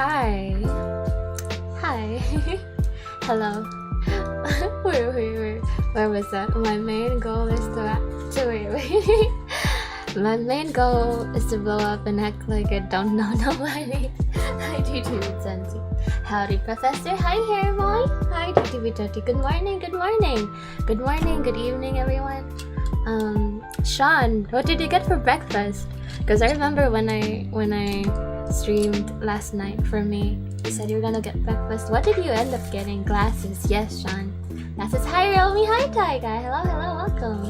Hi. Hi. Hello. Where was that? My main goal is to wait. My main goal is to blow up and act like I don't know nobody. Hi, VTuber. Howdy, Professor. Hi, Hair Boy. Hi, VTuber. Good morning. Good morning. Good morning. Good evening, everyone. Sean, what did you get for breakfast? Because I remember when I streamed last night for me, you said you were gonna get breakfast. What did you end up getting? Glasses. Yes, Sean. Glasses. Hi, Romy. Hi, Ty Guy. Hello, welcome.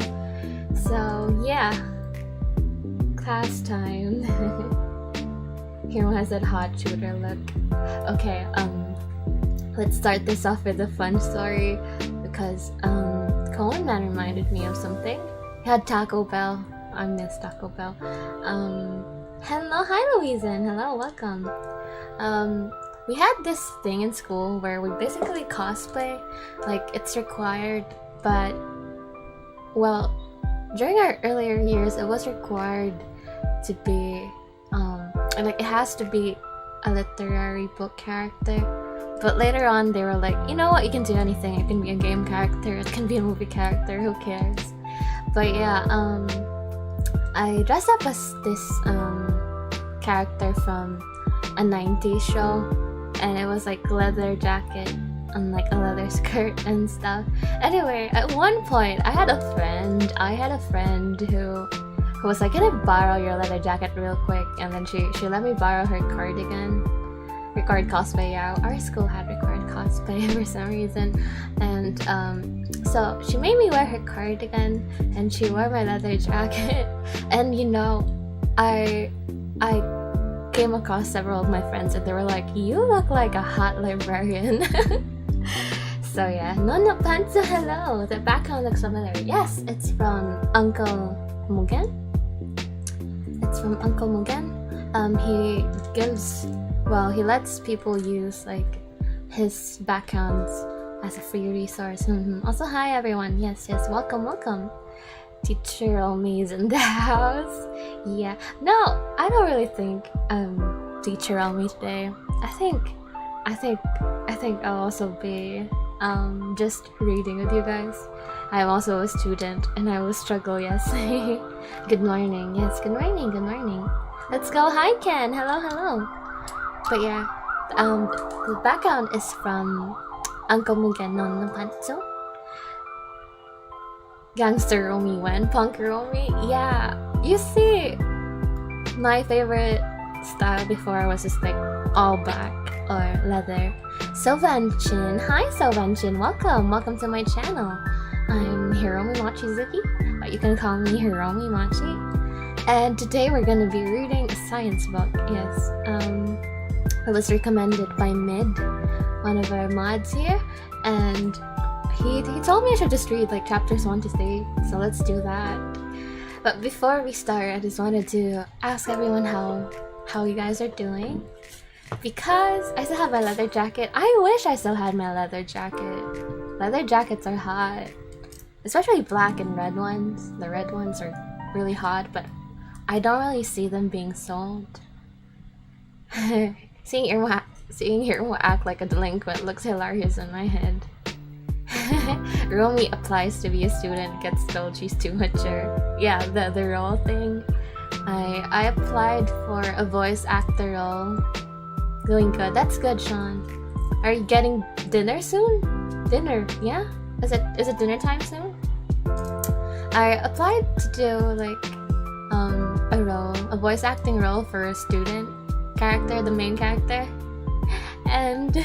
So yeah, class time. Hero has that hot shooter look. Okay, let's start this off with a fun story because Cohen Man reminded me of something. He had Taco Bell. I miss Taco Bell. Hello, hi Louisan. Hello, welcome. We had this thing in school where we basically cosplay. Like, it's required, but well, during our earlier years, it was required to be like it has to be a literary book character. But later on, they were like, you know what? You can do anything. It can be a game character. It can be a movie character. Who cares? But yeah, I dressed up as this character from a 90s show, and it was like leather jacket and like a leather skirt and stuff. Anyway, at one point, I had a friend who was like, "Can I borrow your leather jacket real quick?" And then she let me borrow her cardigan. Required cosplay, yeah. Our school had required cosplay for some reason, and so she made me wear her cardigan, and she wore my leather jacket. And you know, I came across several of my friends, and they were like, "You look like a hot librarian." So yeah, no Panzo, hello. The background looks familiar. Yes, it's from Uncle Mugen. It's from Uncle Mugen. He gives. Well, he lets people use like his backgrounds as a free resource. Also, hi everyone. Yes, welcome. Teacher Omi's in the house. Yeah. No, I don't really think Teacher Omi today. I think I'll also be just reading with you guys. I'm also a student and I will struggle. Yes. Good morning. Yes. Good morning. Let's go. Hi Ken. Hello. But yeah, the background is from Uncle Mugen no Panzo. Gangster Romy when Punk Romy. Yeah, you see, my favorite style before was just like all black or leather. Sovanchin. Hi Sovanchin, welcome to my channel. I'm Hiromi Machizuki, but you can call me Hiromi Machi. And today we're gonna be reading a science book. Yes, it was recommended by Mid, one of our mods here, and he told me I should just read like chapters 1 to 3, so let's do that. But before we start, I just wanted to ask everyone how you guys are doing, because I still have my leather jacket. I wish I still had my leather jacket. Leather jackets are hot, especially black and red ones. The red ones are really hot, but I don't really see them being sold. Seeing Irma act like a delinquent looks hilarious in my head. Romy applies to be a student, gets told she's too mature. Yeah, the role thing. I applied for a voice actor role. Doing good. That's good, Sean. Are you getting dinner soon? Dinner, yeah? Is it dinner time soon? I applied to do like a voice acting role for a student character, the main character, and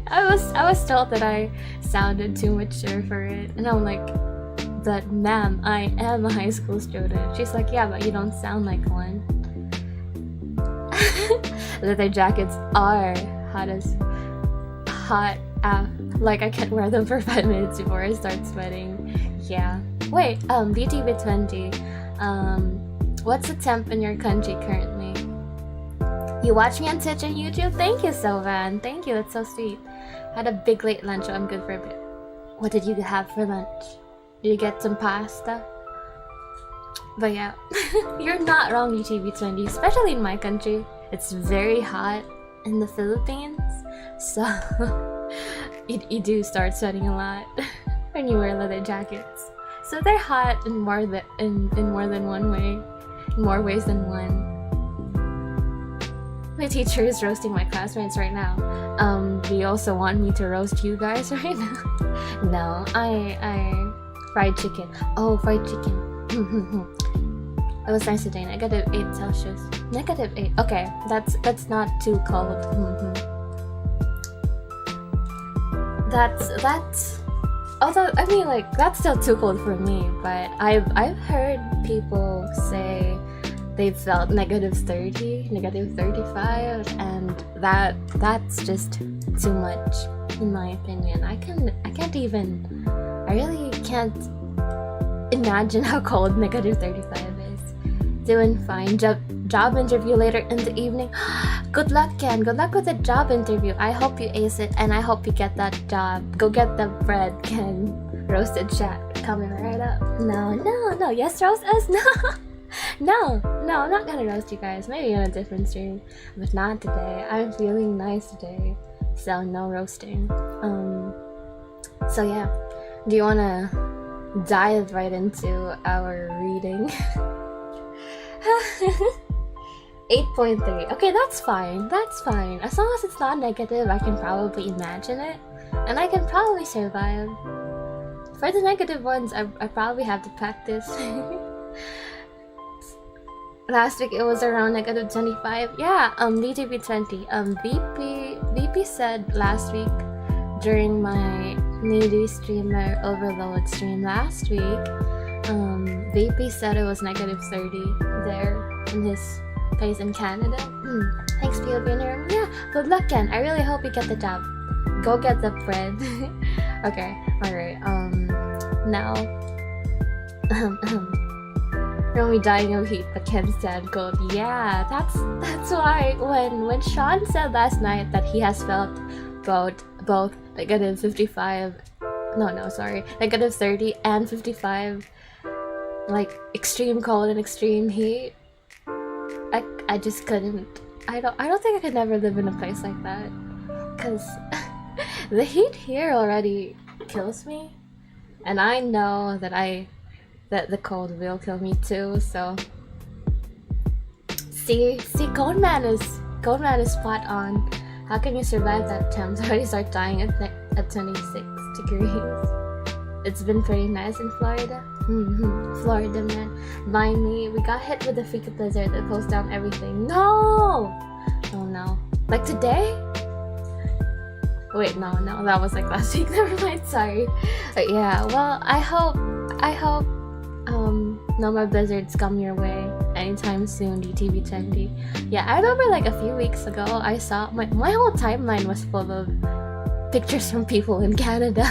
I was told that I sounded too mature for it, and I'm like, but ma'am, I am a high school student. She's like, yeah, but you don't sound like one. Leather jackets are hot. Like I can't wear them for 5 minutes before I start sweating. Yeah. Wait, BTB20. What's the temp in your country currently? You watch me on Twitch and YouTube? Thank you, Sylvan. Thank you, that's so sweet. Had a big late lunch, so I'm good for a bit. What did you have for lunch? Did you get some pasta? But yeah, you're not wrong, UTV20, especially in my country. It's very hot. in the Philippines, so you do start sweating a lot when you wear leather jackets. So they're hot in more than one way, in more ways than one. My teacher is roasting my classmates right now. Do you also want me to roast you guys right now? No, I fried chicken. Oh, fried chicken. It was nice today. -8 Celsius. -8. Okay, that's not too cold. That's. Although I mean, like, that's still too cold for me. But I've heard people say they felt -30, -35, and that's just too much in my opinion. I really can't imagine how cold -35 is. Doing fine. Job interview later in the evening. Good luck, Ken. Good luck with the job interview. I hope you ace it, and I hope you get that job. Go get the bread, Ken. Roasted chat coming right up. No. Yes, roast us. No, I'm not gonna roast you guys. Maybe in a different stream, but not today. I'm feeling nice today, so no roasting. So yeah, do you wanna dive right into our reading? 8.3. Okay, that's fine. As long as it's not negative, I can probably imagine it, and I can probably survive. For the negative ones, I probably have to practice. Last week it was around -25. Yeah, VTB20. VP said last week during my needy streamer overload stream last week, VP said it was -30 there in his place in Canada. Thanks, POV in here. Yeah, good luck, Ken. I really hope you get the job. Go get the bread. Okay, alright. Now Romy dying of heat, but Ken said cold. Yeah, that's why when Sean said last night that he has felt both -55, -30 and 55, like extreme cold and extreme heat. I just couldn't. I don't think I could never live in a place like that, cause the heat here already kills me, and I know that the cold will kill me too. So see, Goldman is spot on. How can you survive that temp? I already start dying at 26 degrees. It's been pretty nice in Florida. Florida, man. Mind me, we got hit with a freaking blizzard that closed down everything. No! Oh no. Like today? Wait, no, that was like last week. Never mind, sorry. But yeah, well, I hope no more blizzards come your way anytime soon, DTV20. Yeah, I remember like a few weeks ago, I saw my whole timeline was full of pictures from people in Canada.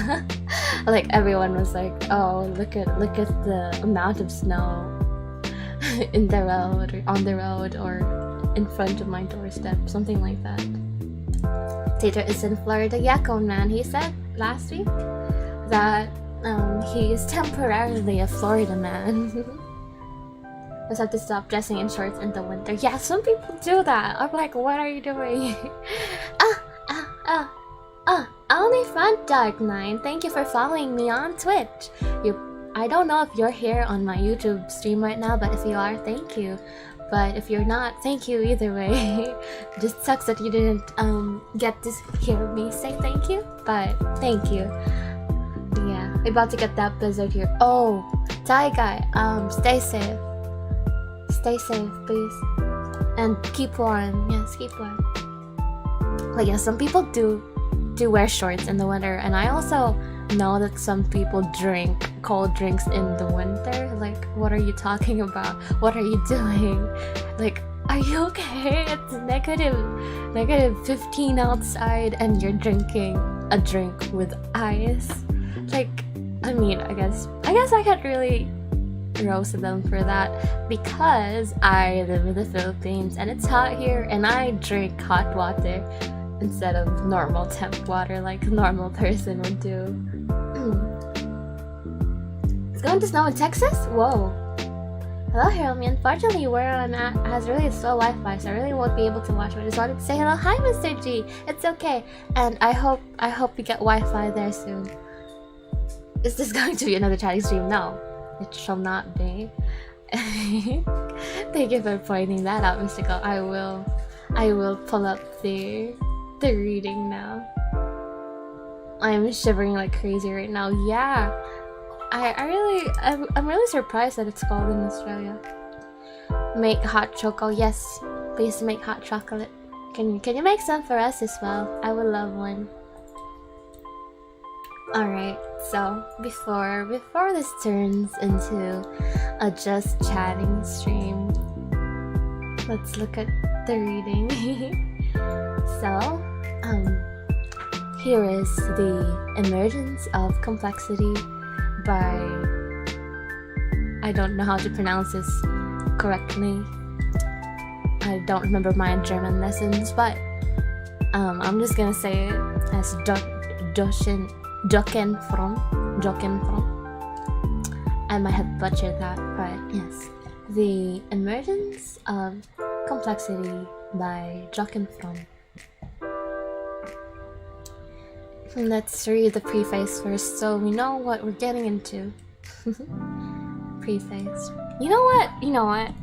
Like everyone was like, oh, look at the amount of snow in the road or on the road or in front of my doorstep, something like that. Tater is in Florida. Yeah, Cone Man, he said last week that he is temporarily a Florida man. Just have to stop dressing in shorts in the winter. Yeah, some people do that. I'm like, what are you doing? Only Front Dark 9. Thank you for following me on Twitch. I don't know if you're here on my YouTube stream right now, but if you are, thank you. But if you're not, thank you either way. Just sucks that you didn't get to hear me say thank you, but thank you. Yeah, we're about to get that blizzard here. Oh, Thai guy, stay safe. Stay safe, please. And keep warm. Yes, keep warm. But yeah, some people do wear shorts in the winter, and I also know that some people drink cold drinks in the winter. Like, what are you talking about? What are you doing? Like, are you okay? It's -15 outside and you're drinking a drink with ice. Like, I mean, I guess I can't really roast them for that, because I live in the Philippines and it's hot here and I drink hot water instead of normal temp water like a normal person would do. It's going to snow in Texas? Whoa. Hello, Hiromi. Unfortunately, where I'm at has really slow Wi-Fi, so I really won't be able to watch. But I just wanted to say hello. Hi, Mr. G. It's okay, and I hope you get Wi-Fi there soon. Is this going to be another chatting stream? No, it shall not be. Thank you for pointing that out, Mr. Go. I will pull up the reading now. I'm shivering like crazy right now. Yeah. I'm really surprised that it's cold in Australia. Make hot chocolate. Yes, please make hot chocolate. Can you make some for us as well? I would love one. Alright, so before this turns into a just chatting stream, let's look at the reading. So, here is the Emergence of Complexity by, I don't know how to pronounce this correctly. I don't remember my German lessons, but I'm just gonna say it as Jochen Fromm. I might have butchered that, but yes. The Emergence of Complexity by Jochen Fromm. Let's read the preface first so we know what we're getting into. Preface. You know what?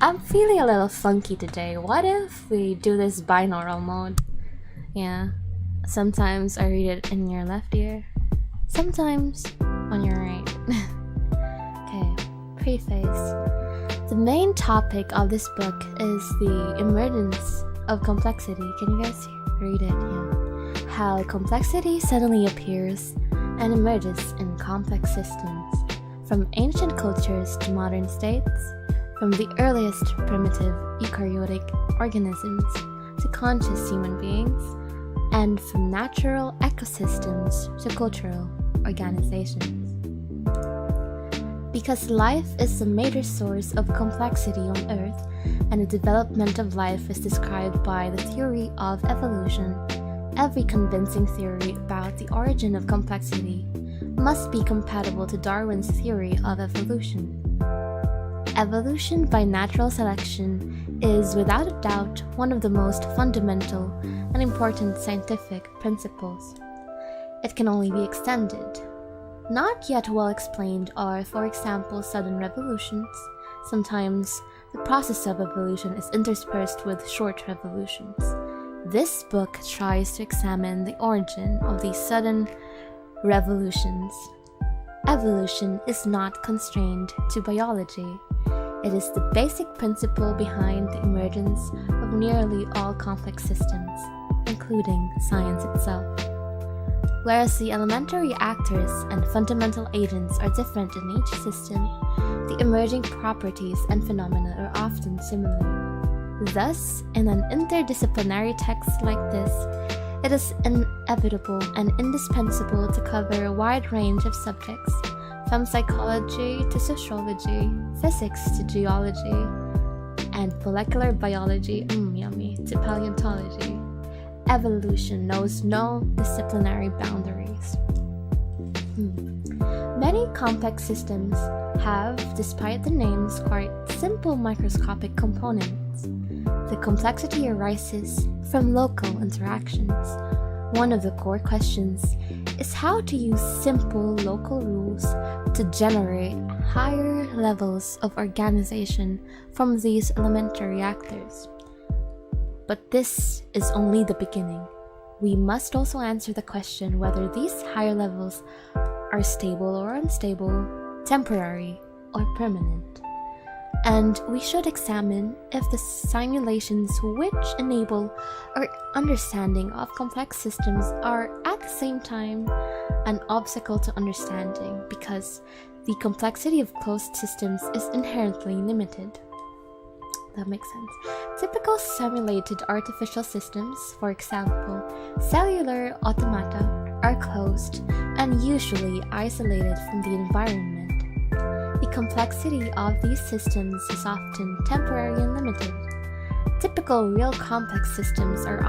I'm feeling a little funky today. What if we do this binaural mode? Yeah. Sometimes I read it in your left ear. Sometimes on your right. Okay. Preface. The main topic of this book is the emergence of complexity. Can you guys read it? Yeah. How complexity suddenly appears and emerges in complex systems, from ancient cultures to modern states, from the earliest primitive eukaryotic organisms to conscious human beings, and from natural ecosystems to cultural organizations. Because life is the major source of complexity on Earth, and the development of life is described by the theory of evolution, every convincing theory about the origin of complexity must be compatible to Darwin's theory of evolution. Evolution by natural selection is without a doubt one of the most fundamental and important scientific principles. It can only be extended. Not yet well explained are, for example, sudden revolutions. Sometimes the process of evolution is interspersed with short revolutions. This book tries to examine the origin of these sudden revolutions. Evolution is not constrained to biology. It is the basic principle behind the emergence of nearly all complex systems, including science itself. Whereas the elementary actors and fundamental agents are different in each system, the emerging properties and phenomena are often similar. Thus, in an interdisciplinary text like this, it is inevitable and indispensable to cover a wide range of subjects, from psychology to sociology, physics to geology, and molecular biology, yummy, to paleontology. Evolution knows no disciplinary boundaries. Many complex systems have, despite the names, quite simple microscopic components. The complexity arises from local interactions. One of the core questions is how to use simple local rules to generate higher levels of organization from these elementary actors. But this is only the beginning. We must also answer the question whether these higher levels are stable or unstable, temporary or permanent. And we should examine if the simulations which enable our understanding of complex systems are at the same time an obstacle to understanding, because the complexity of closed systems is inherently limited. That makes sense. Typical simulated artificial systems, for example, cellular automata, are closed and usually isolated from the environment. The complexity of these systems is often temporary and limited. Typical real complex systems are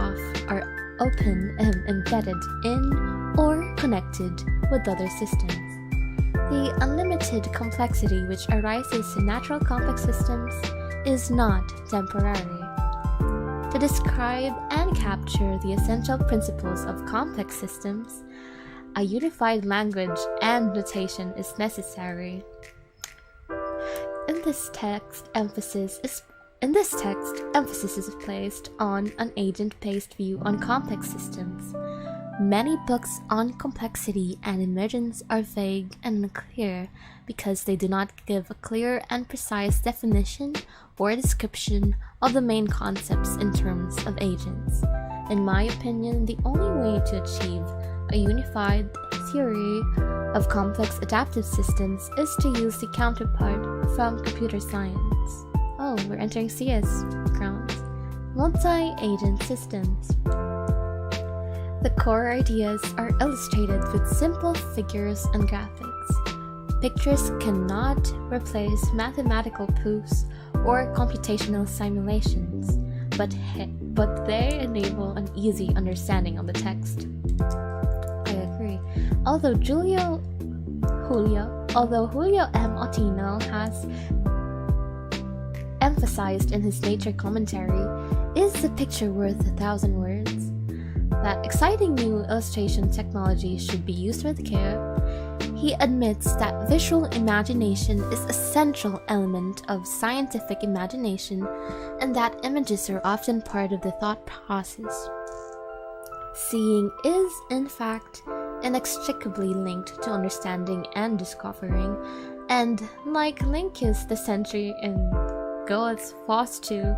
open and embedded in or connected with other systems. The unlimited complexity which arises in natural complex systems is not temporary. To describe and capture the essential principles of complex systems, a unified language and notation is necessary. In this text, emphasis is placed on an agent-based view on complex systems. Many books on complexity and emergence are vague and unclear because they do not give a clear and precise definition or description of the main concepts in terms of agents. In my opinion, the only way to achieve a unified theory of complex adaptive systems is to use the counterpart from computer science. Oh, we're entering CS grounds. Multi-agent systems. The core ideas are illustrated with simple figures and graphics. Pictures cannot replace mathematical proofs or computational simulations, but they enable an easy understanding of the text. I agree. Although Julio M. Ottino has emphasized in his nature commentary, is the picture worth 1,000 words? That exciting new illustration technology should be used with care. He admits that visual imagination is a central element of scientific imagination and that images are often part of the thought process. Seeing is, in fact, inextricably linked to understanding and discovering, and like Linkus the sentry in Goethe's Faust 2,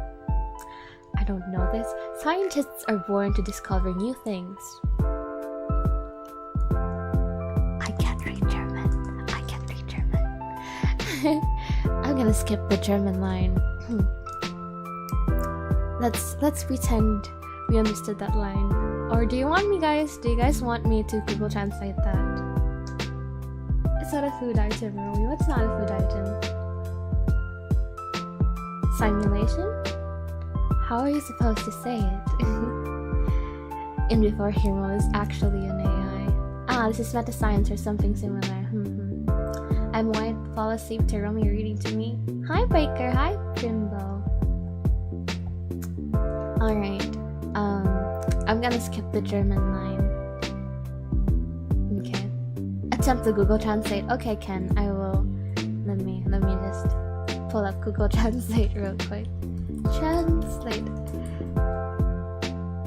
I don't know this, scientists are born to discover new things. I can't read German. I'm gonna skip the German line. Let's pretend we understood that line. Or do you guys want me to Google Translate that? It's not a food item, Romy. What's not a food item? Simulation? How are you supposed to say it? In Before Hero is actually an AI. This is meta-science or something similar. I'm white, fall asleep to Romy reading to me. Hi Breaker, hi Bimbo. Alright, I'm gonna skip the German line. Okay. Attempt to Google Translate. Okay, Ken, I will. Let me just pull up Google Translate real quick. Translate.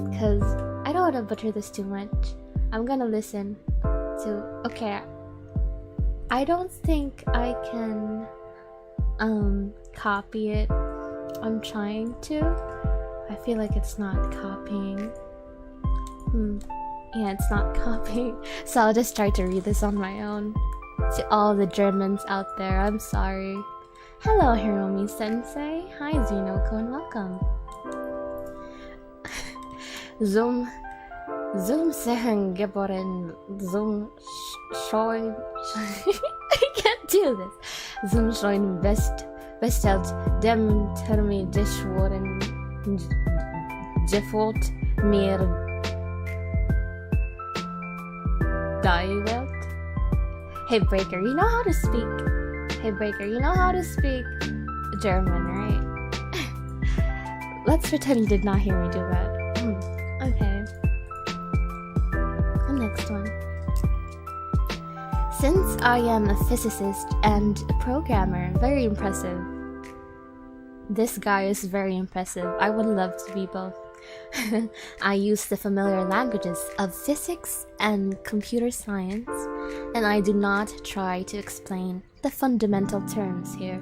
Because I don't want to butcher this too much. I'm gonna listen to. Okay. I don't think I can copy it. I'm trying to. I feel like it's not copying. Yeah, it's not copying. So I'll just try to read this on my own. To all the Germans out there, I'm sorry. Hello, Hiromi Sensei. Hi, Zinoko, and welcome. Zoom Sehen geboren, Zoom Schoen. I can't do this. Zoom Schoen bestellt dem Termi geschworen. Default mir die Welt. Hey Breaker, you know how to speak. German, right? Let's pretend you did not hear me do that. Okay. The next one. Since I am a physicist and a programmer, very impressive. This guy is very impressive. I would love to be both. I use the familiar languages of physics and computer science, and I do not try to explain the fundamental terms here.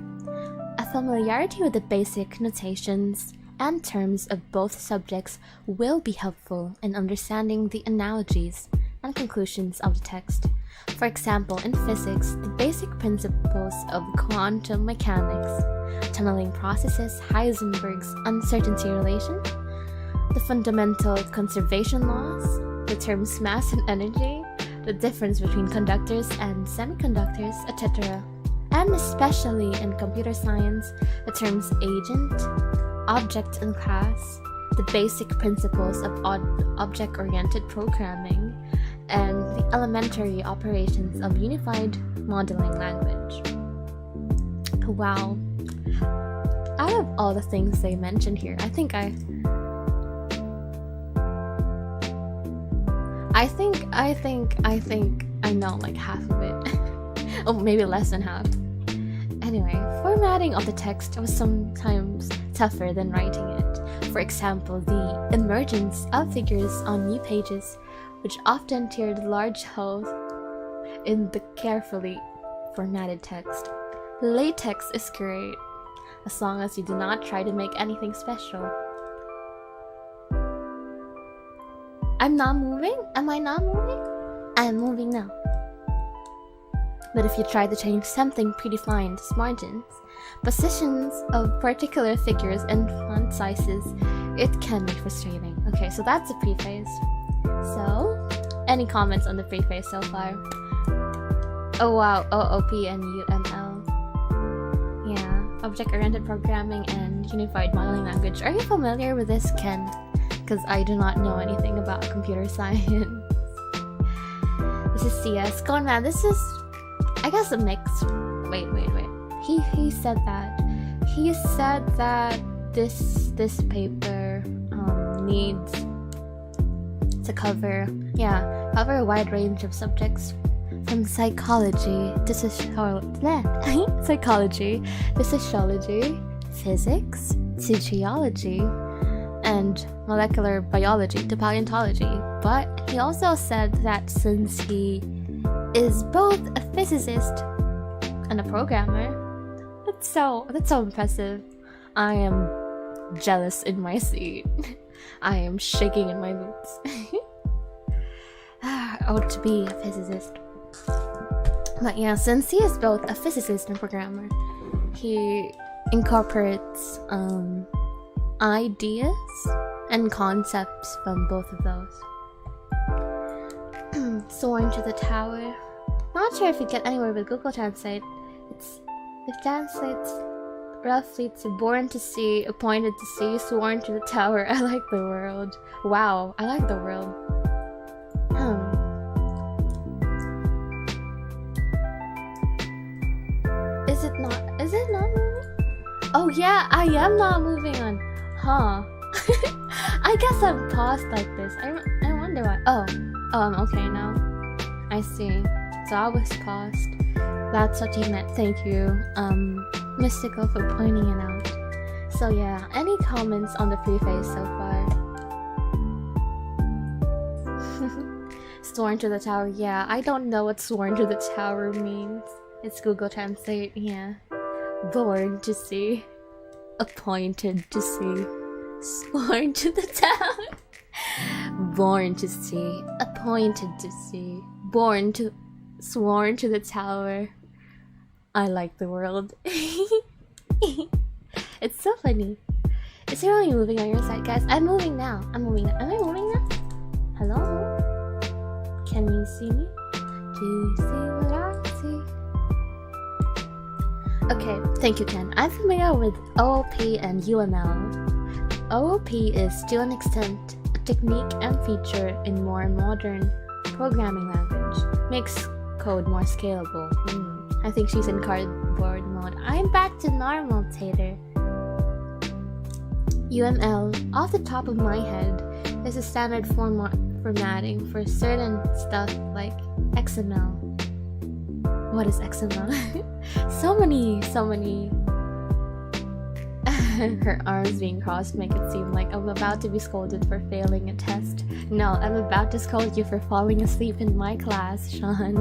A familiarity with the basic notations and terms of both subjects will be helpful in understanding the analogies and conclusions of the text. For example, in physics, the basic principles of quantum mechanics, tunneling processes, Heisenberg's uncertainty relation, the fundamental conservation laws, the terms mass and energy, the difference between conductors and semiconductors, etc. And especially in computer science, the terms agent, object and class, the basic principles of object-oriented programming, and the elementary operations of unified modeling language. Wow. Out of all the things they mentioned here, I think I know like half of it. Oh, maybe less than half. Anyway, formatting of the text was sometimes tougher than writing it. For example, the emergence of figures on new pages, which often teared large holes in the carefully formatted text. Latex is great, as long as you do not try to make anything special. I'm not moving? Am I not moving? I am moving now. But if you try to change something predefined as margins, positions of particular figures and font sizes, it can be frustrating. Okay, so that's the preface. So, any comments on the preface so far? Oh wow, OOP and UML. Yeah, object-oriented programming and unified modeling language. Are you familiar with this, Ken? Because I do not know anything about computer science. This is CS. Go on, man. This is, I guess, a mix. Wait. He said that. He said that this paper needs to cover a wide range of subjects, from psychology to psychology to sociology, physics to geology, and molecular biology to paleontology. But he also said that since he is both a physicist and a programmer, that's so impressive. I am jealous in my seat. I am shaking in my boots. To be a physicist. But yeah, since he is both a physicist and programmer, he incorporates ideas and concepts from both of those. Soaring to the tower. Not sure if you get anywhere with Google Translate. It translates roughly to born to sea, appointed to sea, sworn to the tower. I like the world. Wow, I like the world. Is it not moving? Oh yeah, I am not moving on. Huh. I guess I'm paused like this. I wonder why. Oh, I'm okay now. I see. So I was paused. That's what you meant. Thank you, Mystical, for pointing it out. So yeah, any comments on the preface so far? Sworn to the tower. Yeah, I don't know what sworn to the tower means. It's Google Translate. Yeah. Born to see. Appointed to see. Sworn to the tower. Born to see. Appointed to see. Sworn to the tower. I like the world. It's so funny. Is it really moving on your side, guys? I'm moving now. Am I moving now? Hello? Can you see me? Do you see what I see? Okay, thank you, Ken. I'm familiar with OOP and UML. OOP is, to an extent, a technique and feature in more modern programming language. Makes code more scalable. I think she's in cardboard mode. I'm back to normal, Tater. UML, off the top of my head, is a standard formatting for certain stuff like XML. What is XML? so many. Her arms being crossed make it seem like I'm about to be scolded for failing a test. No, I'm about to scold you for falling asleep in my class, Sean.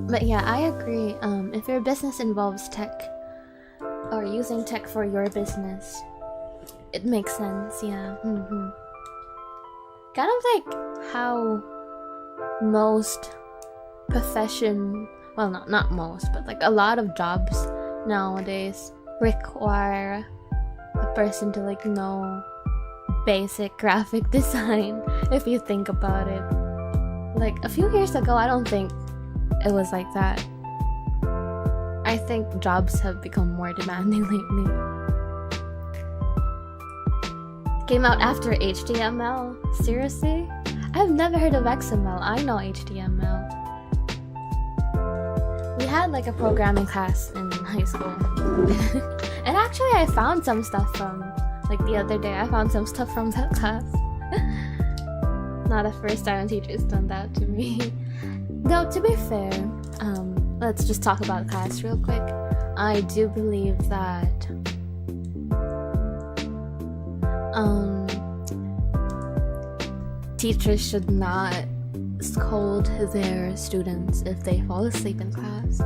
But yeah, I agree. If your business involves tech, or using tech for your business, it makes sense, yeah. Kind of like how most well, not most, but like a lot of jobs nowadays require a person to like know basic graphic design, if you think about it. Like a few years ago, I don't think it was like that. I think jobs have become more demanding lately. Came out after HTML? Seriously? I've never heard of XML. I know HTML. We had like a programming class in high school. And actually I found some stuff from, like the other day, I found some stuff from that class. Not the first time a teacher's done that to me. Though, to be fair, let's just talk about class real quick. I do believe that teachers should not scold their students if they fall asleep in class,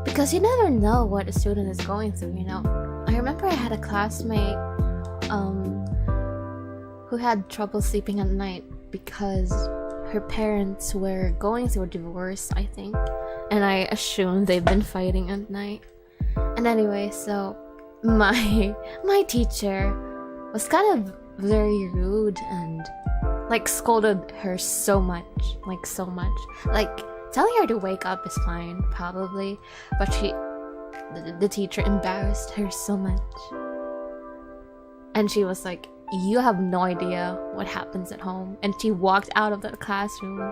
because you never know what a student is going through, you know. I remember I had a classmate who had trouble sleeping at night because her parents were going through a divorce, I think, and I assume they've been fighting at night. And anyway, so my teacher was kind of very rude and like scolded her so much, like telling her to wake up is fine probably, but the teacher embarrassed her so much, and she was like, you have no idea what happens at home, and she walked out of the classroom.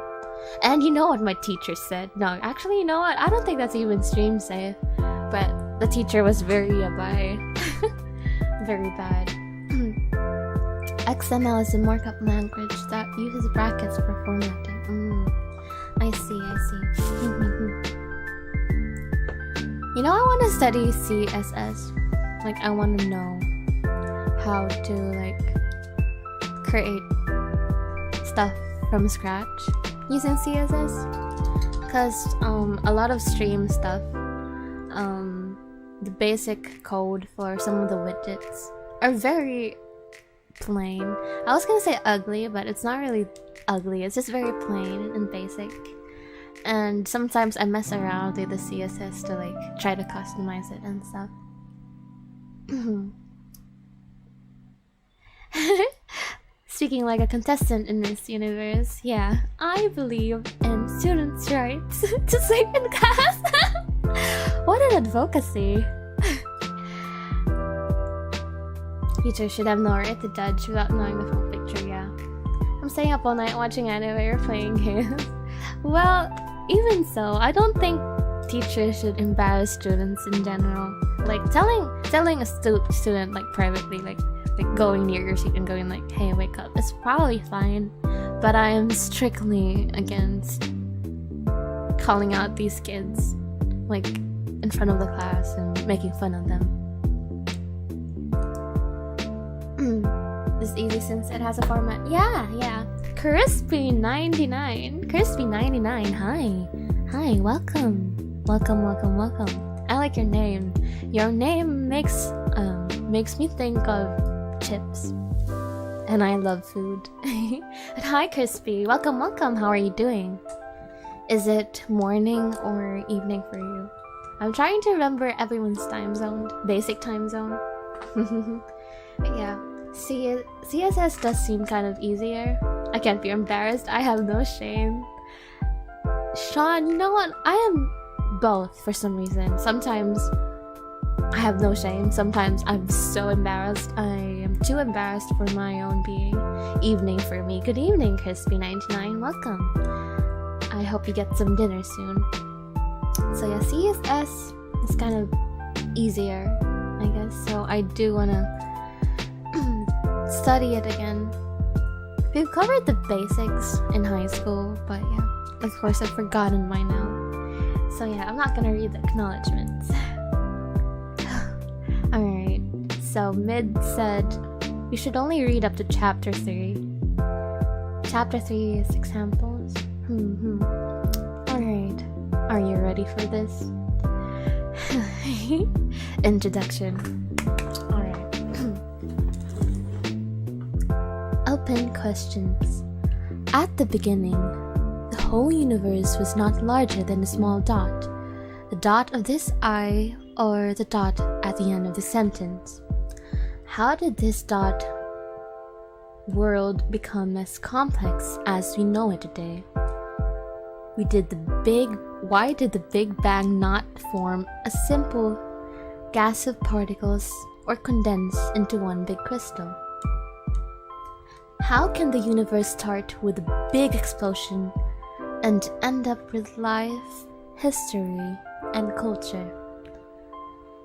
And you know what my teacher said? No, actually, you know what? I don't think that's even stream safe, but the teacher was very very bad. XML is a markup language that uses brackets for formatting. I see. You know, I want to study CSS. Like, I want to know how to like create stuff from scratch using CSS, because a lot of stream stuff, the basic code for some of the widgets are very plain. I was gonna say ugly, but it's not really ugly, it's just very plain and basic, and sometimes I mess around with the CSS to like try to customize it and stuff. Speaking like a contestant in this universe, yeah, I believe in students' rights to sleep in class. What an advocacy. Teachers should have no right to judge without knowing the full picture, yeah. I'm staying up all night watching anime or playing games. Well, even so, I don't think teachers should embarrass students in general. Like telling a student like privately, like going near your seat and going like, hey, wake up, it's probably fine, but I am strictly against calling out these kids like in front of the class and making fun of them. It's easy since it has a format. Yeah. Crispy99. Crispy99, hi, welcome. I like your name. Your name makes me think of chips, and I love food. But hi, Crispy, welcome. How are you doing? Is it morning or evening for you? I'm trying to remember everyone's time zone, basic time zone. But yeah, CSS does seem kind of easier. I can't be embarrassed, I have no shame. Sean, you know what? I am both for some reason. Sometimes I have no shame, sometimes I'm so embarrassed. I am too embarrassed for my own being. Evening for me. Good evening, Crispy99, welcome. I hope you get some dinner soon. So yeah, CSS is kind of easier, I guess, so I do wanna study it again. We've covered the basics in high school, but yeah, of course I've forgotten by now. So yeah, I'm not gonna read the acknowledgements. Alright, so Mid said you should only read up to chapter 3. Chapter 3 is examples. Alright, are you ready for this? Introduction. Alright. Open questions. At the beginning, the whole universe was not larger than a small dot. The dot of this eye, or the dot at the end of the sentence. How did this dot world become as complex as we know it today? Why did the Big Bang not form a simple gas of particles or condense into one big crystal? How can the universe start with a big explosion and end up with life, history, and culture?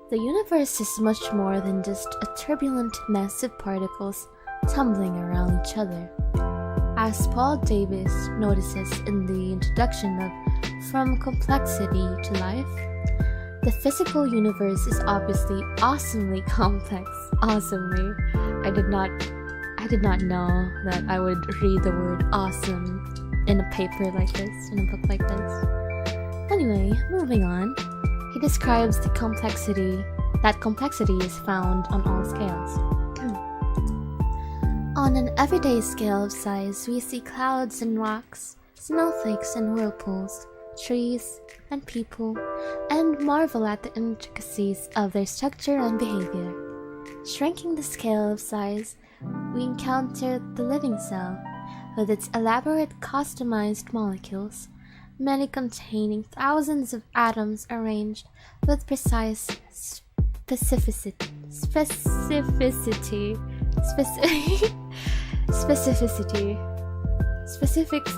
The universe is much more than just a turbulent mess of particles tumbling around each other. As Paul Davies notices in the introduction of From Complexity to Life, the physical universe is obviously awesomely complex. Awesomely. I did not know that I would read the word awesome in a paper like this, in a book like this. Anyway, moving on. He describes that complexity is found on all scales. On an everyday scale of size, we see clouds and rocks, snowflakes and whirlpools, trees and people, and marvel at the intricacies of their structure and behavior. Shrinking the scale of size, we encounter the living cell, with its elaborate customized molecules, many containing thousands of atoms arranged with precise specificity. Specifics.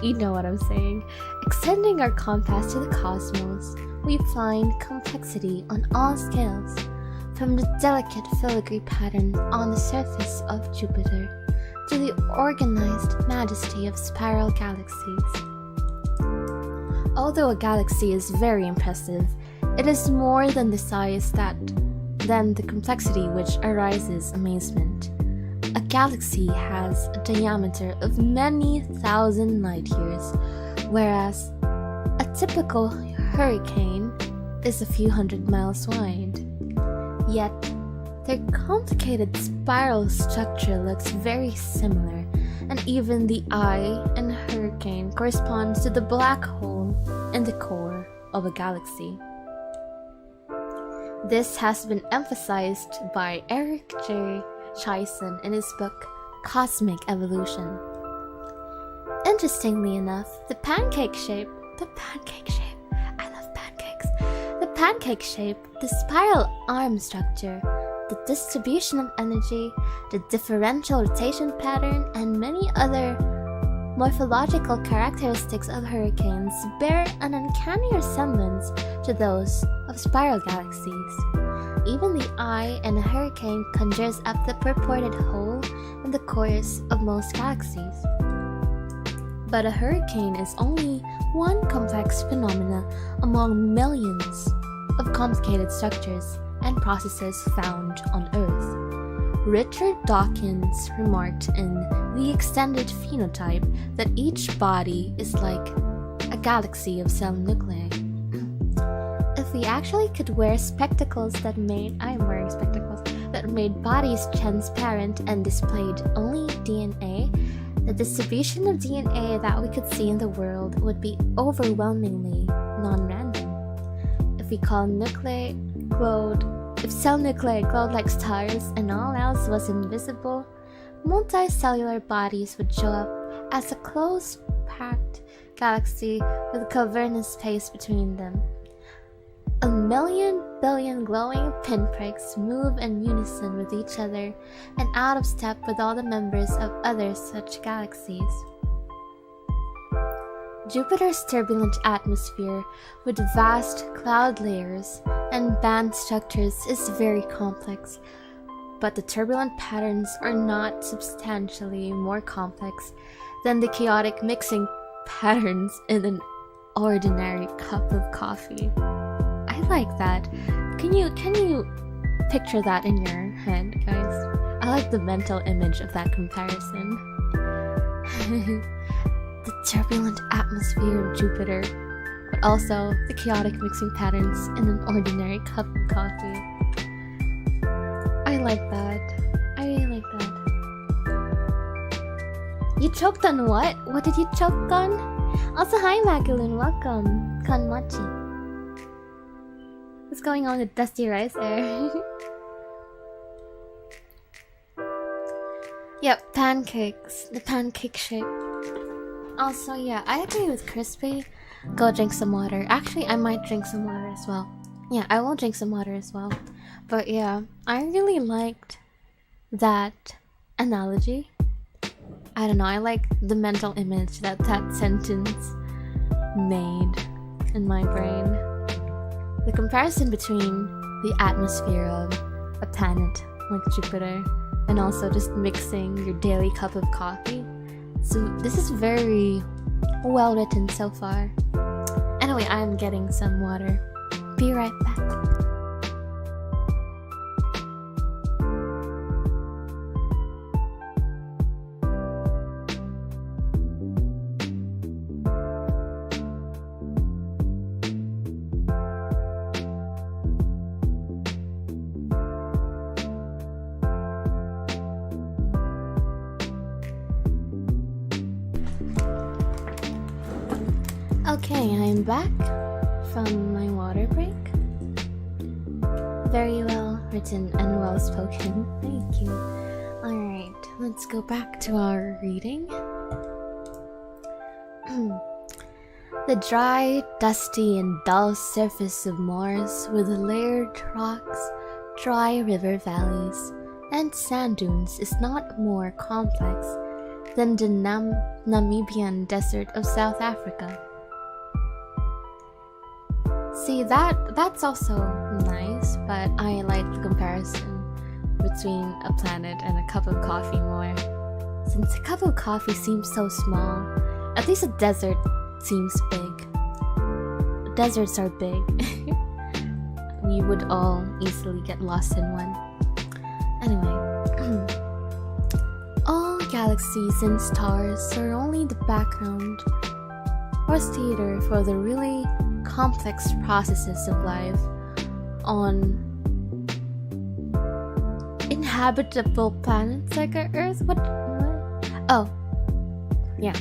You know what I'm saying. Extending our compass to the cosmos, we find complexity on all scales, from the delicate filigree patterns on the surface of Jupiter to the organized majesty of spiral galaxies. Although a galaxy is very impressive, it is more than the size than the complexity which arises amazement. A galaxy has a diameter of many thousand light years, whereas a typical hurricane is a few hundred miles wide. Yet, their complicated spiral structure looks very similar, and even the eye in a hurricane corresponds to the black hole in the core of a galaxy. This has been emphasized by Eric J. Chison in his book Cosmic Evolution. Interestingly enough, the pancake shape, I love pancakes. The pancake shape, the spiral arm structure, the distribution of energy, the differential rotation pattern, and many other morphological characteristics of hurricanes bear an uncanny resemblance to those of spiral galaxies. Even the eye in a hurricane conjures up the purported hole in the cores of most galaxies. But a hurricane is only one complex phenomena among millions of complicated structures and processes found on Earth. Richard Dawkins remarked in The Extended Phenotype that each body is like a galaxy of cell nuclei. If we actually could wear spectacles that made bodies transparent and displayed only DNA, the distribution of DNA that we could see in the world would be overwhelmingly non-random. If cell nuclei glowed like stars and all else was invisible, multicellular bodies would show up as a close, packed galaxy with cavernous space between them. 1,000,000 billion glowing pinpricks move in unison with each other and out of step with all the members of other such galaxies. Jupiter's turbulent atmosphere with vast cloud layers and band structures is very complex, but the turbulent patterns are not substantially more complex than the chaotic mixing patterns in an ordinary cup of coffee. I like that. Can you picture that in your head, guys? I like the mental image of that comparison. The turbulent atmosphere of Jupiter, but also the chaotic mixing patterns in an ordinary cup of coffee. I like that. You choked on what? What did you choke on? Also, hi Magdalene, welcome. Kanmachi. What's going on with Dusty Rice there? Yep, pancakes. The pancake shape. Also, yeah, I agree with Crispy. Go drink some water. Actually, I might drink some water as well. Yeah, I will drink some water as well. But yeah, I really liked that analogy. I don't know, I like the mental image that that sentence made in my brain. The comparison between the atmosphere of a planet like Jupiter and also just mixing your daily cup of coffee. So this is very well written so far. Anyway, I'm getting some water. Be right back. Okay, I'm back from my water break. Very well written and well spoken. Thank you. Alright, let's go back to our reading. The dry, dusty, and dull surface of Mars with layered rocks, dry river valleys, and sand dunes is not more complex than the Namibian desert of South Africa. See, that's also nice, but I like the comparison between a planet and a cup of coffee more. Since a cup of coffee seems so small, at least a desert seems big. Deserts are big. We would all easily get lost in one. Anyway, all galaxies and stars are only the background or theater for the really complex processes of life on inhabitable planets like our Earth. What? Oh, yeah.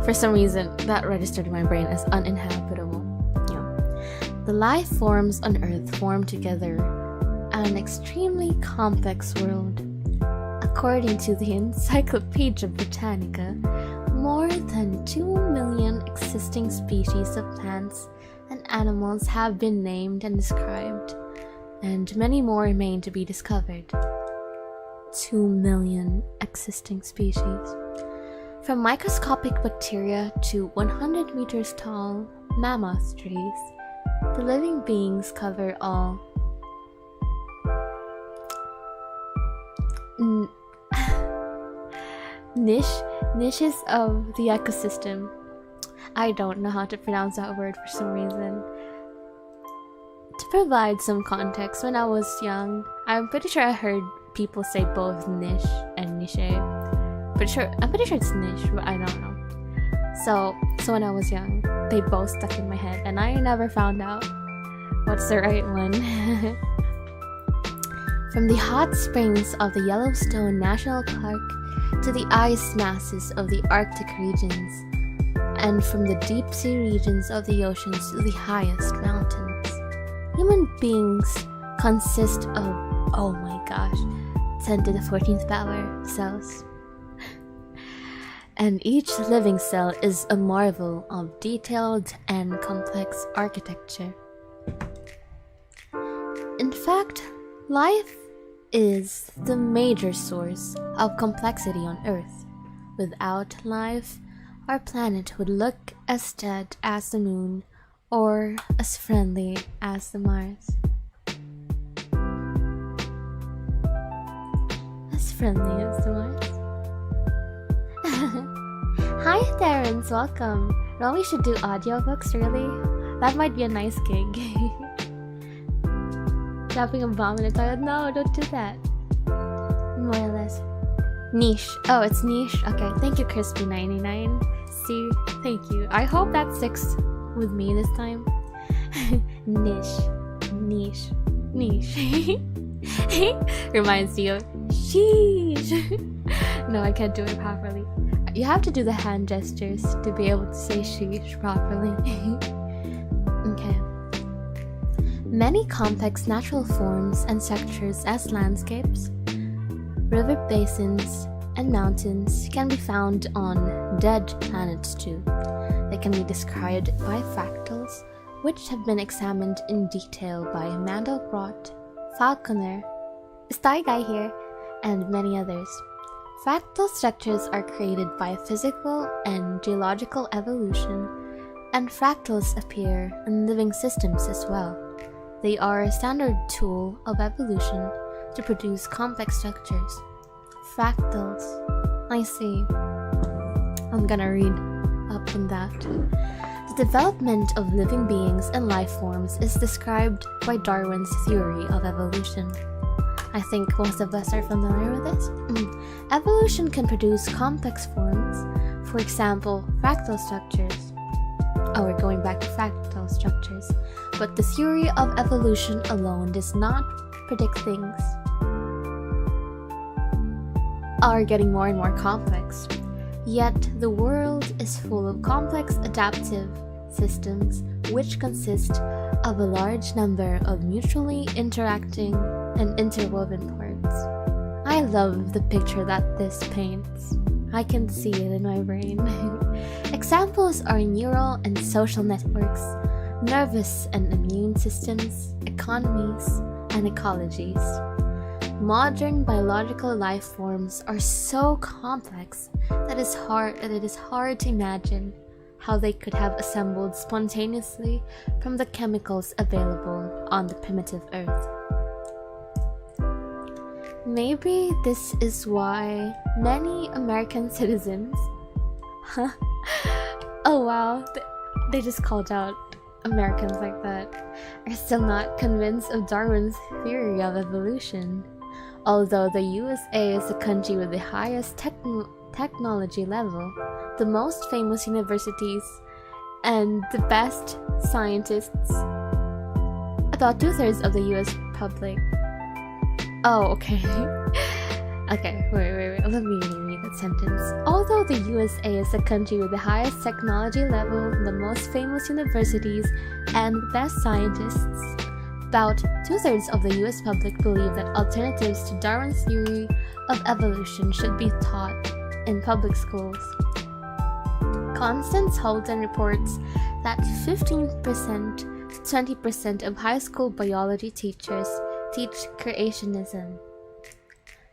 For some reason, that registered in my brain as uninhabitable. Yeah. The life forms on Earth form together an extremely complex world. According to the Encyclopedia Britannica, more than 2 million existing species of plants and animals have been named and described, and many more remain to be discovered. 2 million existing species. From microscopic bacteria to 100 meters tall mammoth trees, the living beings cover all niches of the ecosystem. I don't know how to pronounce that word for some reason. To provide some context, when I was young, I'm pretty sure I heard people say both niche and niche. I'm pretty sure it's niche, but I don't know. So when I was young, they both stuck in my head, and I never found out what's the right one. From the hot springs of the Yellowstone National Park to the ice masses of the Arctic regions, and from the deep sea regions of the oceans to the highest mountains, human beings consist of, oh my gosh, 10 to the 14th power cells. And each living cell is a marvel of detailed and complex architecture. In fact, life is the major source of complexity on Earth. Without life, our planet would look as dead as the moon or as friendly as the Mars. As friendly as the Mars? Hi Terrence, welcome. No, we should do audiobooks, really? That might be a nice gig. Dropping a bomb in a toilet? No, don't do that. More or less. Niche. Oh, it's niche? Okay, thank you Crispy99. See, thank you. I hope that sticks with me this time. Niche. Reminds me of sheesh. No, I can't do it properly. You have to do the hand gestures to be able to say sheesh properly. Okay. Many complex natural forms and structures as landscapes, river basins, and mountains can be found on dead planets too. They can be described by fractals, which have been examined in detail by Mandelbrot, Falconer, Star Guy here, and many others. Fractal structures are created by physical and geological evolution, and fractals appear in living systems as well. They are a standard tool of evolution to produce complex structures. Fractals. I see. I'm gonna read up on that. The development of living beings and life forms is described by Darwin's theory of evolution. I think most of us are familiar with this. Evolution can produce complex forms, for example, fractal structures. Oh, we're going back to fractal structures. But the theory of evolution alone does not predict things are getting more and more complex. Yet the world is full of complex adaptive systems which consist of a large number of mutually interacting and interwoven parts. I love the picture that this paints. I can see it in my brain. Examples are neural and social networks, nervous and immune systems, economies, and ecologies. Modern biological life forms are so complex that it is hard to imagine how they could have assembled spontaneously from the chemicals available on the primitive Earth. Maybe this is why many American citizens oh wow, they just called out Americans like that, are still not convinced of Darwin's theory of evolution. Although the USA is the country with the highest technology level, the most famous universities, and the best scientists, about 2/3 of the US public. Oh, okay. Okay, wait, let me read that sentence. Although the USA is the country with the highest technology level, the most famous universities, and the best scientists, about 2/3 of the US public believe that alternatives to Darwin's theory of evolution should be taught in public schools. Constance Holden reports that 15% to 20% of high school biology teachers teach creationism.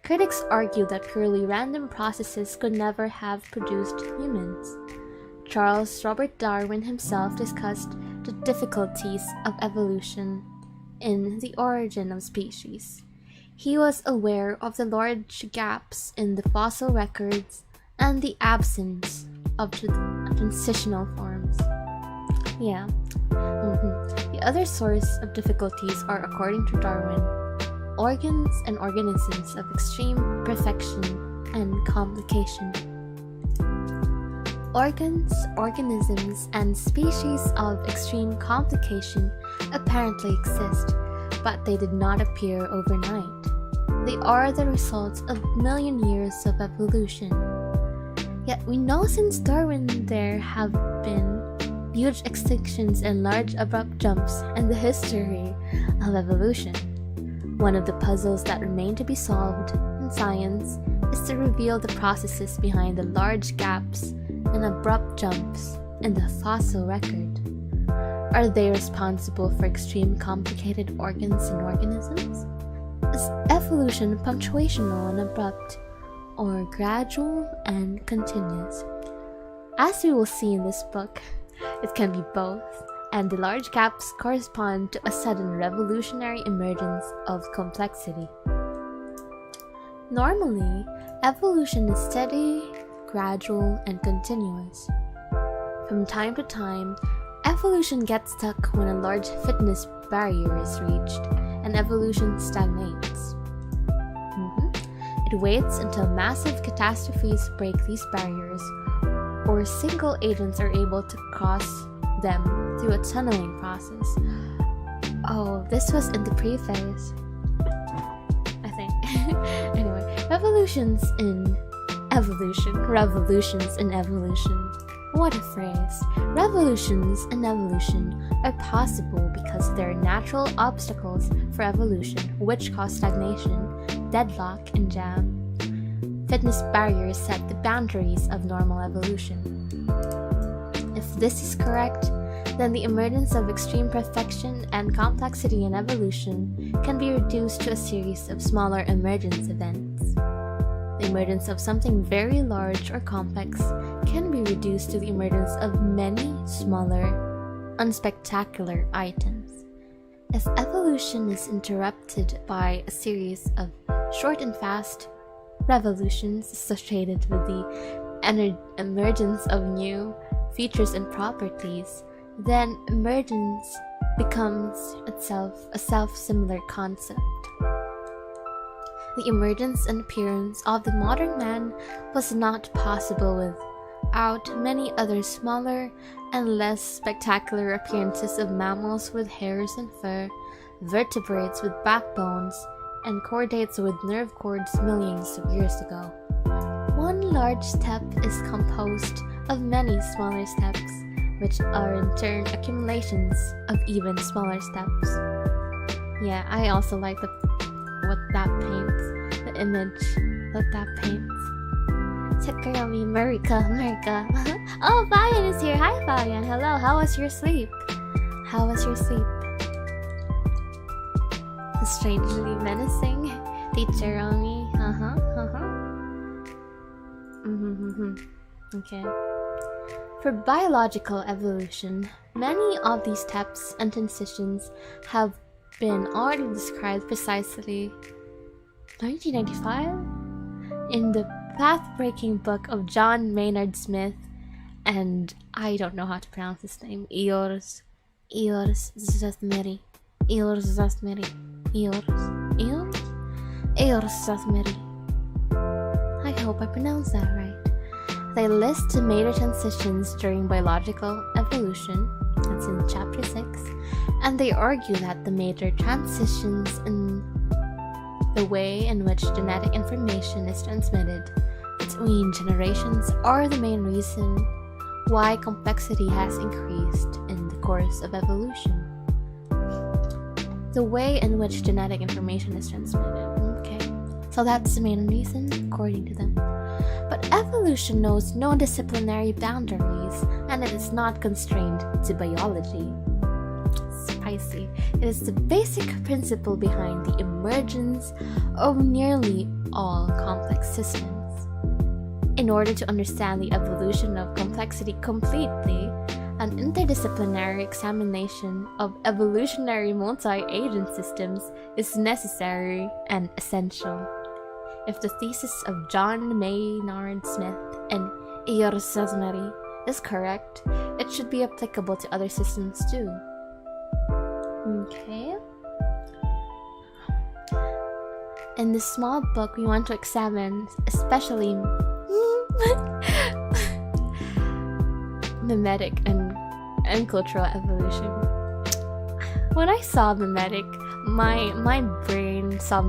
Critics argue that purely random processes could never have produced humans. Charles Robert Darwin himself discussed the difficulties of evolution in The Origin of Species. He was aware of the large gaps in the fossil records and the absence of transitional forms. The other source of difficulties are, according to Darwin, organs and organisms of extreme perfection and complication. Organs, organisms, and species of extreme complication apparently exist, but they did not appear overnight. They are the result of million years of evolution. Yet we know since Darwin there have been huge extinctions and large abrupt jumps in the history of evolution. One of the puzzles that remain to be solved in science is to reveal the processes behind the large gaps and abrupt jumps in the fossil record. Are they responsible for extreme complicated organs and organisms? Is evolution punctuational and abrupt, or gradual and continuous? As we will see in this book, it can be both, and the large gaps correspond to a sudden revolutionary emergence of complexity. Normally, evolution is steady, gradual, and continuous. From time to time, evolution gets stuck when a large fitness barrier is reached, and evolution stagnates. It waits until massive catastrophes break these barriers, or single agents are able to cross them through a tunneling process. Oh, this was in the preface, I think. Anyway, revolutions in evolution. What a phrase. Revolutions in evolution are possible because there are natural obstacles for evolution which cause stagnation, deadlock, and jam. Fitness barriers set the boundaries of normal evolution. If this is correct, then the emergence of extreme perfection and complexity in evolution can be reduced to a series of smaller emergence events. The emergence of something very large or complex can be reduced to the emergence of many smaller, unspectacular items. As evolution is interrupted by a series of short and fast revolutions associated with the emergence of new features and properties, then emergence becomes itself a self-similar concept. The emergence and appearance of the modern man was not possible without many other smaller and less spectacular appearances of mammals with hairs and fur, vertebrates with backbones, and chordates with nerve cords millions of years ago. One large step is composed of many smaller steps, which are in turn accumulations of even smaller steps. Yeah, I also like what that paints, the image that that paints. Sakurami, America. Oh, Fabian is here. Hi, Fabian. Hello. How was your sleep? How was your sleep? Strangely menacing, teacher Romy. Okay. For biological evolution, many of these steps and transitions have been already described precisely 1995 in the path-breaking book of John Maynard Smith and I don't know how to pronounce his name. Eors Zasmeri. I hope I pronounced that right. They list the major transitions during biological evolution, that's in chapter 6, and they argue that the major transitions in the way in which genetic information is transmitted between generations are the main reason why complexity has increased in the course of evolution. The way in which genetic information is transmitted. Okay, so that's the main reason, according to them. But evolution knows no disciplinary boundaries, and it is not constrained to biology. Spicy. It is the basic principle behind the emergence of nearly all complex systems. In order to understand the evolution of complexity completely, an interdisciplinary examination of evolutionary multi-agent systems is necessary and essential. If the thesis of John Maynard Smith and Eors Zasmeri is correct, it should be applicable to other systems too. Okay. In this small book, we want to examine especially mimetic and cultural evolution. When I saw mimetic, my brain saw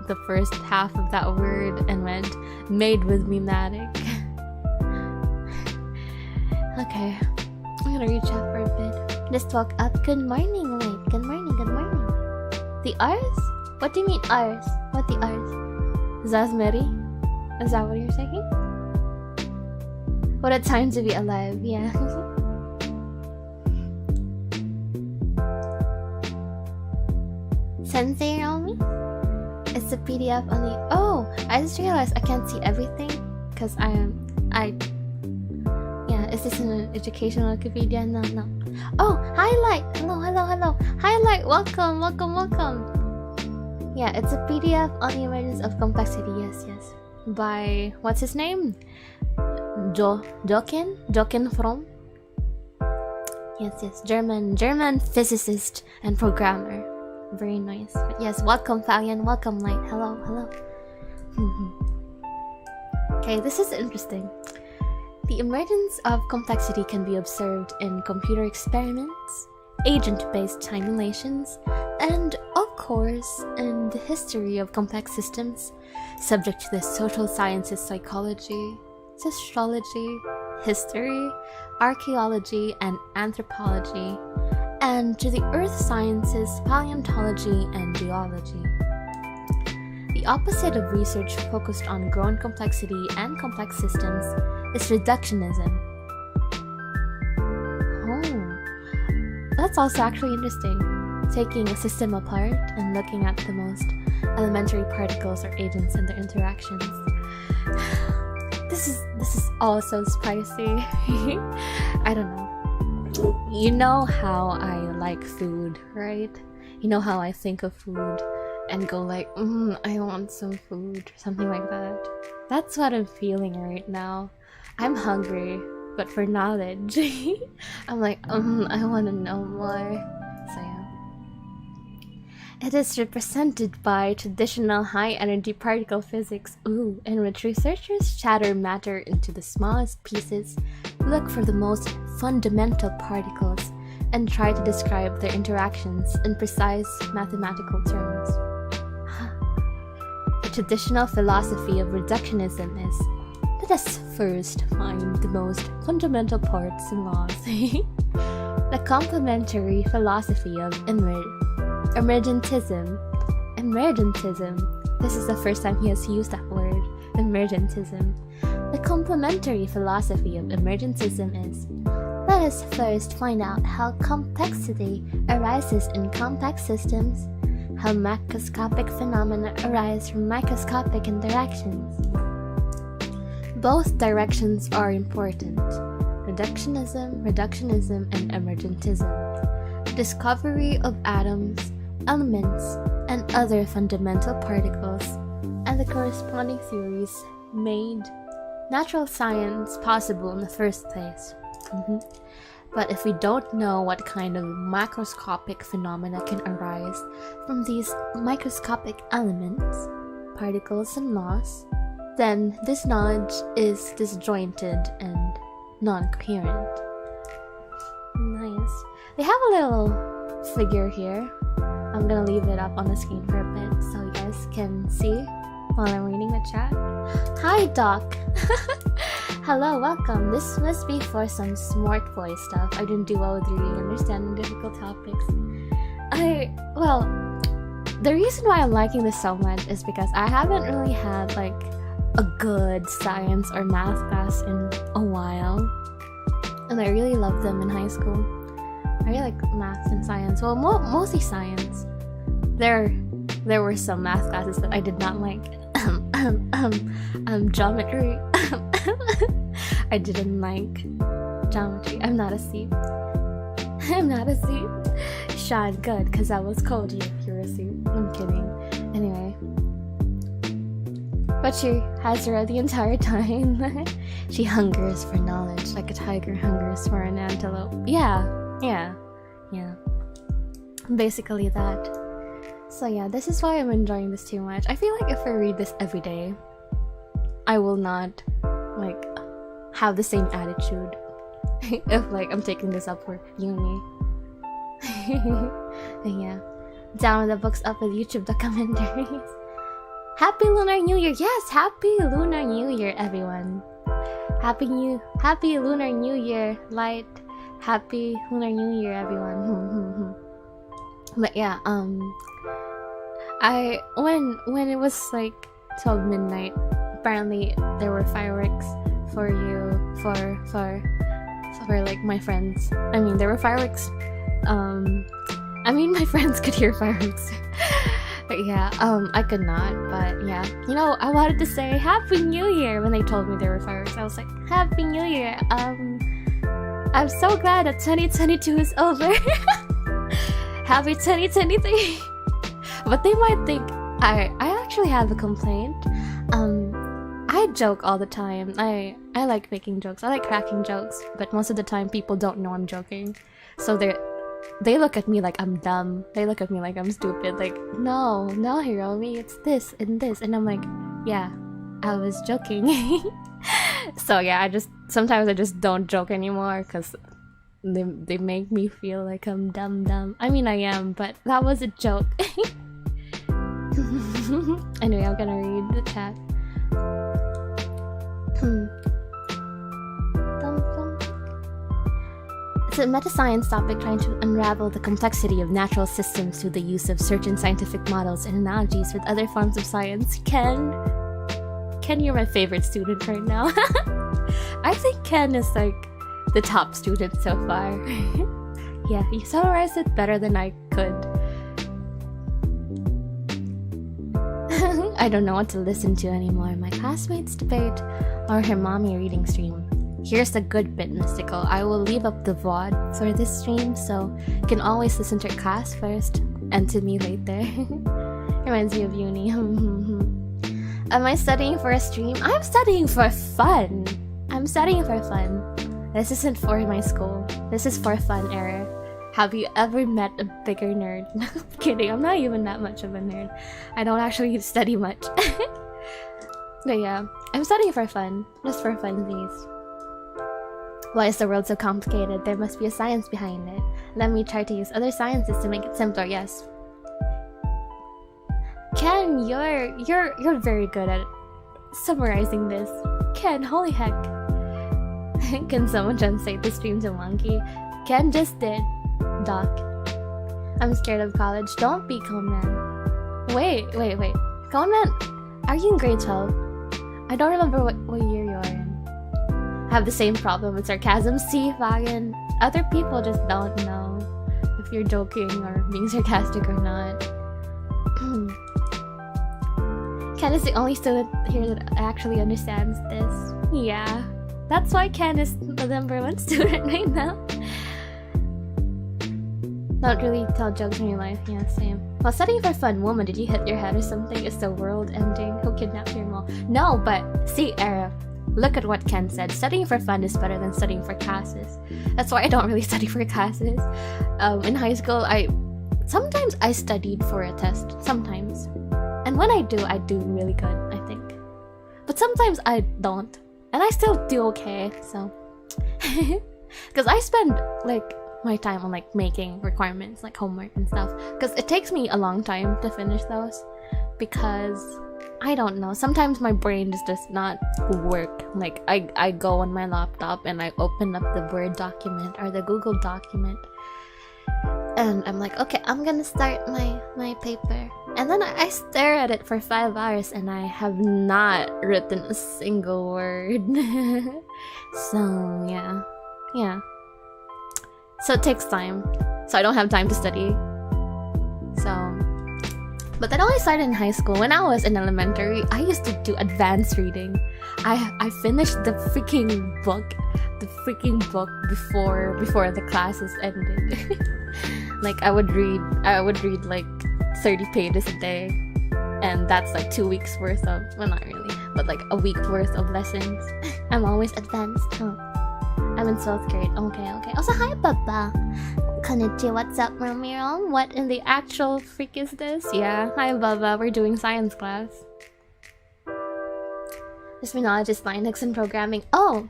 the first half of that word and went made with mimetic. Okay, I'm gonna reach out for a bit. Just woke up. Good morning, wait. Good morning. The Rs? What do you mean Rs? What the Rs? Zasmeri? Is that what you're saying? What a time to be alive, yeah. Sensei Romy? It's the PDF on the... Oh! I just realized I can't see everything because yeah, is this an educational Wikipedia? No. Oh! Highlight! Hello! Highlight! Welcome! Yeah, it's a PDF on the Emergence of Complexity, yes. By... what's his name? Jochen Fromm. Yes, German physicist and programmer. Very nice. But yes, welcome Fabian, welcome Light. Hello. Okay, this is interesting. The emergence of complexity can be observed in computer experiments, agent-based simulations, and of course in the history of complex systems, subject to the social sciences, psychology, sociology, history, archaeology, and anthropology, and to the earth sciences, paleontology, and geology. The opposite of research focused on grown complexity and complex systems is reductionism. Oh, that's also actually interesting. Taking a system apart and looking at the most elementary particles or agents and their interactions. This is all so spicy. I don't know. You know how I like food, right? You know how I think of food and go like, I want some food, something like that. That's what I'm feeling right now. I'm hungry, but for knowledge. I'm like, I want to know more. So yeah. It is represented by traditional high-energy particle physics, in which researchers shatter matter into the smallest pieces, look for the most fundamental particles, and try to describe their interactions in precise mathematical terms. The traditional philosophy of reductionism is, let us first find the most fundamental parts and laws. The complementary philosophy of Emergentism. This is the first time he has used that word, emergentism. The complementary philosophy of emergentism is, let us first find out how complexity arises in complex systems, how macroscopic phenomena arise from microscopic interactions. Both directions are important. Reductionism, and emergentism. The discovery of atoms, elements, and other fundamental particles, and the corresponding theories made natural science possible in the first place. But if we don't know what kind of macroscopic phenomena can arise from these microscopic elements, particles, and laws, then this knowledge is disjointed and non-coherent. Nice. They have a little figure here. I'm gonna leave it up on the screen for a bit so you guys can see while I'm reading the chat. Hi, Doc! Hello, welcome. This must be for some smart boy stuff. I didn't do well with reading, understanding difficult topics. The reason why I'm liking this so much is because I haven't really had like a good science or math class in a while. And I really loved them in high school. I really like math and science. Well, mostly science. There were some math classes that I did not like. Geometry. I didn't like geometry. I'm not a C. Sean, good, because I was called you if you're a C. I'm kidding. Anyway. But she has read the entire time. She hungers for knowledge like a tiger hungers for an antelope. Yeah. Basically that. So yeah, this is why I'm enjoying this too much. I feel like if I read this every day, I will not like have the same attitude if like I'm taking this up for uni. Yeah. Down the books up with YouTube documentaries. Happy Lunar New Year! Yes, Happy Lunar New Year, everyone. Happy Lunar New Year, light. Happy Lunar New Year, everyone. But yeah, when it was like 12 midnight, apparently there were fireworks for like my friends. I mean, there were fireworks. My friends could hear fireworks. But yeah, I could not, but yeah. You know, I wanted to say Happy New Year when they told me there were fireworks. I was like, Happy New Year. I'm so glad that 2022 is over. Happy 2023. But they might think I actually have a complaint. I joke all the time. I like making jokes. I like cracking jokes, but most of the time people don't know I'm joking. So they look at me like I'm dumb. They look at me like I'm stupid. Like, no, Hiromi, it's this and this. And I'm like, yeah, I was joking. So yeah, sometimes I just don't joke anymore because they make me feel like I'm dumb. I mean, I am, but that was a joke. Anyway, I'm gonna read the chat. It's a meta-science topic trying to unravel the complexity of natural systems through the use of certain scientific models and analogies with other forms of science. Ken, you're my favorite student right now. I think Ken is like the top student so far. Yeah, you summarized it better than I could. I don't know what to listen to anymore. My classmates debate or her mommy reading stream. Here's the good bit, Mystical. I will leave up the VOD for this stream, so you can always listen to class first and to me later. Reminds me of uni. Am I studying for a stream? I'm studying for fun. I'm studying for fun. This isn't for my school. This is for fun, Era. Have you ever met a bigger nerd? No, I'm kidding. I'm not even that much of a nerd. I don't actually study much. But yeah, I'm studying for fun. Just for funsies. Why is the world so complicated? There must be a science behind it. Let me try to use other sciences to make it simpler. Yes. Ken, you're very good at summarizing this. Ken, holy heck. Can someone translate the stream to monkey? Ken just did. Doc. I'm scared of college. Don't be Conan. Wait. Conan, are you in grade 12? I don't remember what year you're in. I have the same problem with sarcasm. See, Fagan. Other people just don't know if you're joking or being sarcastic or not. Ken is the only student here that actually understands this. Yeah. That's why Ken is the #1 student right now. Don't really tell jokes in your life. Yeah, same. While studying for fun, woman, did you hit your head or something? Is the world ending? Who kidnapped your mom? No, but see, Era, look at what Ken said. Studying for fun is better than studying for classes. That's why I don't really study for classes. In high school, sometimes I studied for a test. Sometimes. And when I do really good, I think. But sometimes I don't. And I still do okay, so. Because I spend, my time on, making requirements, homework and stuff. Because it takes me a long time to finish those. Because, I don't know, sometimes my brain just does not work. I go on my laptop and I open up the Word document or the Google document. And I'm like, okay, I'm gonna start my paper. And then I stare at it for 5 hours and I have not written a single word. So, yeah. Yeah. So it takes time. So I don't have time to study. So... But that only started in high school. When I was in elementary, I used to do advanced reading. I finished the freaking book. Before the classes ended. I would read 30 pages a day. And that's 2 weeks worth of, well, not really, but a week worth of lessons. I'm always advanced. Oh. I'm in 12th grade. Okay. Also, hi, Papa. Konnichiwa, what's up, Ramiro? What in the actual freak is this? Yeah, hi, Baba. We're doing science class. This knowledge is Linux and programming. Oh,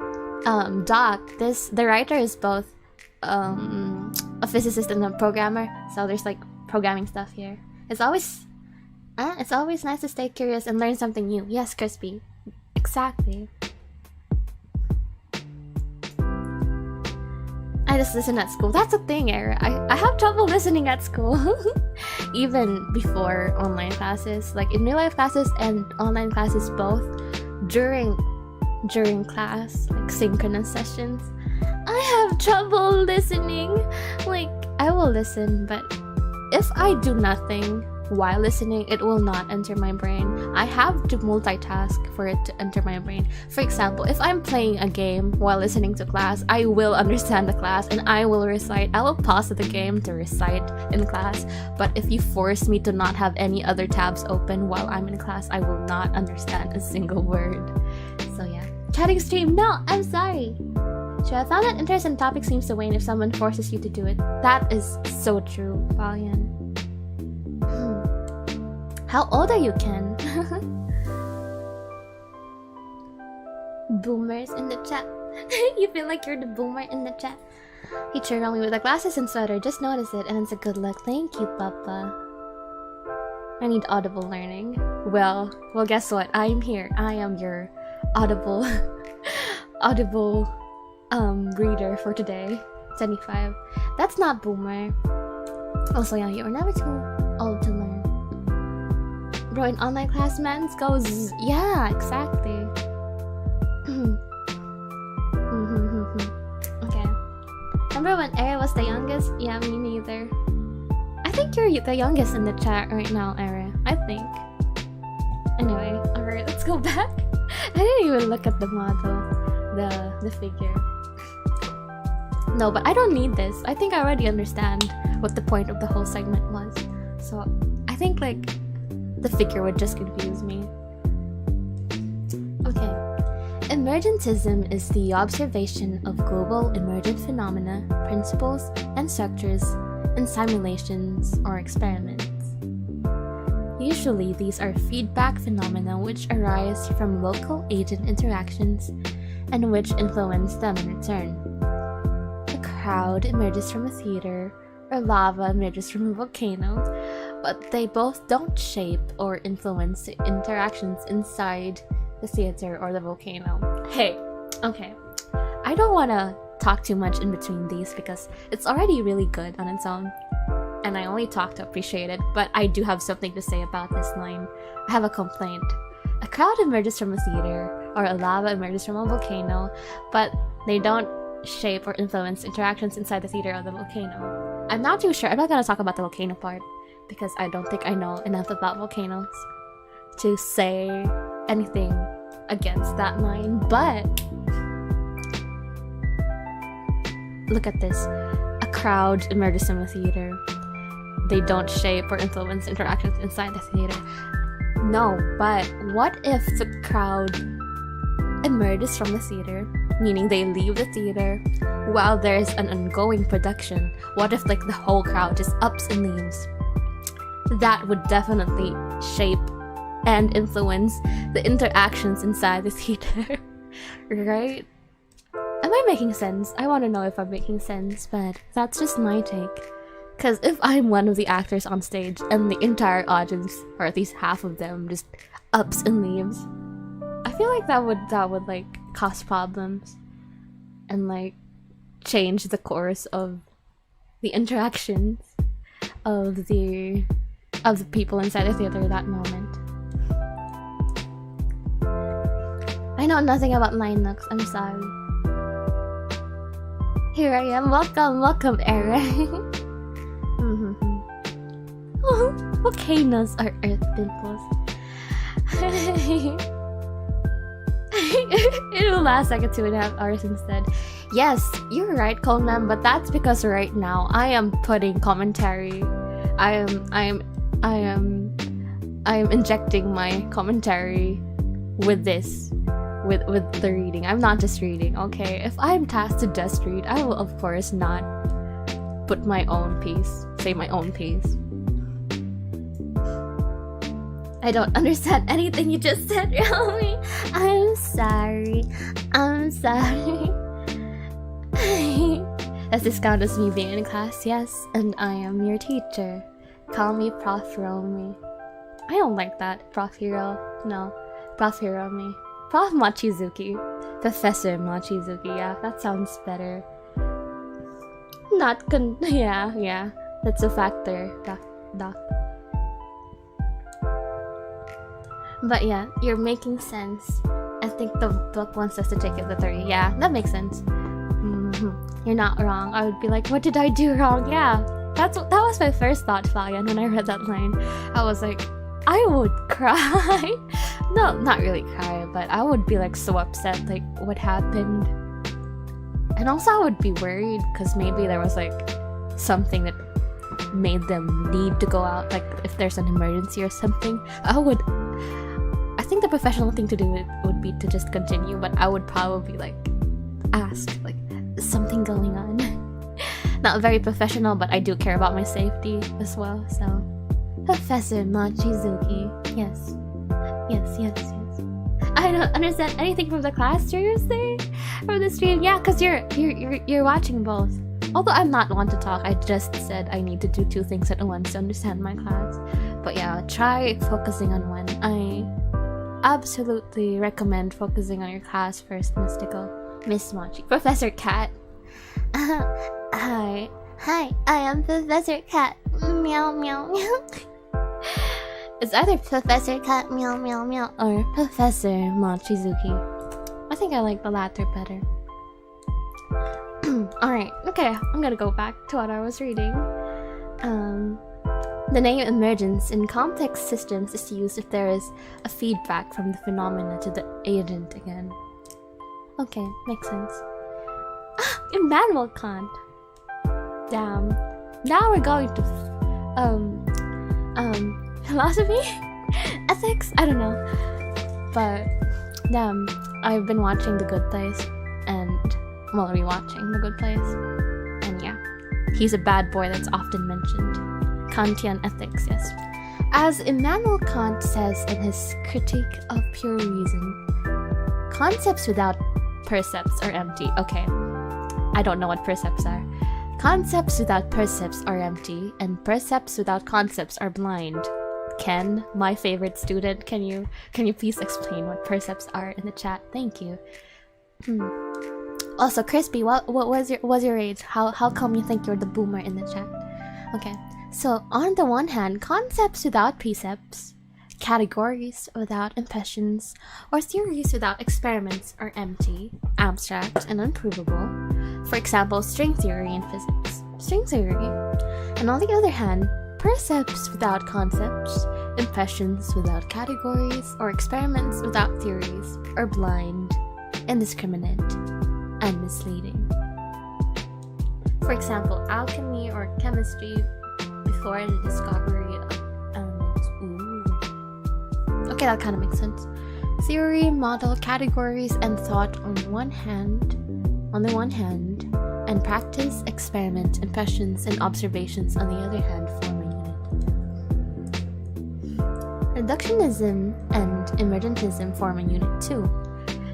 Doc. The writer is both a physicist and a programmer. So there's programming stuff here. It's always nice to stay curious and learn something new. Yes, Crispy. Exactly. I just listen at school. That's a thing, Era. I have trouble listening at school. Even before online classes. In real life classes and online classes both. During class, synchronous sessions. I have trouble listening. I will listen, but if I do nothing while listening, it will not enter my brain. I have to multitask for it to enter my brain. For example, if I'm playing a game while listening to class, I will understand the class and I will recite. I will pause the game to recite in class. But if you force me to not have any other tabs open while I'm in class, I will not understand a single word. So yeah. Chatting stream? No, I'm sorry. Sure, I found that interest in topic seems to wane if someone forces you to do it. That is so true, Valian. How old are you, Ken? Boomers in the chat. You feel like you're the boomer in the chat. He cheered on me with the glasses and sweater. Just notice it and it's a good luck. Thank you, Papa. I need audible learning. Well, guess what? I'm here. I am your audible reader for today. 75. That's not boomer. Also, yeah, you were never too old to learn. Bro, in online class, man goes... Yeah, exactly. Okay. Remember when Era was the youngest? Yeah, me neither. I think you're the youngest in the chat right now, Era. I think. Anyway, alright, let's go back. I didn't even look at the model, the figure. No, but I don't need this. I think I already understand what the point of the whole segment was. So I think like the figure would just confuse me. Okay. Emergentism is the observation of global emergent phenomena, principles, and structures in simulations or experiments. Usually, these are feedback phenomena which arise from local agent interactions and which influence them in return. A crowd emerges from a theater, or lava emerges from a volcano, but they both don't shape or influence the interactions inside the theater or the volcano. Hey, okay, I don't want to talk too much in between these because it's already really good on its own, and I only talk to appreciate it, but I do have something to say about this line. I have a complaint. A crowd emerges from a theater, or a lava emerges from a volcano, but they don't shape or influence interactions inside the theater or the volcano. I'm not too sure. I'm not going to talk about the volcano part because I don't think I know enough about volcanoes to say anything against that line, but look at this. A crowd emerges from a theater. They don't shape or influence interactions inside the theater. No, but what if the crowd emerges from the theater, meaning they leave the theater while there's an ongoing production? What if like the whole crowd just ups and leaves? That would definitely shape and influence the interactions inside the theater, right? Am I making sense? I want to know if I'm making sense, but that's just my take. Because if I'm one of the actors on stage and the entire audience, or at least half of them, just ups and leaves, I feel like that would like cause problems and like change the course of the interactions of the people inside the theater at that moment. I know nothing about Linux, I'm sorry. Here I am, welcome Eric. Oh, volcanoes are earth dimples. It'll last like 2.5 hours instead. Yes, you're right, Coleman, but that's because right now I am putting commentary. I am injecting my commentary with this. With the reading. I'm not just reading, okay? If I'm tasked to just read, I will of course not put my own piece, say my own piece. I don't understand anything you just said, Romy. I'm sorry. Does this count as me being in class? Yes, and I am your teacher. Call me Prof. Romy. I don't like that, Prof. Hero. No, Prof. Hero me. Prof. Mochizuki. Professor Mochizuki, yeah, that sounds better. Yeah, that's a factor, doc. But yeah, you're making sense. I think the book wants us to take it to 30. Yeah, that makes sense. You're not wrong. I would be like, what did I do wrong? Yeah, that was my first thought, Fabian, when I read that line. I was like, I would cry. No, not really cry, but I would be like so upset, like what happened. And also I would be worried because maybe there was like something that made them need to go out, like if there's an emergency or something. I think the professional thing to do would be to just continue, but I would probably like ask, like, is something going on? Not very professional, but I do care about my safety as well, so. Professor Mochizuki, yes. I don't understand anything from the class, seriously? From the stream? Yeah, because you're watching both. Although I'm not one to talk, I just said I need to do 2 things at once to understand my class. But yeah, try focusing on one. I absolutely recommend focusing on your class first, Miss Mochi. Professor Cat. Hi, I am Professor Cat. Meow meow meow. It's either Professor Cat meow meow meow or Professor Mochizuki. I think I like the latter better. Alright, okay, I'm gonna go back to what I was reading. The name emergence in complex systems is used if there is a feedback from the phenomena to the agent again. Okay, makes sense. Immanuel Kant. Damn. Now we're going to philosophy? Ethics? I don't know. But damn, I've been watching The Good Place rewatching The Good Place. And yeah, he's a bad boy that's often mentioned. Kantian Ethics, yes. As Immanuel Kant says in his Critique of Pure Reason, concepts without percepts are empty. Okay, I don't know what percepts are. Concepts without percepts are empty, and percepts without concepts are blind. Ken, my favorite student, can you please explain what percepts are in the chat? Thank you. Also, Crispy, what was your age? How come you think you're the boomer in the chat? Okay, so on the one hand, concepts without precepts, categories without impressions, or theories without experiments are empty, abstract, and unprovable. For example, string theory in physics. String theory. And on the other hand, percepts without concepts, impressions without categories, or experiments without theories are blind, indiscriminate, and misleading. For example, alchemy or chemistry before the discovery of elements. Ooh. Okay, that kind of makes sense. Theory, model, categories, and thought on the one hand, and practice, experiment, impressions, and observations on the other hand form a unit. Reductionism and emergentism form a unit too.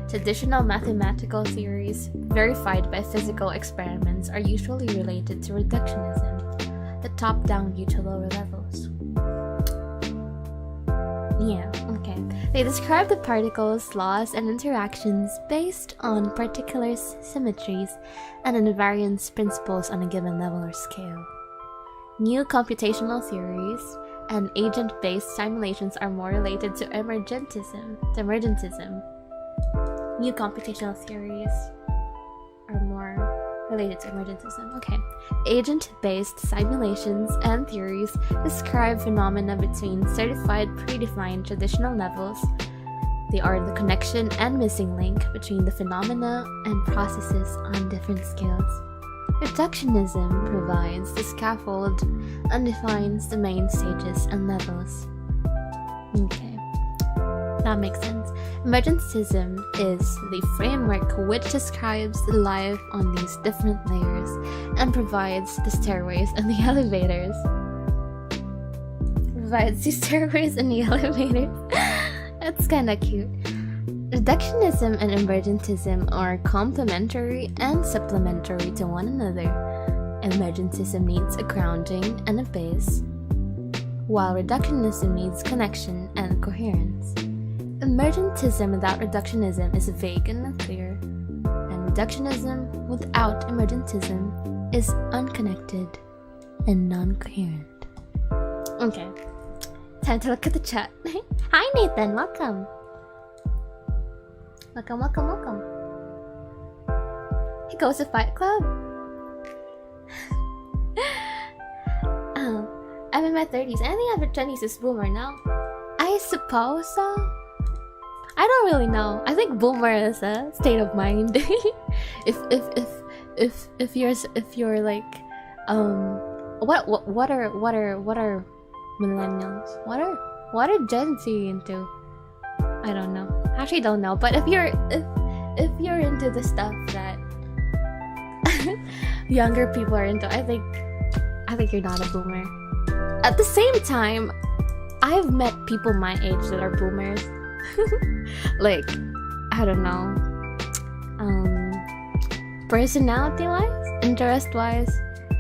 Traditional mathematical theories, verified by physical experiments, are usually related to reductionism, the top-down view to lower levels. Yeah, okay. They describe the particles, laws, and interactions based on particular symmetries and invariance principles on a given level or scale. New computational theories and agent-based simulations are more related to emergentism. New computational theories are more related to emergentism. Okay. Agent-based simulations and theories describe phenomena between certified predefined traditional levels. They are the connection and missing link between the phenomena and processes on different scales. Reductionism provides the scaffold and defines the main stages and levels. Okay. That makes sense. Emergentism is the framework which describes life on these different layers and provides the stairways and the elevators. That's kinda cute. Reductionism and emergentism are complementary and supplementary to one another. Emergentism needs a grounding and a base, while reductionism needs connection and coherence. Emergentism without reductionism is vague and unclear, and reductionism without emergentism is unconnected and non-coherent. Okay, time to look at the chat. Hi Nathan, welcome. Welcome. He goes to Fight Club. I'm in my 30s. Anything after 20s is boomer now. I suppose so. I don't really know. I think boomer is a state of mind. if you're like what are millennials? What are Gen Z into? I don't know. Actually don't know. But if you're into the stuff that younger people are into, I think you're not a boomer. At the same time, I've met people my age that are boomers. Like, I don't know, personality wise, interest wise,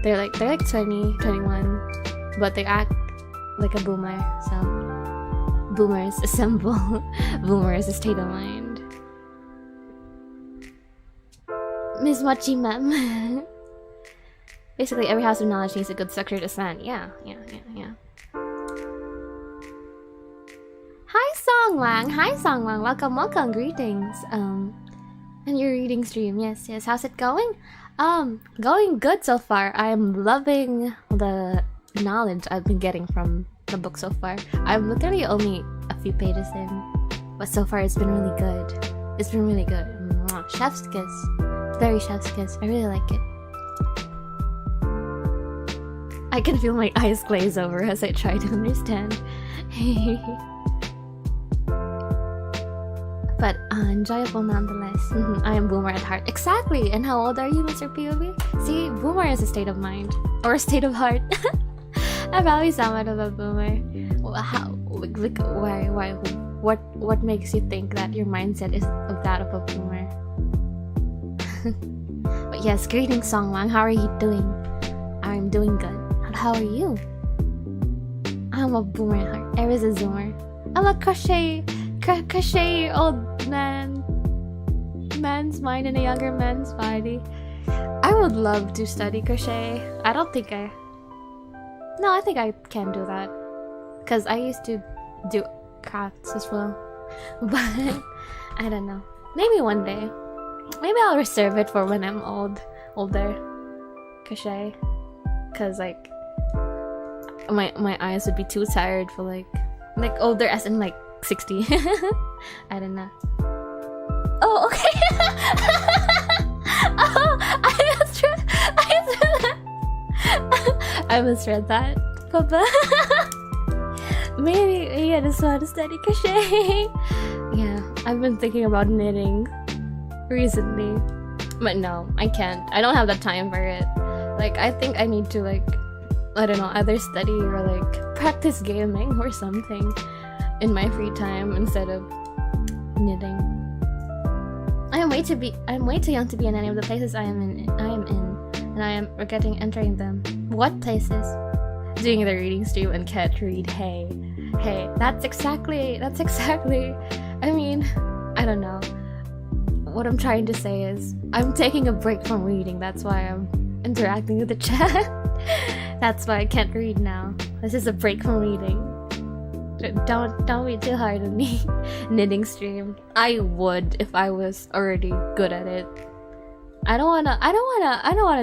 they're like 20, 21, but they act like a boomer. So boomers assemble. Boomer is a state of mind. Miss Mochi ma'am. Basically every house of knowledge needs a good structure to stand. Yeah. Hi Songwang, welcome, greetings. And your reading stream, yes, how's it going? Going good so far. I'm loving the knowledge I've been getting from the book so far. I'm literally only a few pages in, but so far it's been really good. It's been really good. Mwah. Chef's kiss. Very chef's kiss. I really like it. I can feel my eyes glaze over as I try to understand. But enjoyable nonetheless. I am boomer at heart. Exactly! And how old are you, Mr. POV? See, boomer is a state of mind. Or a state of heart. I probably somewhat of a boomer. How? Why? What makes you think that your mindset is of that of a boomer? But yes, greetings, Songwang. How are you doing? I'm doing good. How are you? I'm a boomer at heart. Aries is a zoomer. I'm a crochet old man's mind in a younger man's body. I would love to study crochet. I think I can do that. Because I used to do crafts as well. But I don't know. Maybe one day. Maybe I'll reserve it for when I'm older. Crochet. Because like my eyes would be too tired for like older as in like 60. I don't know. Oh, okay. Oh, I misread that. Papa. Maybe I just want to study crochet. Yeah, I've been thinking about knitting recently. But no, I can't. I don't have the time for it. Like, I think I need to like, I don't know, either study or like practice gaming or something in my free time instead of knitting. I'm way too young to be in any of the places I am in, and I am regretting entering them. What places? Doing the reading stream and can't read. Hey, that's exactly. I mean, I don't know. What I'm trying to say is, I'm taking a break from reading. That's why I'm interacting with the chat. That's why I can't read now. This is a break from reading. Don't be too hard on me. Knitting stream. I would if I was already good at it. I don't wanna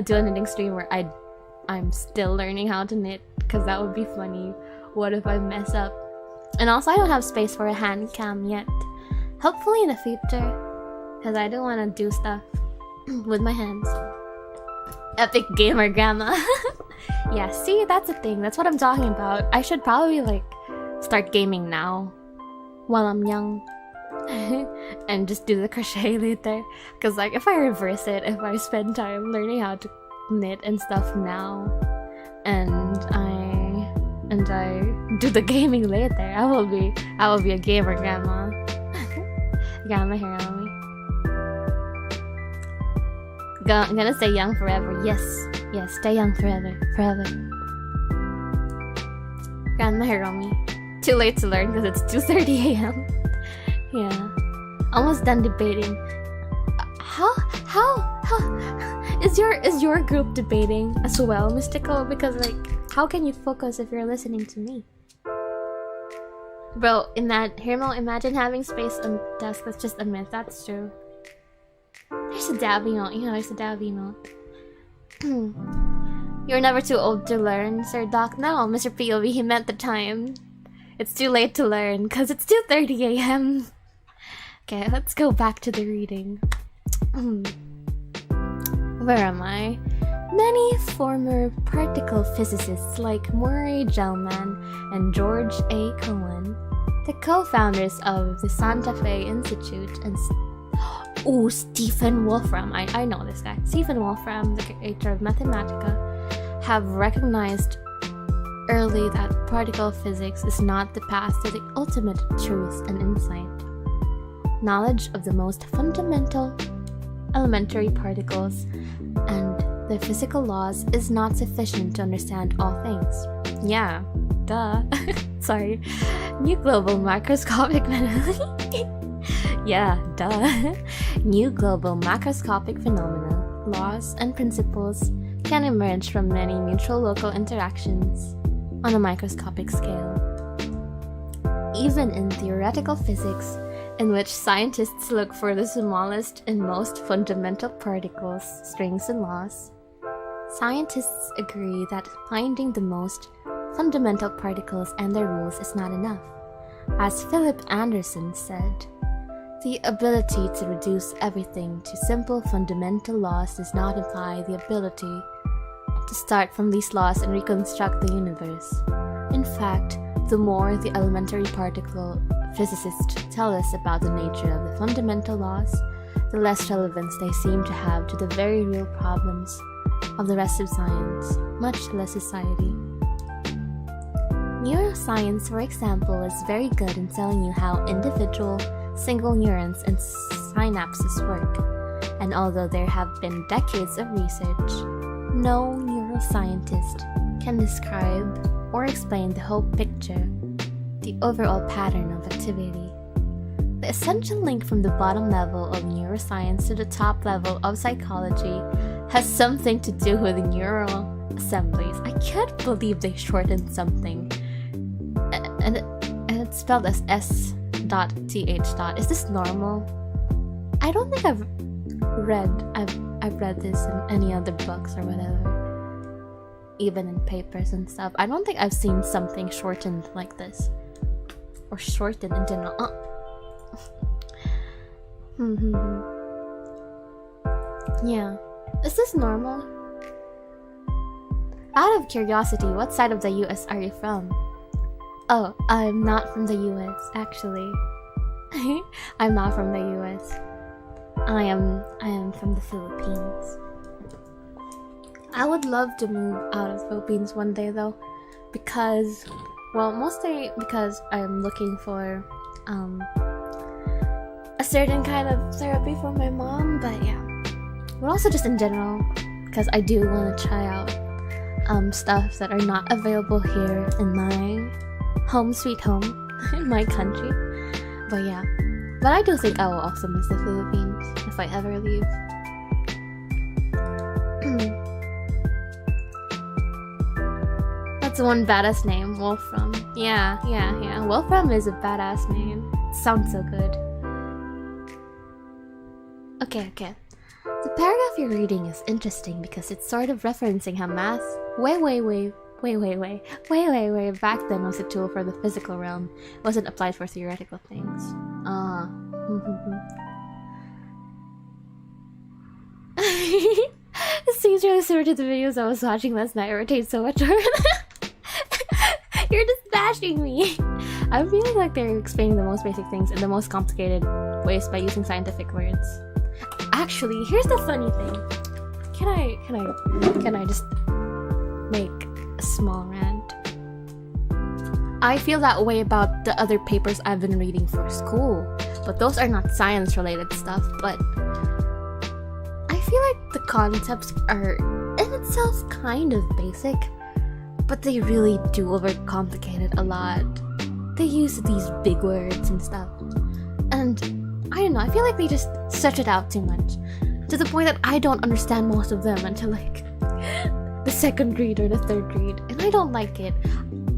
do a knitting stream where I'm still learning how to knit, because that would be funny. What if I mess up? And also I don't have space for a hand cam yet. Hopefully in the future, because I don't want to do stuff with my hands. Epic gamer grandma. Yeah, see, that's a thing. That's what I'm talking about. I should probably like start gaming now while I'm young. And just do the crochet later. Because like if I reverse it, if I spend time learning how to knit and stuff now, and I do the gaming later, I will be a gamer grandma. Grandma Hiromi. I'm gonna stay young forever. Yes, stay young forever. Grandma Hiromi. Too late to learn because it's 2:30 a.m. Yeah. Almost done debating. How is your group debating as well, Mystical? Because like, how can you focus if you're listening to me? Bro, Hirmo, imagine having space on desk. That's just a myth. That's true. There's a dabby note. Yeah, there's a dabby note. You're never too old to learn, Sir Doc. No, Mr. POV, he meant the time. It's too late to learn, because it's 2:30 a.m. Okay, let's go back to the reading. Where am I? Many former particle physicists like Murray Gell-Mann and George A. Cohen, the co-founders of the Santa Fe Institute, and Stephen Wolfram, I know this guy, Stephen Wolfram, the creator of Mathematica, have recognized early that particle physics is not the path to the ultimate truth and insight. Knowledge of the most fundamental elementary particles and their physical laws is not sufficient to understand all things. Yeah, duh. Sorry. New global macroscopic Yeah, duh. New global macroscopic phenomena, laws, and principles can emerge from many mutual local interactions on a microscopic scale. Even in theoretical physics, in which scientists look for the smallest and most fundamental particles, strings, and laws, scientists agree that finding the most fundamental particles and their rules is not enough. As Philip Anderson said, the ability to reduce everything to simple fundamental laws does not imply the ability to start from these laws and reconstruct the universe. In fact, the more the elementary particle physicists tell us about the nature of the fundamental laws, the less relevance they seem to have to the very real problems of the rest of science, much less society. Neuroscience, for example, is very good in telling you how individual, single neurons and synapses work, and although there have been decades of research, no neuroscientist can describe or explain the whole picture, the overall pattern of activity. The essential link from the bottom level of neuroscience to the top level of psychology has something to do with neural assemblies. I can't believe they shortened something. And it's spelled as S.th. Is this normal? I don't think I've read this in any other books or whatever. Even in papers and stuff. I don't think I've seen something shortened like this. Or shortened in general. Yeah. Is this normal? Out of curiosity, what side of the US are you from? Oh, I'm not from the US, actually. I'm not from the US. I am from the Philippines. I would love to move out of the Philippines one day though, because, well, mostly because I'm looking for a certain kind of therapy for my mom, but yeah. But also just in general, because I do want to try out stuff that are not available here in my home sweet home, in my country. But yeah. But I do think I will also miss the Philippines if I ever leave. That's one badass name, Wolfram. Yeah. Wolfram is a badass name. It sounds so good. Okay. The paragraph you're reading is interesting because it's sort of referencing how math way back then was a tool for the physical realm. It wasn't applied for theoretical things. This seems really similar to the videos I was watching last night. It retains so much more. You're just bashing me. I'm feeling like they're explaining the most basic things in the most complicated ways by using scientific words. Actually, here's the funny thing. Can I just make a small rant? I feel that way about the other papers I've been reading for school, but those are not science-related stuff, but I feel like the concepts are in itself kind of basic, but they really do overcomplicate it a lot. They use these big words and stuff, and I don't know, I feel like they just stretch it out too much, to the point that I don't understand most of them until like the second read or the third read, and I don't like it.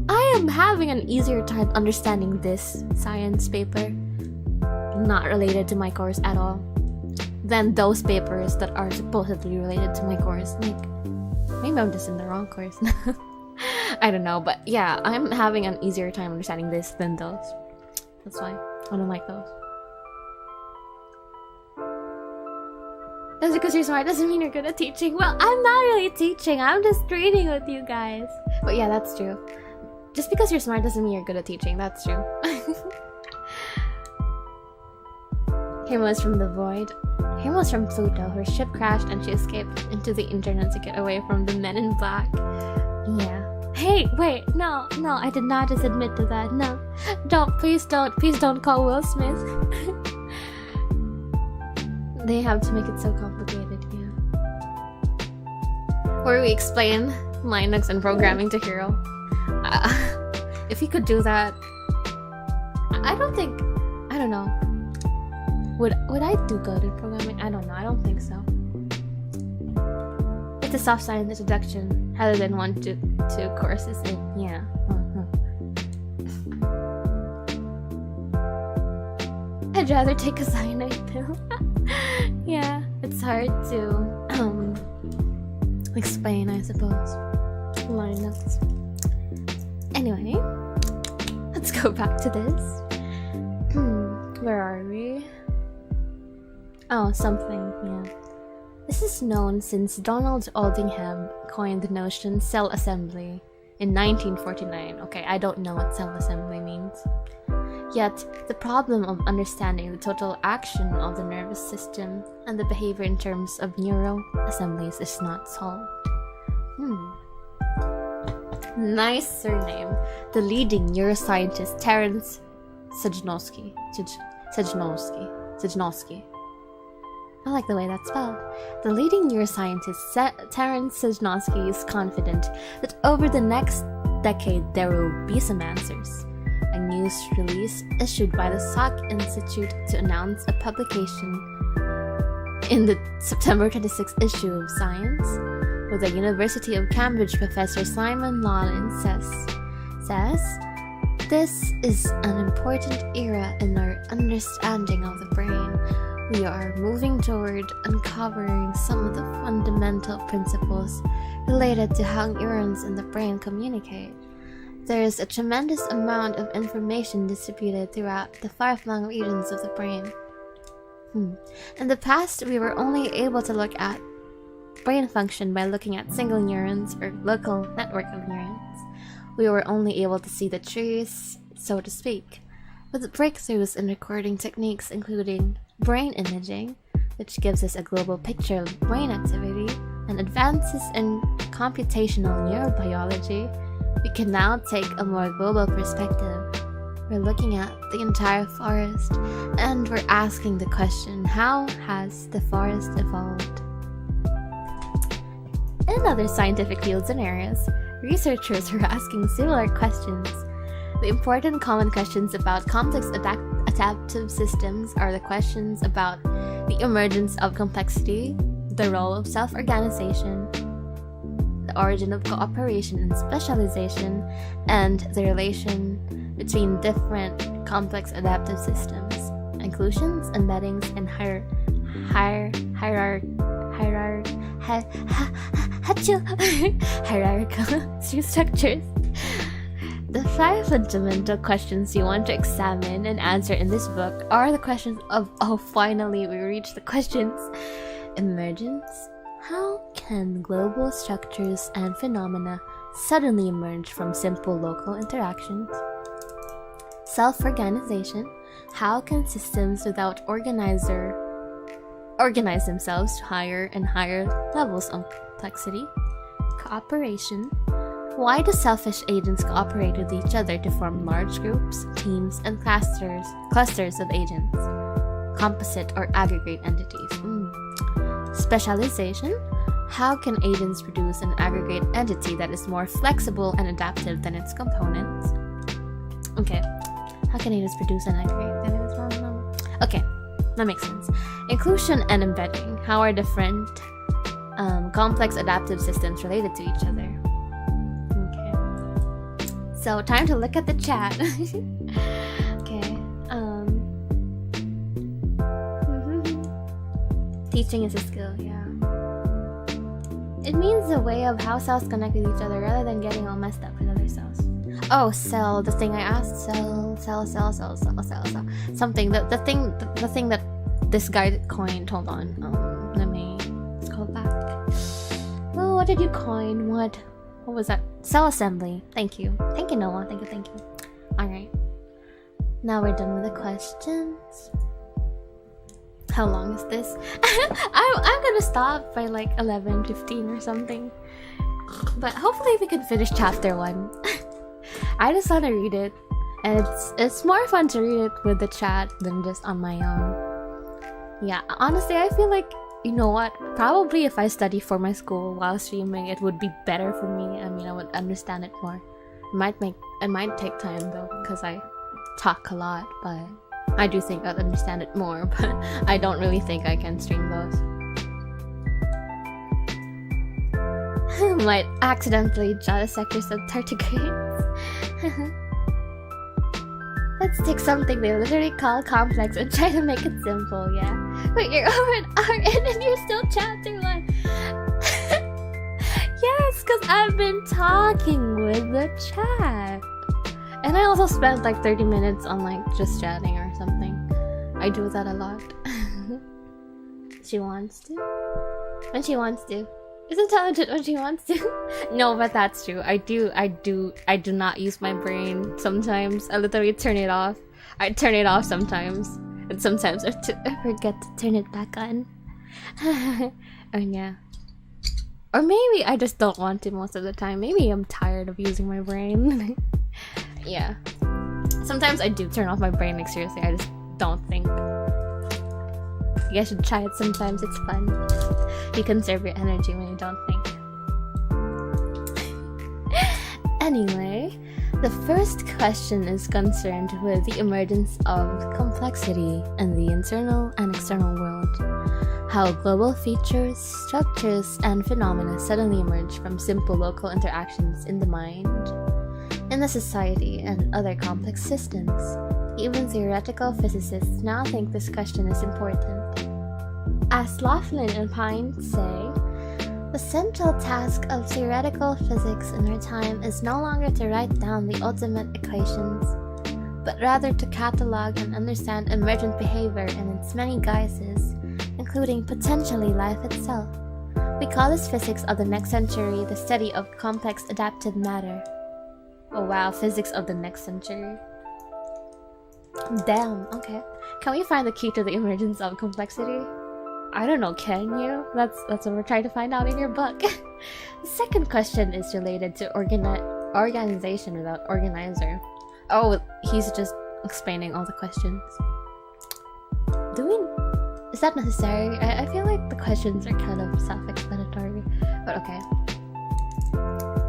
I am having an easier time understanding this science paper, not related to my course at all, than those papers that are supposedly related to my course. Like, maybe I'm just in the wrong course. I don't know, but yeah, I'm having an easier time understanding this than those. That's why I don't like those. Just because you're smart doesn't mean you're good at teaching. Well, I'm not really teaching, I'm just reading with you guys. But yeah, that's true. Just because you're smart doesn't mean you're good at teaching, that's true. Him was from the void. Him was from Pluto. Her ship crashed and she escaped into the internet to get away from the men in black. Yeah. Hey, wait, no, I did not just admit to that. No, please don't call Will Smith. They have to make it so complicated, yeah. Where we explain Linux and programming to Hero. If he could do that, I don't know. Would I do good in programming? I don't know, I don't think so. It's a soft science introduction rather than 1 to 2 courses in, yeah. I'd rather take a cyanide pill. Yeah, it's hard to explain, I suppose. Linux. Anyway, let's go back to this. Where are we? Oh, something, yeah. This is known since Donald Oldingham coined the notion cell assembly in 1949. Okay, I don't know what cell assembly means. Yet, the problem of understanding the total action of the nervous system and the behavior in terms of neural assemblies is not solved. Nice surname. The leading neuroscientist Terence Sejnowski. I like the way that's spelled. The leading neuroscientist Terence Sejnowski is confident that over the next decade there will be some answers. A news release issued by the Salk Institute to announce a publication in the September 26th issue of Science with the University of Cambridge professor Simon Lawlin says, "This is an important era in our understanding of the brain. We are moving toward uncovering some of the fundamental principles related to how neurons in the brain communicate. There is a tremendous amount of information distributed throughout the far-flung regions of the brain. In the past, we were only able to look at brain function by looking at single neurons or local network of neurons. We were only able to see the trees, so to speak. With breakthroughs in recording techniques including brain imaging, which gives us a global picture of brain activity, and advances in computational neurobiology, we can now take a more global perspective. We're looking at the entire forest, and we're asking the question, how has the forest evolved?" In other scientific fields and areas, researchers are asking similar questions. The important common questions about complex adaptive systems are the questions about the emergence of complexity, the role of self-organization, the origin of cooperation and specialization, and the relation between different complex adaptive systems, inclusions, embeddings, and hierarchical structures. The 5 fundamental questions you want to examine and answer in this book are the questions of, finally we reached the questions. Emergence. How can global structures and phenomena suddenly emerge from simple local interactions? Self-organization. How can systems without organizer organize themselves to higher and higher levels of complexity? Cooperation. Why do selfish agents cooperate with each other to form large groups, teams, and clusters of agents? Composite or aggregate entities. Specialization. How can agents produce an aggregate entity that is more flexible and adaptive than its components? Okay. How can agents produce an aggregate that is more... Okay, that makes sense. Inclusion and embedding. How are different complex adaptive systems related to each other? So, time to look at the chat. Okay. Teaching is a skill, yeah. It means a way of how cells connect with each other rather than getting all messed up with other cells. Oh, cell, the thing I asked. Cell. Something, the thing that this guy coined. Hold on. Let me scroll back. Oh, what did you coin? What was that? Cell assembly. Thank you, Noah. Thank you. Alright. Now we're done with the questions. How long is this? I'm gonna stop by like 11:15 or something. But hopefully we can finish chapter 1. I just want to read it. And it's more fun to read it with the chat than just on my own. Yeah, honestly, I feel like, you know what? Probably if I study for my school while streaming, it would be better for me. I mean, I would understand it more. It might take time though, because I talk a lot, but I do think I'd understand it more, but I don't really think I can stream those. Might accidentally jot a sector sub tardigrades. Let's take something they literally call complex and try to make it simple, yeah. Wait, you're over an hour in and you're still chapter 1. Yes, because have been talking with the chat. And I also spent like 30 minutes on like just chatting or something. I do that a lot. She wants to. When she wants to. Is intelligent when she wants to. No, but that's true. I do not use my brain sometimes. I literally turn it off. I turn it off sometimes. And sometimes I forget to turn it back on. Oh yeah. Or maybe I just don't want to most of the time. Maybe I'm tired of using my brain. Yeah. Sometimes I do turn off my brain, like seriously, I just don't think. You guys should try it sometimes, it's fun. You conserve your energy when you don't think. Anyway, the first question is concerned with the emergence of complexity in the internal and external world. How global features, structures, and phenomena suddenly emerge from simple local interactions in the mind, in the society, and other complex systems. Even theoretical physicists now think this question is important. As Laughlin and Pine say, the central task of theoretical physics in our time is no longer to write down the ultimate equations, but rather to catalog and understand emergent behavior in its many guises, including potentially life itself. We call this physics of the next century the study of complex adaptive matter. Oh wow, physics of the next century. Damn, okay. Can we find the key to the emergence of complexity? I don't know, can you? That's what we're trying to find out in your book. The second question is related to organization without organizer. Oh, he's just explaining all the questions. Is that necessary? I feel like the questions are kind of self-explanatory, but okay.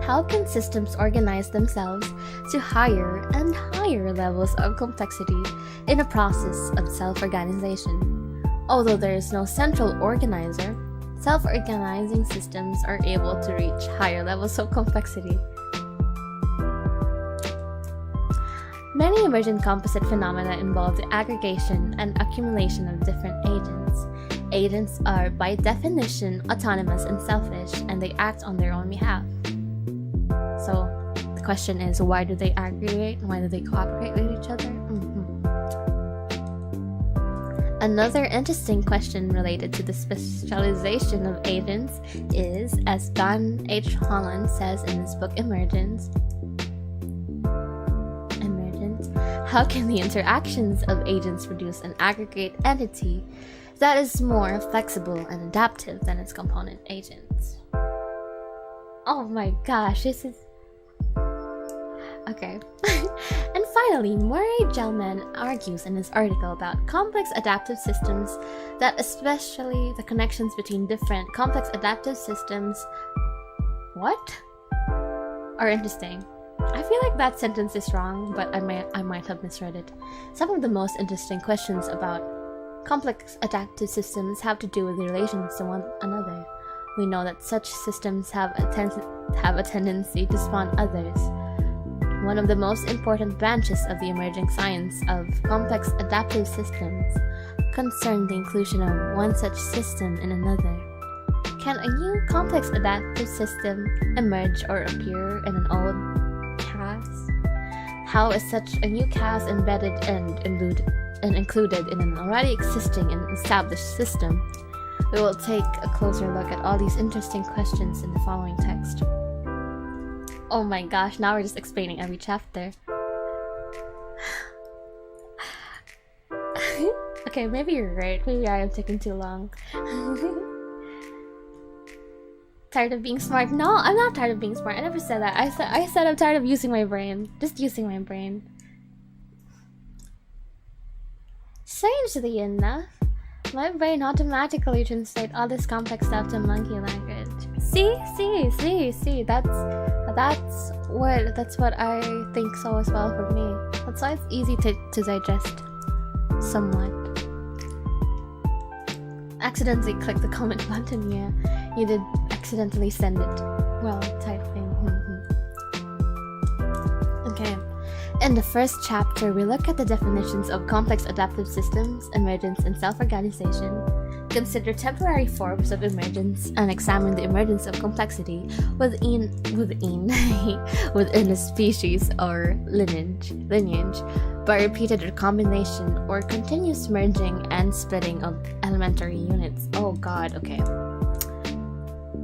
How can systems organize themselves to higher and higher levels of complexity in a process of self-organization? Although there is no central organizer, self-organizing systems are able to reach higher levels of complexity. Many emergent composite phenomena involve the aggregation and accumulation of different agents. Agents are, by definition, autonomous and selfish, and they act on their own behalf. So, the question is, why do they aggregate? Why do they cooperate with each other? Another interesting question related to the specialization of agents is, as Don H. Holland says in his book Emergence, how can the interactions of agents produce an aggregate entity that is more flexible and adaptive than its component agents? Oh my gosh, this is... Okay. And finally, Murray Gell-Mann argues in his article about complex adaptive systems that especially the connections between different complex adaptive systems are interesting. I feel like that sentence is wrong, but I might have misread it. Some of the most interesting questions about complex adaptive systems have to do with the relations to one another. We know that such systems have a tendency to spawn others. One of the most important branches of the emerging science of complex adaptive systems concern the inclusion of one such system in another. Can a new complex adaptive system emerge or appear in an old class? How is such a new class embedded and included in an already existing and established system? We will take a closer look at all these interesting questions in the following text. Oh my gosh, now we're just explaining every chapter. Okay, maybe you're right. Maybe I am taking too long. Tired of being smart? No, I'm not tired of being smart. I never said that. I said I'm tired of using my brain. Just using my brain. Strangely enough, my brain automatically translates all this complex stuff to monkey language. See, that's what I think so as well for me. That's why it's easy to digest somewhat. Accidentally click the comment button, yeah. You did accidentally send it. Well, typing. Okay. In the first chapter, we look at the definitions of complex adaptive systems, emergence, and self-organization. consider temporary forms of emergence and examine the emergence of complexity within a species or lineage by repeated recombination or continuous merging and splitting of elementary units. Oh god, okay.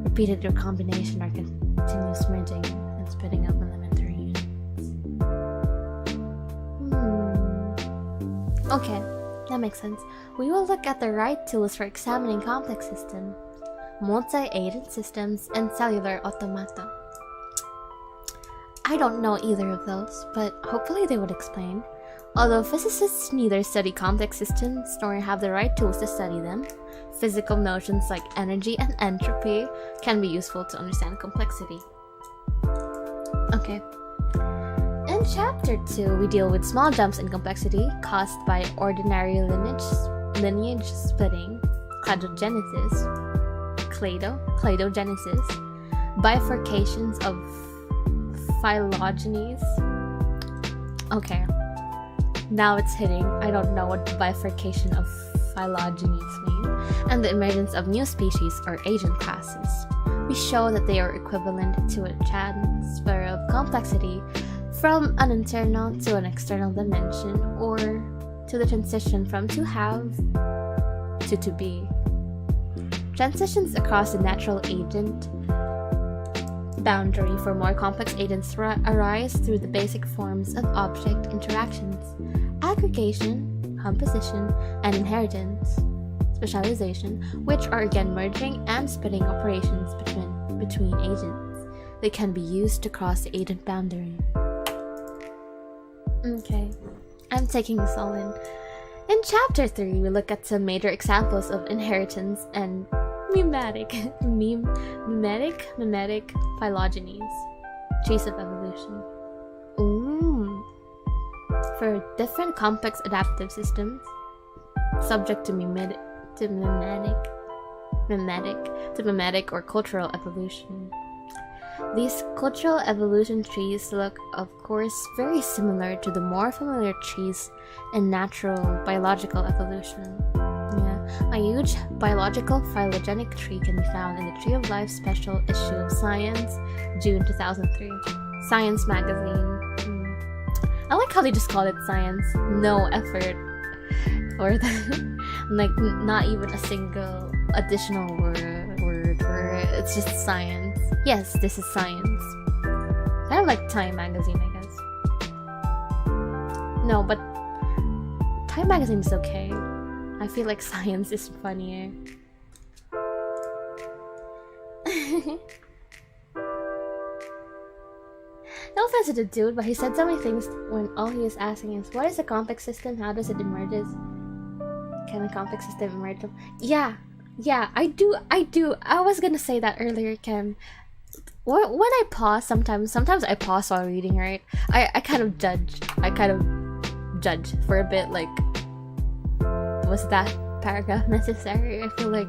Repeated recombination or continuous merging and splitting of elementary units. Okay, that makes sense. We will look at the right tools for examining complex systems, multi-agent systems, and cellular automata. I don't know either of those, but hopefully they would explain. Although physicists neither study complex systems nor have the right tools to study them, physical notions like energy and entropy can be useful to understand complexity. Okay. In Chapter 2, we deal with small jumps in complexity caused by ordinary lineage splitting, cladogenesis, bifurcations of phylogenies. Okay, now it's hitting. I don't know what bifurcation of phylogenies mean, and the emergence of new species or agent classes. We show that they are equivalent to a transfer of complexity from an internal to an external dimension, or to the transition from to have to be. Transitions across the natural agent boundary for more complex agents arise through the basic forms of object interactions: aggregation, composition, and inheritance, specialization, which are again merging and splitting operations between agents. They can be used to cross the agent boundary. Okay, I'm taking this all in. In Chapter 3, we look at some major examples of inheritance and mimetic phylogenies, trees of evolution. For different complex adaptive systems, subject to mimetic or cultural evolution. These cultural evolution trees look, of course, very similar to the more familiar trees in natural biological evolution. A huge biological phylogenetic tree can be found in the Tree of Life special issue of Science, June 2003. Science magazine. I like how they just call it science. No effort. Or like not even a single additional word for it. It's just science. Yes, this is science. Kind of like Time magazine, I guess. No, but Time magazine is okay. I feel like science is funnier. No offense to the dude, but he said so many things when all he was asking is, what is a complex system? How does it emerge? Can a complex system emerge? Yeah, I do. I was gonna say that earlier, Ken. When I pause, sometimes I pause while reading, right? I kind of judge for a bit, like, was that paragraph necessary? I feel like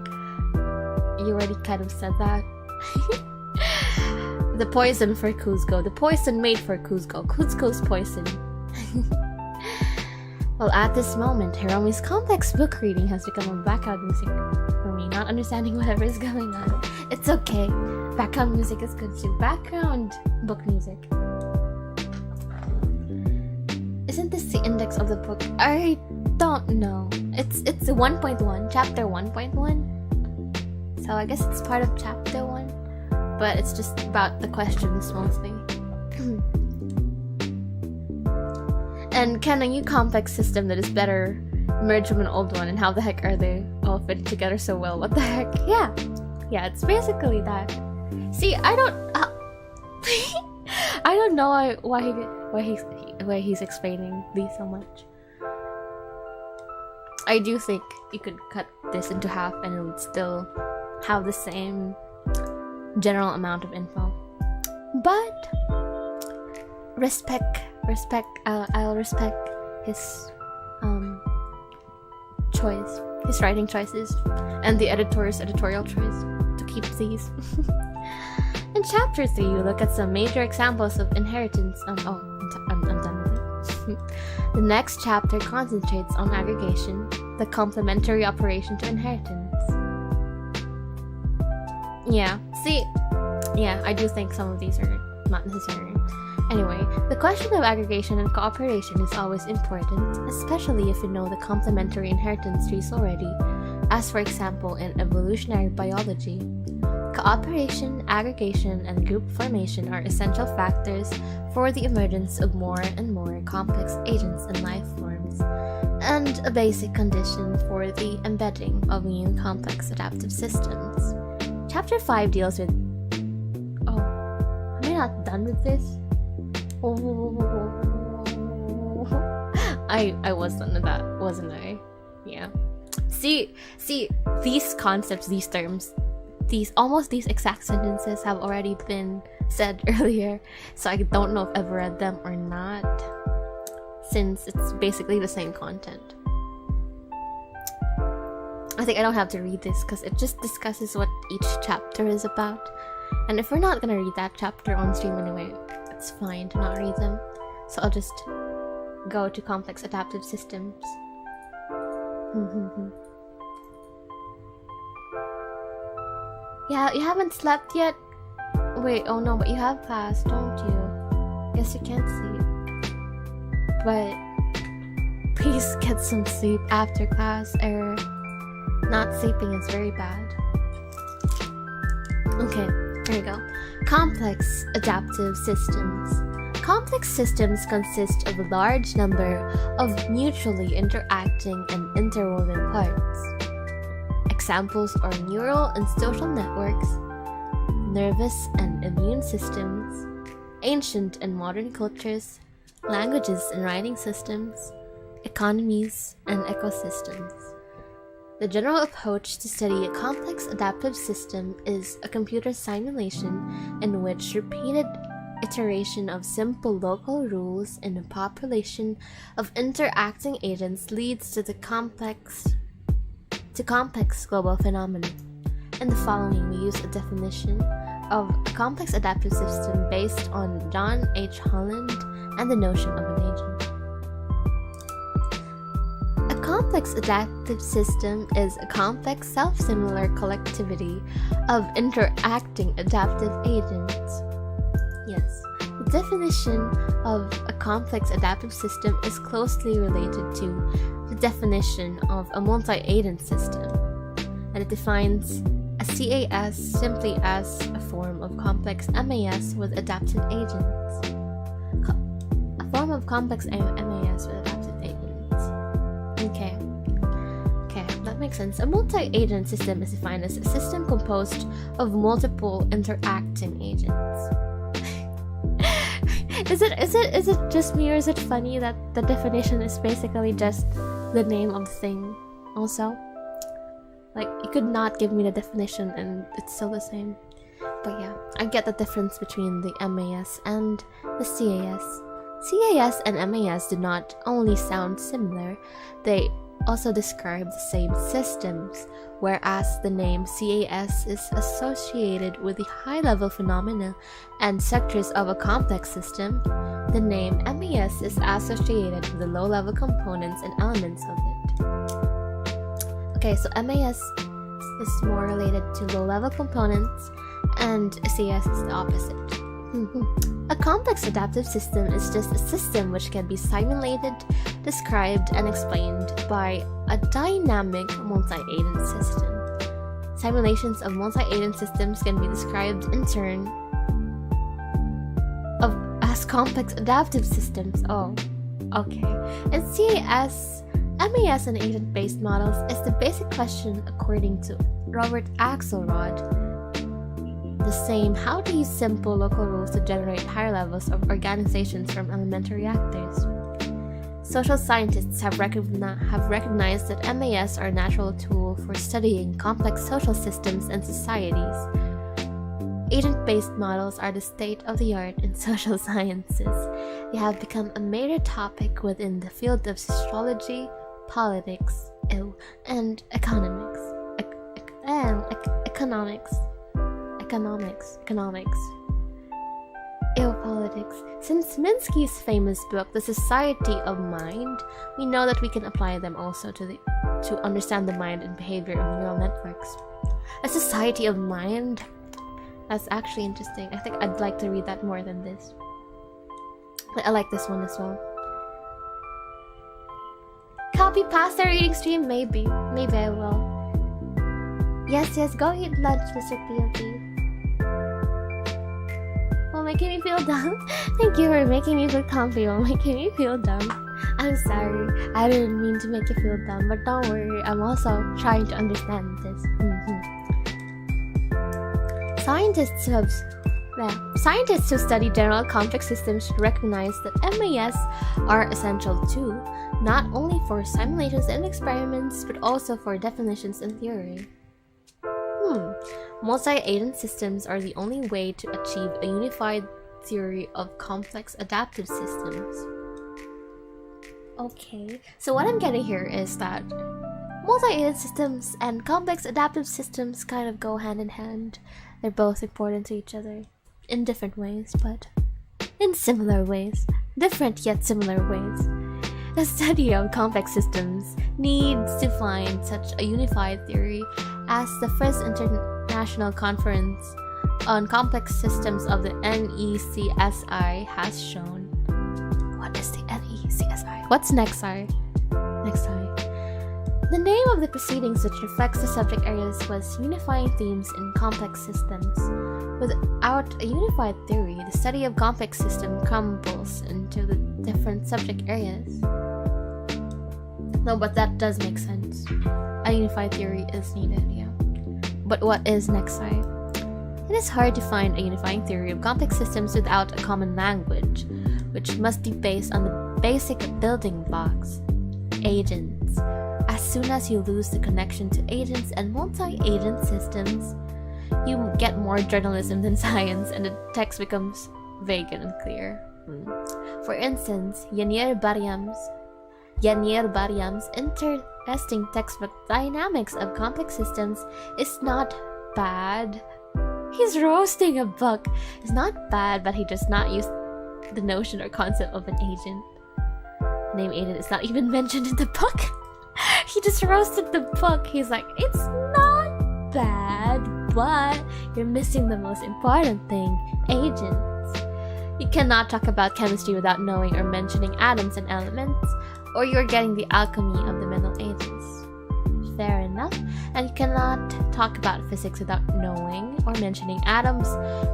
you already kind of said that. The poison for Kuzco. The poison made for Kuzco. Kuzco's poison. Well, at this moment, Hiromi's complex book reading has become a background music for me, not understanding whatever is going on. It's okay. Background music is good too. Background book music. Isn't this the index of the book? I don't know. It's 1.1, chapter 1.1. So I guess it's part of chapter 1. But it's just about the questions mostly. And can a new complex system that is better merge from an old one, and how the heck are they all fit together so well? What the heck? Yeah, it's basically that. See, I don't know why he's explaining these so much. I do think you could cut this into half and it would still have the same general amount of info. But I'll respect his choice, his writing choices, and the editor's editorial choice to keep these. In chapter 3, we look at some major examples of inheritance. I'm done with it. The next chapter concentrates on aggregation, the complementary operation to inheritance. Yeah, see, yeah, I do think some of these are not necessary. Anyway, the question of aggregation and cooperation is always important, especially if you know the complementary inheritance trees already, as for example in evolutionary biology. Cooperation, aggregation, and group formation are essential factors for the emergence of more and more complex agents and life forms, and a basic condition for the embedding of new complex adaptive systems. Chapter 5 deals with... Oh, am I not done with this? I was done with that, wasn't I? Yeah. See, these concepts, these terms, these exact sentences have already been said earlier, so I don't know if I've read them or not, since it's basically the same content. I think I don't have to read this because it just discusses what each chapter is about, and if we're not gonna read that chapter on stream anyway, it's fine to not read them, so I'll just go to complex adaptive systems. Yeah, you haven't slept yet? Wait, oh no, but you have class, don't you? Yes, you can't sleep. But please get some sleep after class, or not sleeping is very bad. Okay, here we go. Complex adaptive systems. Complex systems consist of a large number of mutually interacting and interwoven parts. Examples are neural and social networks, nervous and immune systems, ancient and modern cultures, languages and writing systems, economies, and ecosystems. The general approach to study a complex adaptive system is a computer simulation in which repeated iteration of simple local rules in a population of interacting agents leads to complex global phenomena. In the following, we use a definition of a complex adaptive system based on John H. Holland and the notion of an agent. A complex adaptive system is a complex self-similar collectivity of interacting adaptive agents. Yes, the definition of a complex adaptive system is closely related to the definition of a multi-agent system, and it defines a CAS simply as a form of complex MAS with adaptive agents. A form of complex MAS with adaptive agents. Okay, that makes sense. A multi-agent system is defined as a system composed of multiple interacting agents. Is it just me, or is it funny that the definition is basically just the name of the thing also? Like, you could not give me the definition and it's still the same. But yeah, I get the difference between the MAS and the CAS. CAS and MAS do not only sound similar, they also describe the same systems. Whereas the name CAS is associated with the high-level phenomena and sectors of a complex system, the name MAS is associated with the low-level components and elements of it. Okay, so MAS is more related to low-level components, and CAS is the opposite. A complex adaptive system is just a system which can be simulated, described, and explained by a dynamic multi-agent system. Simulations of multi-agent systems can be described in turn as complex adaptive systems. Oh, okay. In CAS, MAS and agent-based models is the basic question according to Robert Axelrod. The same, how to use simple local rules to generate higher levels of organizations from elementary actors. Social scientists have recognized that MAS are a natural tool for studying complex social systems and societies. Agent-based models are the state of the art in social sciences. They have become a major topic within the field of sociology, politics, and economics. Politics. Since Minsky's famous book, The Society of Mind, we know that we can apply them also to understand the mind and behavior of neural networks. A society of mind? That's actually interesting. I think I'd like to read that more than this. I like this one as well. Copy pasta reading stream? Maybe. Maybe I will. Yes, go eat lunch, Mr. POV. While making me feel dumb. Thank you for making me feel comfy while making me feel dumb. I'm sorry. I didn't mean to make you feel dumb, but don't worry. I'm also trying to understand this. Scientists who study general complex systems should recognize that MAS are essential too, not only for simulations and experiments, but also for definitions and theory. Multi-agent systems are the only way to achieve a unified theory of complex adaptive systems. Okay, so what I'm getting here is that multi-agent systems and complex adaptive systems kind of go hand in hand. They're both important to each other in different ways, but in similar ways. Different yet similar ways. The study of complex systems needs to find such a unified theory as the first International Conference on Complex Systems of the NECSI has shown. What is the NECSI? What's NECSI? The name of the proceedings, which reflects the subject areas, was Unifying Themes in Complex Systems. Without a unified theory, the study of complex systems crumbles into the different subject areas. No, but that does make sense. A unified theory is needed, yeah. But what is NECSI? It is hard to find a unifying theory of complex systems without a common language, which must be based on the basic building blocks. Agents. As soon as you lose the connection to agents and multi-agent systems, you get more journalism than science, and the text becomes vague and unclear. For instance, Yanir Bariam's interesting textbook Dynamics of Complex Systems is not bad. He's roasting a book. It's not bad, but he does not use the notion or concept of an agent. The name agent is not even mentioned in the book. He just roasted the book. He's like, it's not bad, but you're missing the most important thing, agents. You cannot talk about chemistry without knowing or mentioning atoms and elements, or you're getting the alchemy of the Middle Ages. Fair enough. And you cannot talk about physics without knowing or mentioning atoms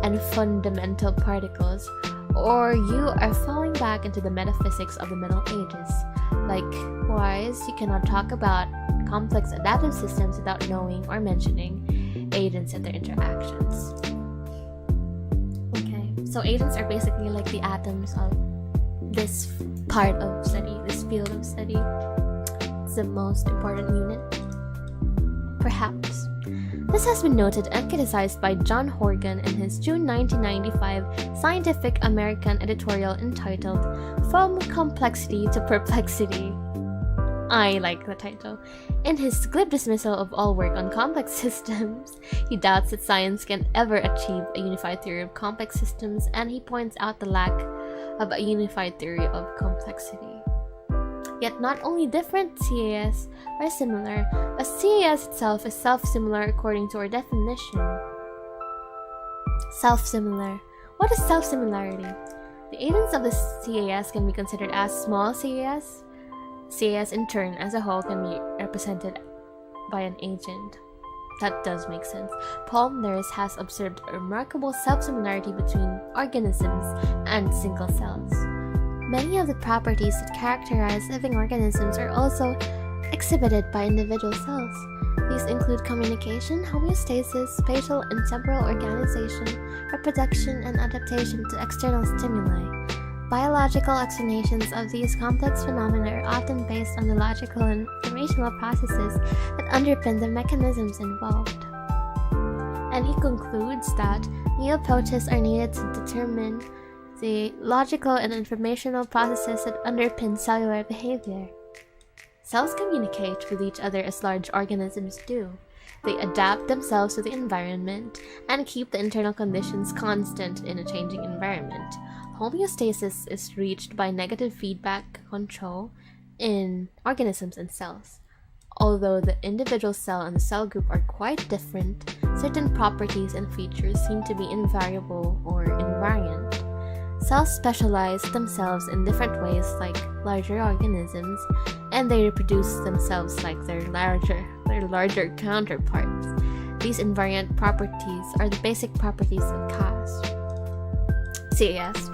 and fundamental particles, or you are falling back into the metaphysics of the Middle Ages. Likewise, you cannot talk about complex adaptive systems without knowing or mentioning agents and their interactions. Okay, so agents are basically like the atoms of this part of study, this field of study. It's the most important unit. Perhaps. This has been noted and criticized by John Horgan in his June 1995 Scientific American editorial entitled From Complexity to Perplexity. I like the title. In his glib dismissal of all work on complex systems, he doubts that science can ever achieve a unified theory of complex systems, and he points out the lack of a unified theory of complexity. Yet not only different CAS are similar, a CAS itself is self-similar according to our definition. Self-similar. What is self-similarity? The agents of the CAS can be considered as small CAS. CAS in turn as a whole can be represented by an agent. That does make sense. Paul Nurse has observed a remarkable self-similarity between organisms and single cells. Many of the properties that characterize living organisms are also exhibited by individual cells. These include communication, homeostasis, spatial and temporal organization, reproduction, and adaptation to external stimuli. Biological explanations of these complex phenomena are often based on the logical and informational processes that underpin the mechanisms involved. And he concludes that neoprotists are needed to determine the logical and informational processes that underpin cellular behavior. Cells communicate with each other as large organisms do. They adapt themselves to the environment and keep the internal conditions constant in a changing environment. Homeostasis is reached by negative feedback control in organisms and cells. Although the individual cell and the cell group are quite different, certain properties and features seem to be invariable or invariant. Cells specialize themselves in different ways like larger organisms, and they reproduce themselves like their larger counterparts. These invariant properties are the basic properties of CAS.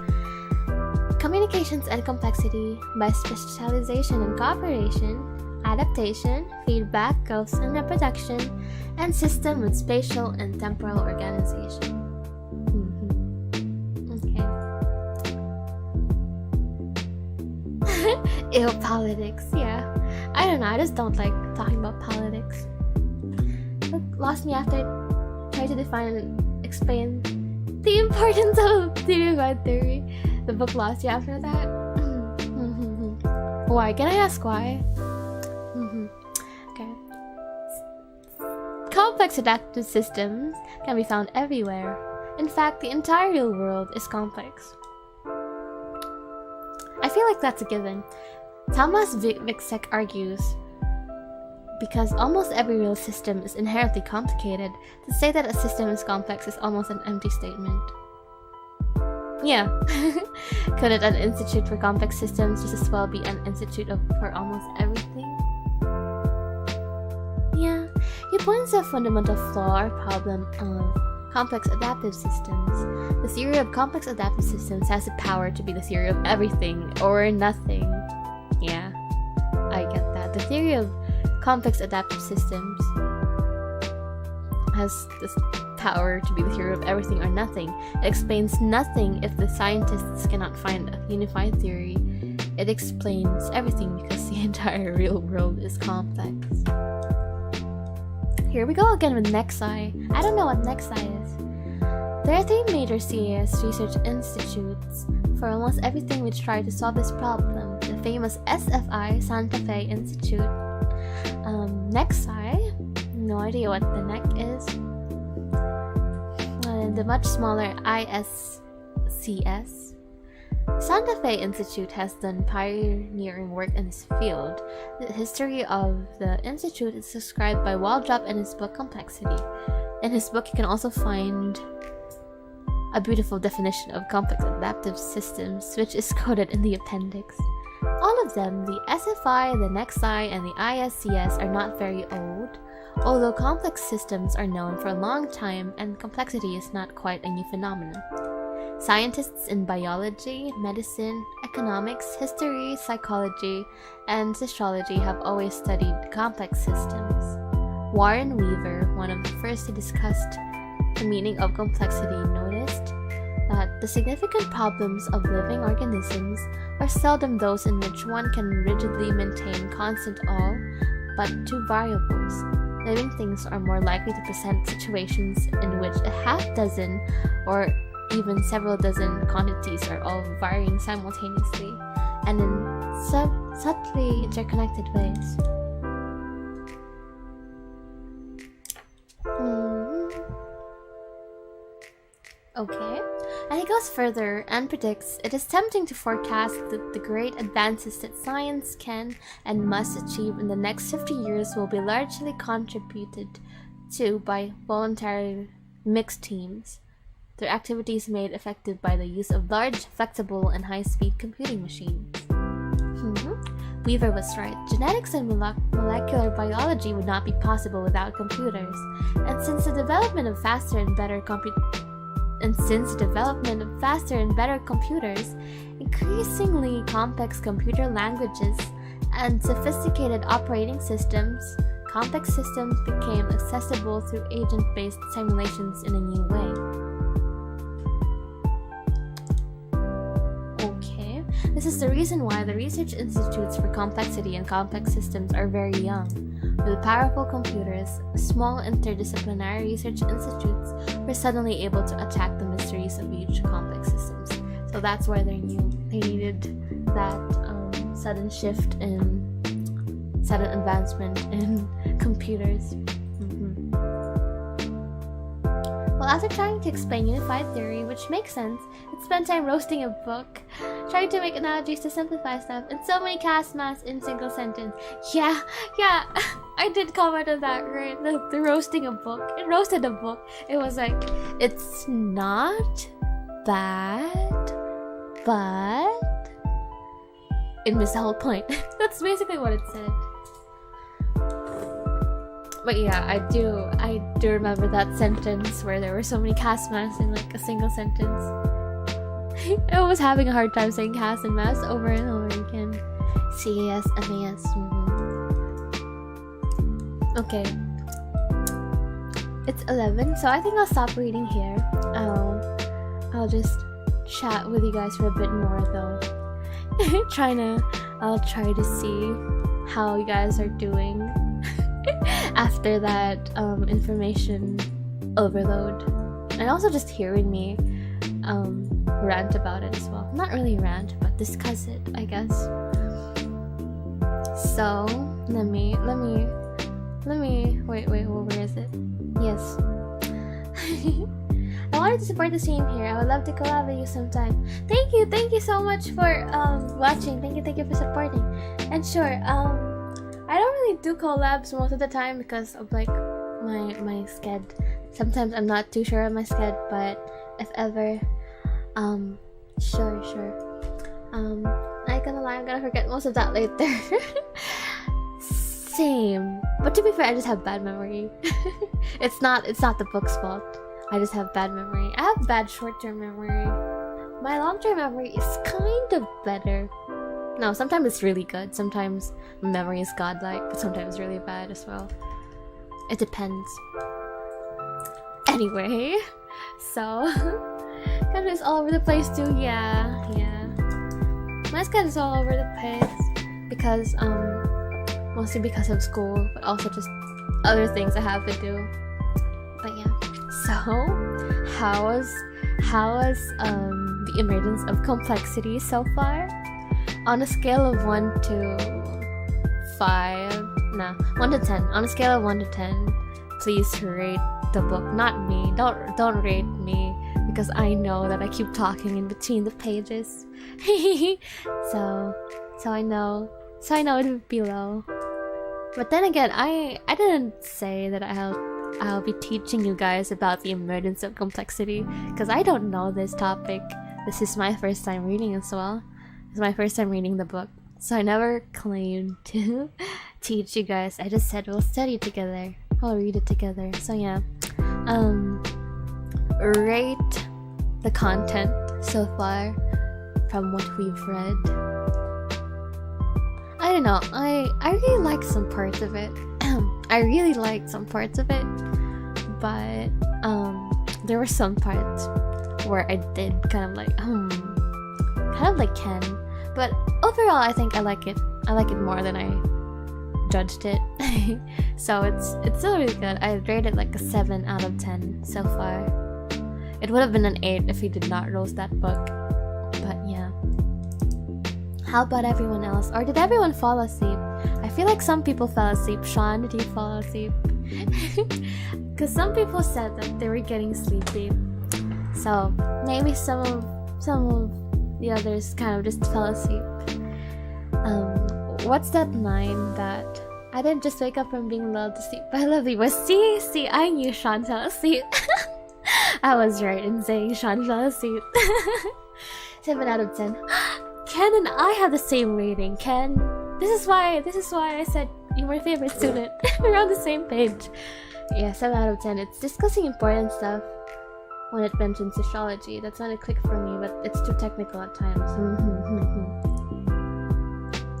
Communications and complexity by specialization and cooperation, adaptation, feedback, growth and reproduction, and system with spatial and temporal organization. Okay. Ew, politics, yeah. I don't know, I just don't like talking about politics. It lost me after I tried to define and explain the importance of theory of God theory. The book lost you after that? Why? Can I ask why? Okay. Complex adaptive systems can be found everywhere. In fact, the entire real world is complex. I feel like that's a given. Thomas Witzek argues, because almost every real system is inherently complicated, to say that a system is complex is almost an empty statement. Yeah. Couldn't an institute for complex systems just as well be an institute for almost everything? Yeah. He points out a fundamental flaw or problem of complex adaptive systems. The theory of complex adaptive systems has the power to be the theory of everything or nothing. Yeah, I get that. The theory of complex adaptive systems has this power to be the theory of everything or nothing. It explains nothing if the scientists cannot find a unified theory. It explains everything because the entire real world is complex. Here we go again with Nexi. I don't know what Nexi is. There are 3 major CAS research institutes for almost everything which try to solve this problem. The famous SFI, Santa Fe Institute. Nexi, no idea what the neck is. The much smaller ISCS. Santa Fe Institute has done pioneering work in this field. The history of the institute is described by Waldrop in his book Complexity. In his book, you can also find a beautiful definition of complex adaptive systems, which is quoted in the appendix. All of them, the SFI, the Nexi, and the ISCS, are not very old, although complex systems are known for a long time and complexity is not quite a new phenomenon. Scientists in biology, medicine, economics, history, psychology, and sociology have always studied complex systems. Warren Weaver, one of the first to discuss the meaning of complexity, noticed that the significant problems of living organisms are seldom those in which one can rigidly maintain constant all but 2 variables. Living things are more likely to present situations in which a half dozen or even several dozen quantities are all varying simultaneously and in subtly interconnected ways. Okay, and he goes further and predicts it is tempting to forecast that the great advances that science can and must achieve in the next 50 years will be largely contributed to by voluntary mixed teams, their activities made effective by the use of large, flexible, and high-speed computing machines. Weaver was right. Genetics and molecular biology would not be possible without computers, and since the development of faster and better computers, increasingly complex computer languages, and sophisticated operating systems, complex systems became accessible through agent-based simulations in a new way. Okay, this is the reason why the research institutes for complexity and complex systems are very young. With powerful computers, small interdisciplinary research institutes were suddenly able to attack the mysteries of huge complex systems. So that's why they're new. They needed that sudden advancement in computers. Well, after trying to explain unified theory, which makes sense, it spent time roasting a book, trying to make analogies to simplify stuff, and so many cast mass in single sentence. Yeah, I did comment on that, right? The roasting a book. It roasted a book. It was like, it's not bad, but it missed the whole point. That's basically what it said. But yeah, I do remember that sentence where there were so many cast mass in like a single sentence. I was having a hard time saying cast and mass over and over again. C-A-S-M-A-S. Okay. It's 11, so I think I'll stop reading here. I'll just chat with you guys for a bit more though. I'll try to see how you guys are doing after that information overload, and also just hearing me rant about it as well. Not really rant, but discuss it, I guess. So let me wait, where is it? Yes. I wanted to support the stream here. I would love to collab with you sometime. Thank you so much for watching. Thank you for supporting. And sure, I don't really do collabs most of the time because of like my sched. Sometimes I'm not too sure of my sched, but if ever, sure. Not gonna lie, I'm gonna forget most of that later. Same. But to be fair, I just have bad memory. It's not the book's fault. I just have bad memory. I have bad short-term memory. My long-term memory is kind of better. No, sometimes it's really good. Sometimes memory is godlike, but sometimes really bad as well. It depends. Anyway, so kind of is all over the place too. Yeah. My schedule is all over the place because mostly because of school, but also just other things I have to do. But yeah. So how was the emergence of complexity so far? On a scale of 1 to 10. On a scale of 1 to 10, please rate the book, not me. Don't rate me because I know that I keep talking in between the pages. so I know it would be low. But then again, I didn't say that I'll be teaching you guys about the emergence of complexity because I don't know this topic. This is my first time reading as well. It's my first time reading the book, so I never claimed to teach you guys. I just said we'll study together. We'll read it together. So yeah, rate the content so far from what we've read. I don't know. I really like some parts of it. I really liked some parts of it, but there were some parts where I did kind of like Ken. But overall, I think I like it. I like it more than I judged it. So it's still really good. I rate it like a 7 out of 10 so far. It would have been an 8 if he did not roast that book. But yeah. How about everyone else? Or did everyone fall asleep? I feel like some people fell asleep. Sean, did you fall asleep? Because some people said that they were getting sleepy. So maybe some of the others kind of just fell asleep. What's that line that I didn't just wake up from being lulled to sleep by lovely voice? See, I knew Sean fell asleep. I was right in saying Sean fell asleep. 7 out of 10. Ken and I have the same rating. Ken, this is why I said you're my favorite student. We're on the same page. Yeah, 7 out of 10. It's discussing important stuff. When it mentions astrology, that's when it clicked for me, but it's too technical at times.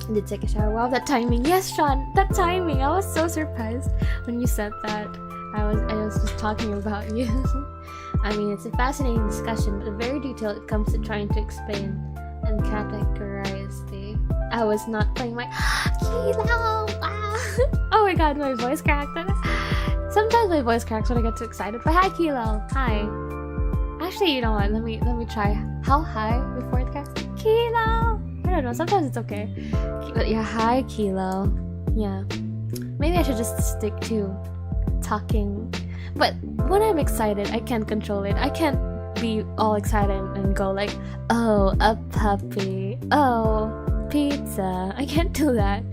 I did take a shower. Wow, that timing. Yes, Sean, that timing. I was so surprised when you said that. I was just talking about you. I mean, it's a fascinating discussion, but very detailed it comes to trying to explain and categorize the... I was not playing my... Kilo! Oh my god, my voice cracked. Sometimes my voice cracks when I get too excited. But hi, Kilo. Hi. Actually, you know what? Let me try. How high before it cracks? Kilo! I don't know. Sometimes it's okay. But yeah, hi, Kilo. Yeah. Maybe I should just stick to talking. But when I'm excited, I can't control it. I can't be all excited and go like, oh, a puppy, oh, pizza. I can't do that.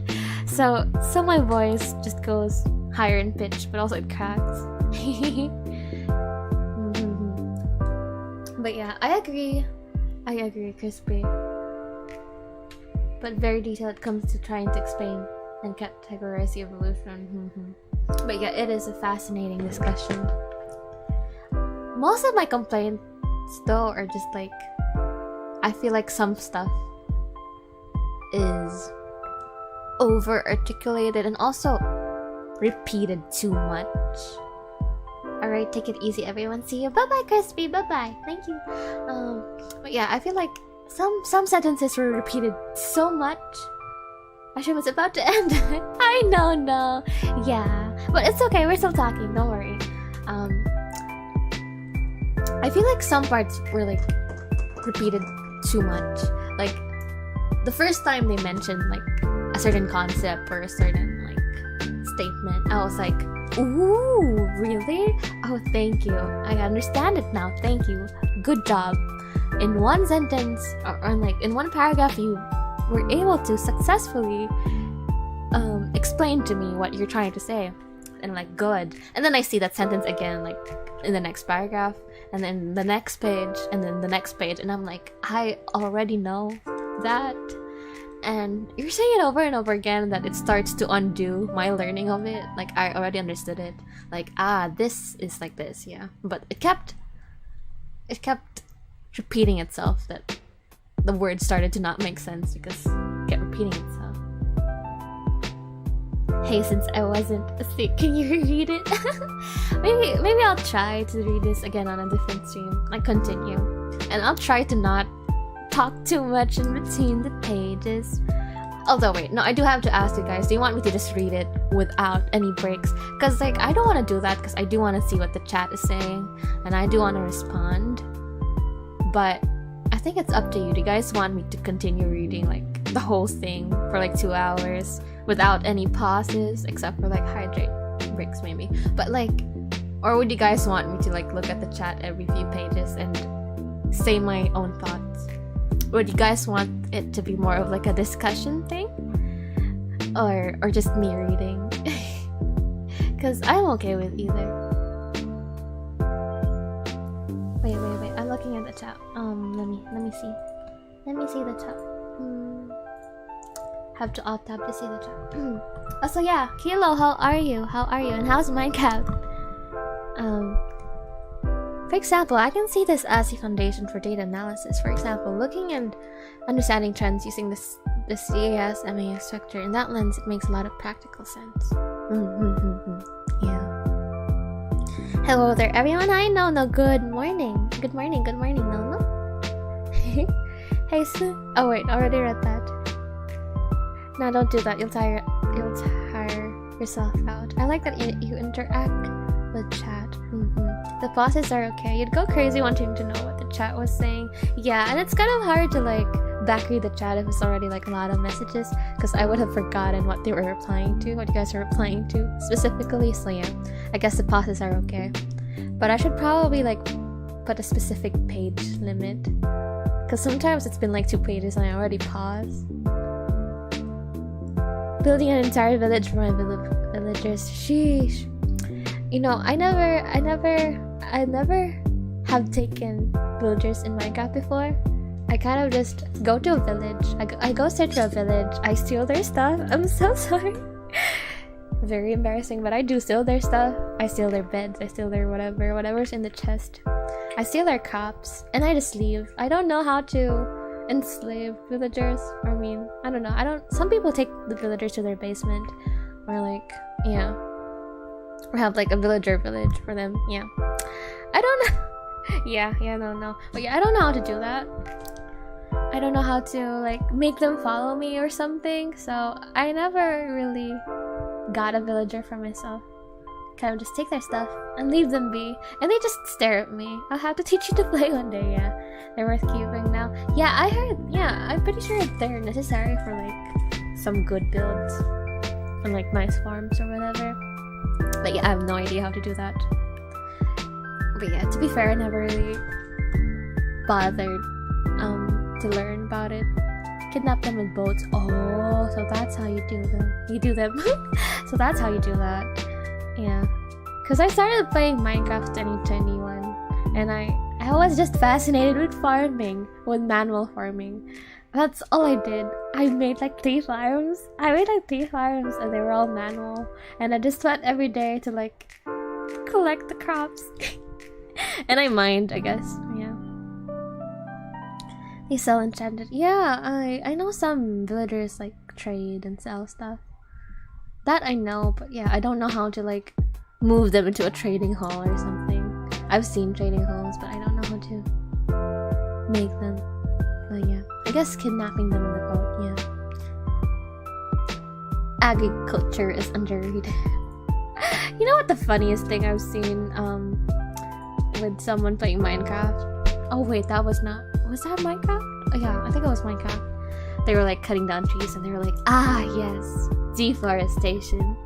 So my voice just goes higher in pitch, but also it cracks. But yeah, I agree, Crispy. But very detailed it comes to trying to explain and categorize the evolution. But yeah, it is a fascinating discussion. Most of my complaints though are just like, I feel like some stuff is over articulated and also repeated too much. Alright, take it easy everyone. See you. Bye bye Crispy. Bye bye. Thank you. But yeah, I feel like some sentences were repeated so much. Actually, was about to end. I know, no. Yeah. But it's okay, we're still talking, don't worry. I feel like some parts were like repeated too much. Like the first time they mentioned like a certain concept or a certain like statement, I was like, ooh, really? Oh, thank you. I understand it now. Thank you. Good job. In one sentence or like in one paragraph, you were able to successfully explain to me what you're trying to say, and like good. And then I see that sentence again, like in the next paragraph, and then the next page, and then the next page, and I'm like, I already know that. And you're saying it over and over again that it starts to undo my learning of it. Like I already understood it. Like, this is like this, yeah. But it kept repeating itself, that the word started to not make sense because it kept repeating itself. Hey, since I wasn't asleep, can you reread it? maybe I'll try to read this again on a different stream. Like continue. And I'll try to not talk too much in between the pages. Although wait, no, I do have to ask you guys, do you want me to just read it without any breaks? Because like I don't want to do that because I do want to see what the chat is saying and I do want to respond. But I think it's up to you. Do you guys want me to continue reading like the whole thing for like 2 hours without any pauses except for like hydrate breaks maybe? But like, or would you guys want me to like look at the chat every few pages and say my own thoughts? Would you guys want it to be more of like a discussion thing? Or just me reading? Because I'm okay with either. Wait, I'm looking at the chat. Let me see. Let me see the chat. Have to alt tab to see the chat. So yeah, Kilo, how are you? And how's Minecraft? For example, I can see this as a foundation for data analysis. For example, looking and understanding trends using the CAS MAS structure. In that lens, it makes a lot of practical sense. Yeah. Hello there, everyone. Hi, no. Good morning. Good morning, no. Hey, Sue. Oh wait, already read that. No, don't do that. You'll tire yourself out. I like that you interact with chat. The pauses are okay. You'd go crazy wanting to know what the chat was saying. Yeah, and it's kind of hard to like backread the chat if it's already like a lot of messages, because I would have forgotten what they were replying to, what you guys are replying to specifically. So yeah, I guess the pauses are okay. But I should probably like put a specific page limit, because sometimes it's been like 2 pages and I already paused. Building an entire village for my villagers. Sheesh. You know, I never have taken villagers in Minecraft before. I kind of just go to a village. I go straight to a village. I steal their stuff. I'm so sorry. Very embarrassing, but I do steal their stuff. I steal their beds. I steal their whatever's in the chest. I steal their crops, and I just leave. I don't know how to enslave villagers. I mean, I don't know. Some people take the villagers to their basement, or like, yeah. Or have like a villager village for them. Yeah, I don't know. yeah, no. But yeah, I don't know how to do that. I don't know how to like make them follow me or something. So I never really got a villager for myself. Kind of just take their stuff and leave them be, and they just stare at me. I'll have to teach you to play one day. Yeah, they're worth keeping now. Yeah, I heard. Yeah, I'm pretty sure they're necessary for like some good builds and like nice farms or whatever. But yeah, I have no idea how to do that. But yeah, to be fair, I never really bothered to learn about it. Kidnap them with boats. Oh, so that's how you do them. So that's how you do that. Yeah. Because I started playing Minecraft 2021, and I was just fascinated with farming, with manual farming. That's all I did. I made like 3 farms. And they were all manual. And I just went every day to like collect the crops. And I mined, I guess. Yeah. They sell enchanted. Yeah, I know some villagers like trade and sell stuff. That I know, but yeah, I don't know how to like move them into a trading hall or something. I've seen trading halls, but I don't know how to make them. But yeah, I guess kidnapping them in the boat, yeah. Agriculture is underrated. You know what the funniest thing I've seen with someone playing Minecraft? Oh wait, that was not... Was that Minecraft? Oh yeah, I think it was Minecraft. They were like cutting down trees and they were like, ah yes, deforestation.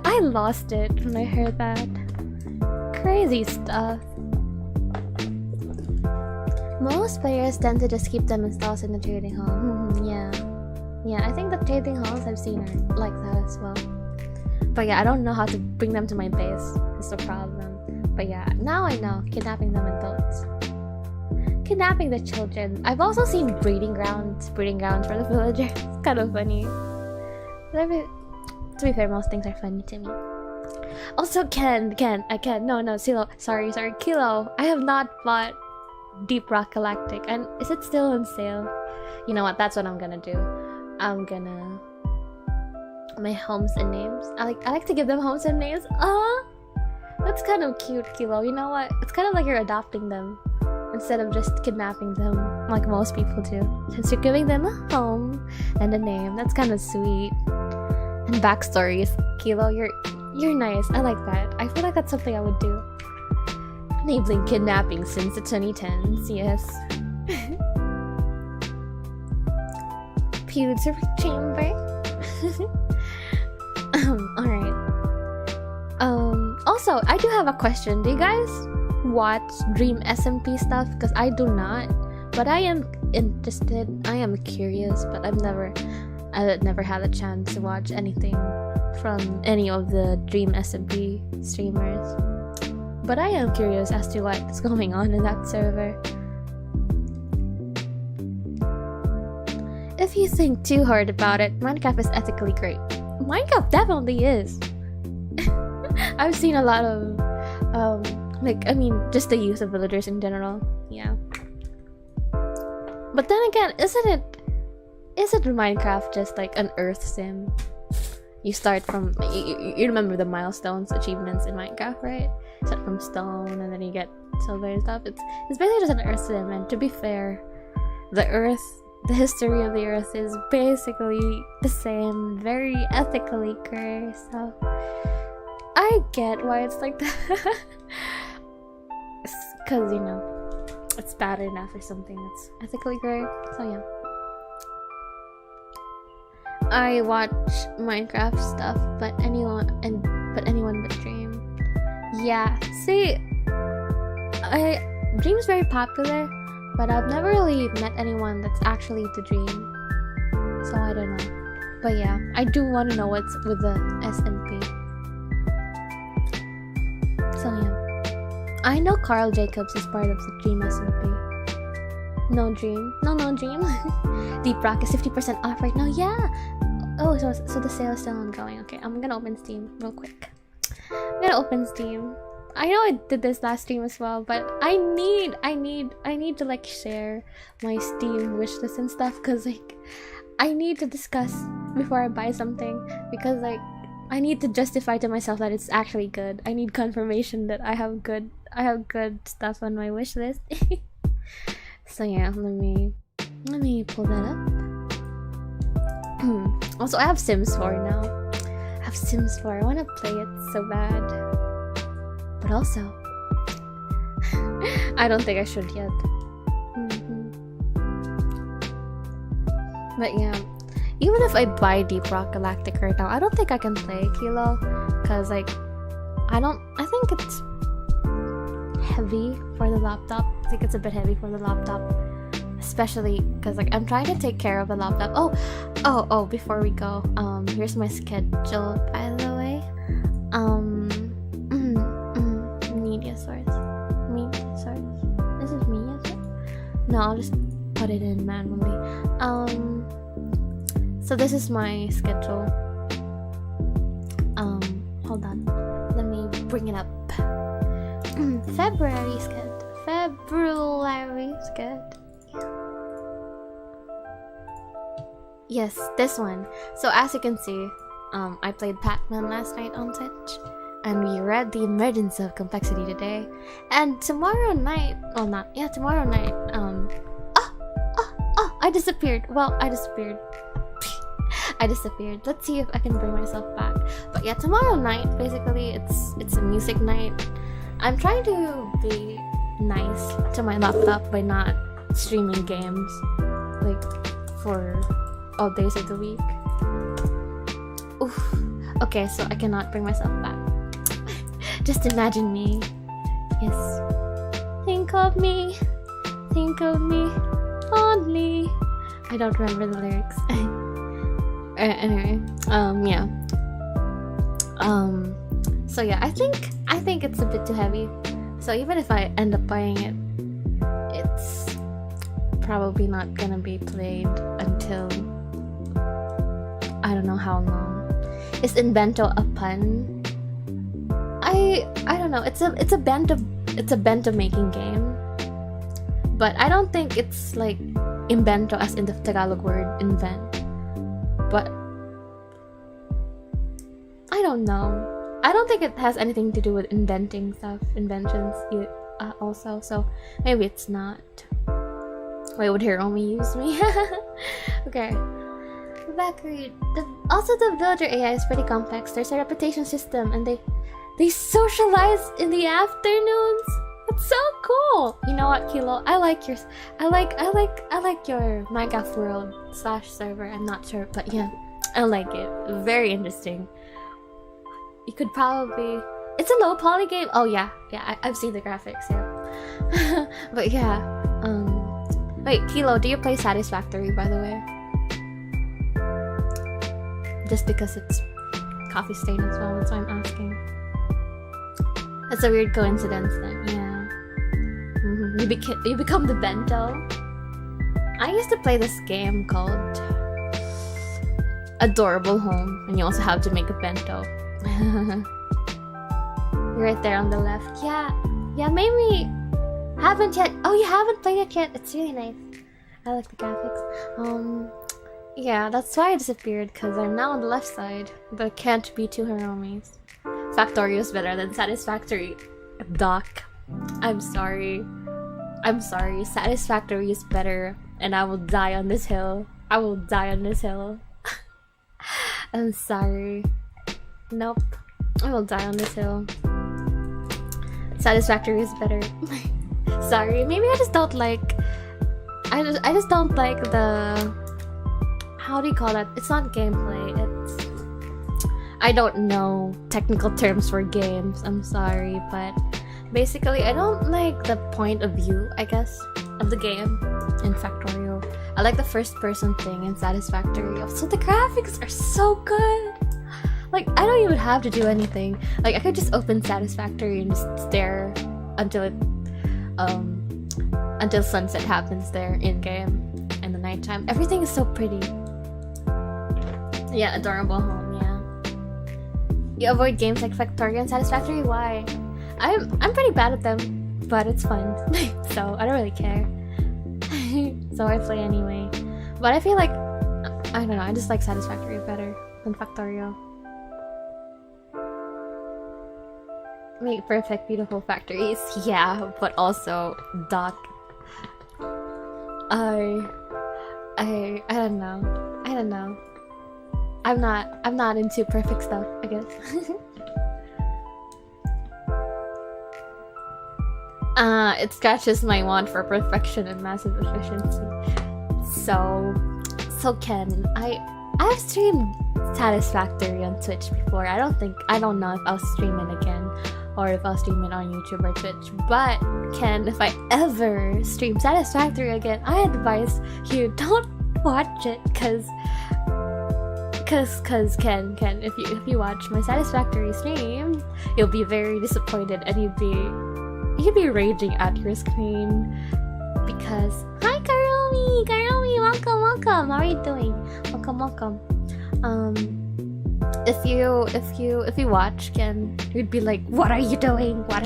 I lost it when I heard that. Crazy stuff. Most players tend to just keep them installed in the trading hall. Yeah. Yeah, I think the trading halls I've seen are like that as well. But yeah, I don't know how to bring them to my base. It's the problem. But yeah, now I know. Kidnapping them in boats. Kidnapping the children. I've also seen breeding grounds for the villagers. It's kind of funny. To be fair, most things are funny to me. Also, no, Silo, sorry, Kilo. I have not bought Deep Rock Galactic, and is it still on sale? You know what? That's what I'm gonna do. I'm gonna my homes and names. I like to give them homes and names. That's kind of cute, Kilo. You know what? It's kind of like you're adopting them instead of just kidnapping them like most people do. Since you're giving them a home and a name, that's kind of sweet. And backstories, Kilo, you're nice. I like that. I feel like that's something I would do. Enabling kidnapping since the 2010s, yes. Pewter chamber. Alright. Also, I do have a question. Do you guys watch Dream SMP stuff? Because I do not. But I am interested. I am curious, but I've never had a chance to watch anything from any of the Dream SMP streamers. But I am curious as to what's going on in that server. If you think too hard about it, Minecraft is ethically great. Minecraft definitely is. I've seen a lot of, just the use of villagers in general. Yeah. But then again, isn't Minecraft just like an Earth sim? You start from you remember the milestones, achievements in Minecraft, right? Start from stone and then you get silver and stuff. It's basically just an Earth sim, and to be fair, the history of the Earth is basically the same, very ethically gray. So I get why it's like that. Because it's bad enough for something that's ethically gray. So yeah. I watch Minecraft stuff, but anyone but Dream. Yeah, see, Dream's very popular, but I've never really met anyone that's actually into Dream, so I don't know. But yeah, I do want to know what's with the SMP. So yeah, I know Carl Jacobs is part of the Dream SMP. No Dream. Deep Rock is 50% off right now. Yeah. Oh, so the sale is still ongoing. Okay, I'm gonna open Steam real quick. I'm gonna open Steam. I know I did this last stream as well, but I need to like share my Steam wishlist and stuff, because like I need to discuss before I buy something, because like I need to justify to myself that it's actually good. I need confirmation that I have good stuff on my wishlist. So yeah, let me pull that up. Also, I have Sims 4 now. I have Sims 4. I want to play it so bad. But also, I don't think I should yet. But yeah, even if I buy Deep Rock Galactic right now, I don't think I can play Kilo. Because like, I think it's heavy for the laptop. I think it's a bit heavy for the laptop, especially because like I'm trying to take care of the laptop. Oh, before we go, here's my schedule, by the way. Media source. This is media source? No, I'll just put it in manually. So this is my schedule. Hold on, let me bring it up. February schedule. Yes, this one. So as you can see, I played Pac-Man last night on Twitch, and we read The Emergence of Complexity today. And tomorrow night, tomorrow night, I disappeared. I disappeared. Let's see if I can bring myself back. But yeah, tomorrow night, basically, it's a music night. I'm trying to be nice to my laptop by not streaming games, like, for all days of the week. Oof. Okay, so I cannot bring myself back. Just imagine me. Yes. Think of me only. I don't remember the lyrics. Anyway, yeah. So yeah, I think it's a bit too heavy. So even if I end up buying it, it's probably not gonna be played until I don't know how long. Is invento a pun? I don't know. It's a bento making game, but I don't think it's like invento as in the Tagalog word invent. But I don't know. I don't think it has anything to do with inventions also, so maybe it's not. Wait, would Hiromi use me? Okay. Backread. Also, the villager AI is pretty complex. There's a reputation system, and they socialize in the afternoons. That's so cool. You know what, Kilo? I like your Minecraft world / server. I'm not sure, but yeah, I like it. Very interesting. You could probably. It's a low poly game. Oh yeah, I've seen the graphics. Yeah, but yeah. Wait, Kilo, do you play Satisfactory, by the way? Just because it's coffee stain as well, that's why I'm asking. That's a weird coincidence then, yeah. You become the bento. I used to play this game called Adorable Home, and you also have to make a bento. Right there on the left. Yeah, maybe haven't yet. Oh, you haven't played it yet? It's really nice. I like the graphics. Yeah, that's why I disappeared, because I'm now on the left side, but can't be two Hiromis. Factorio is better than Satisfactory. Doc, I'm sorry. Satisfactory is better, and I will die on this hill. I'm sorry. Nope. I will die on this hill. Satisfactory is better. Sorry, maybe I just don't like. I just don't like the. How do you call that? It's not gameplay. It's. I don't know technical terms for games. I'm sorry, but basically, I don't like the point of view, I guess, of the game in Factorio. I like the first-person thing in Satisfactory. Also, the graphics are so good. Like, I don't even have to do anything. Like, I could just open Satisfactory and just stare until it, until sunset happens there in-game in the nighttime. Everything is so pretty. Yeah, Adorable Home, yeah. You avoid games like Factorio and Satisfactory? Why? I'm pretty bad at them, but it's fun. So, I don't really care. So, I play anyway. But I feel like, I don't know, I just like Satisfactory better than Factorio. Make perfect, beautiful factories. Yeah, but also, Doc. I don't know. I'm not into perfect stuff, I guess. It scratches my want for perfection and massive efficiency. So Ken, I've streamed Satisfactory on Twitch before. I don't know if I'll stream it again. or if I'll stream it on YouTube or Twitch. But Ken, if I ever stream Satisfactory again, I advise you don't watch it, cause Ken, if you watch my Satisfactory stream, you'll be very disappointed and you'd be raging at your screen because hi Karomi, welcome. How are you doing? Welcome. If you watch, Ken, you'd be like, what are you doing? What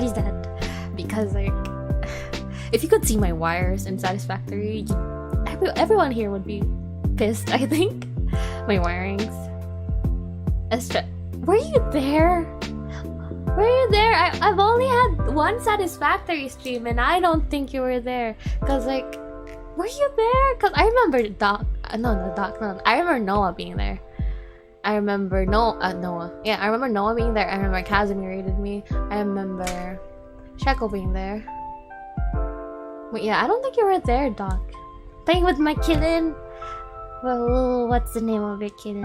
is that? Because like, if you could see my wires in Satisfactory, everyone here would be pissed, I think. My wirings. Were you there? I've only had one Satisfactory stream and I don't think you were there. Cause like, were you there? Cause I remember I remember Noah being there. I remember Noah. Yeah, I remember Noah being there. I remember Casimir rated me. I remember Sheko being there. But yeah, I don't think you were there, Doc. Playing with my kitten. Well, what's the name of your kitten?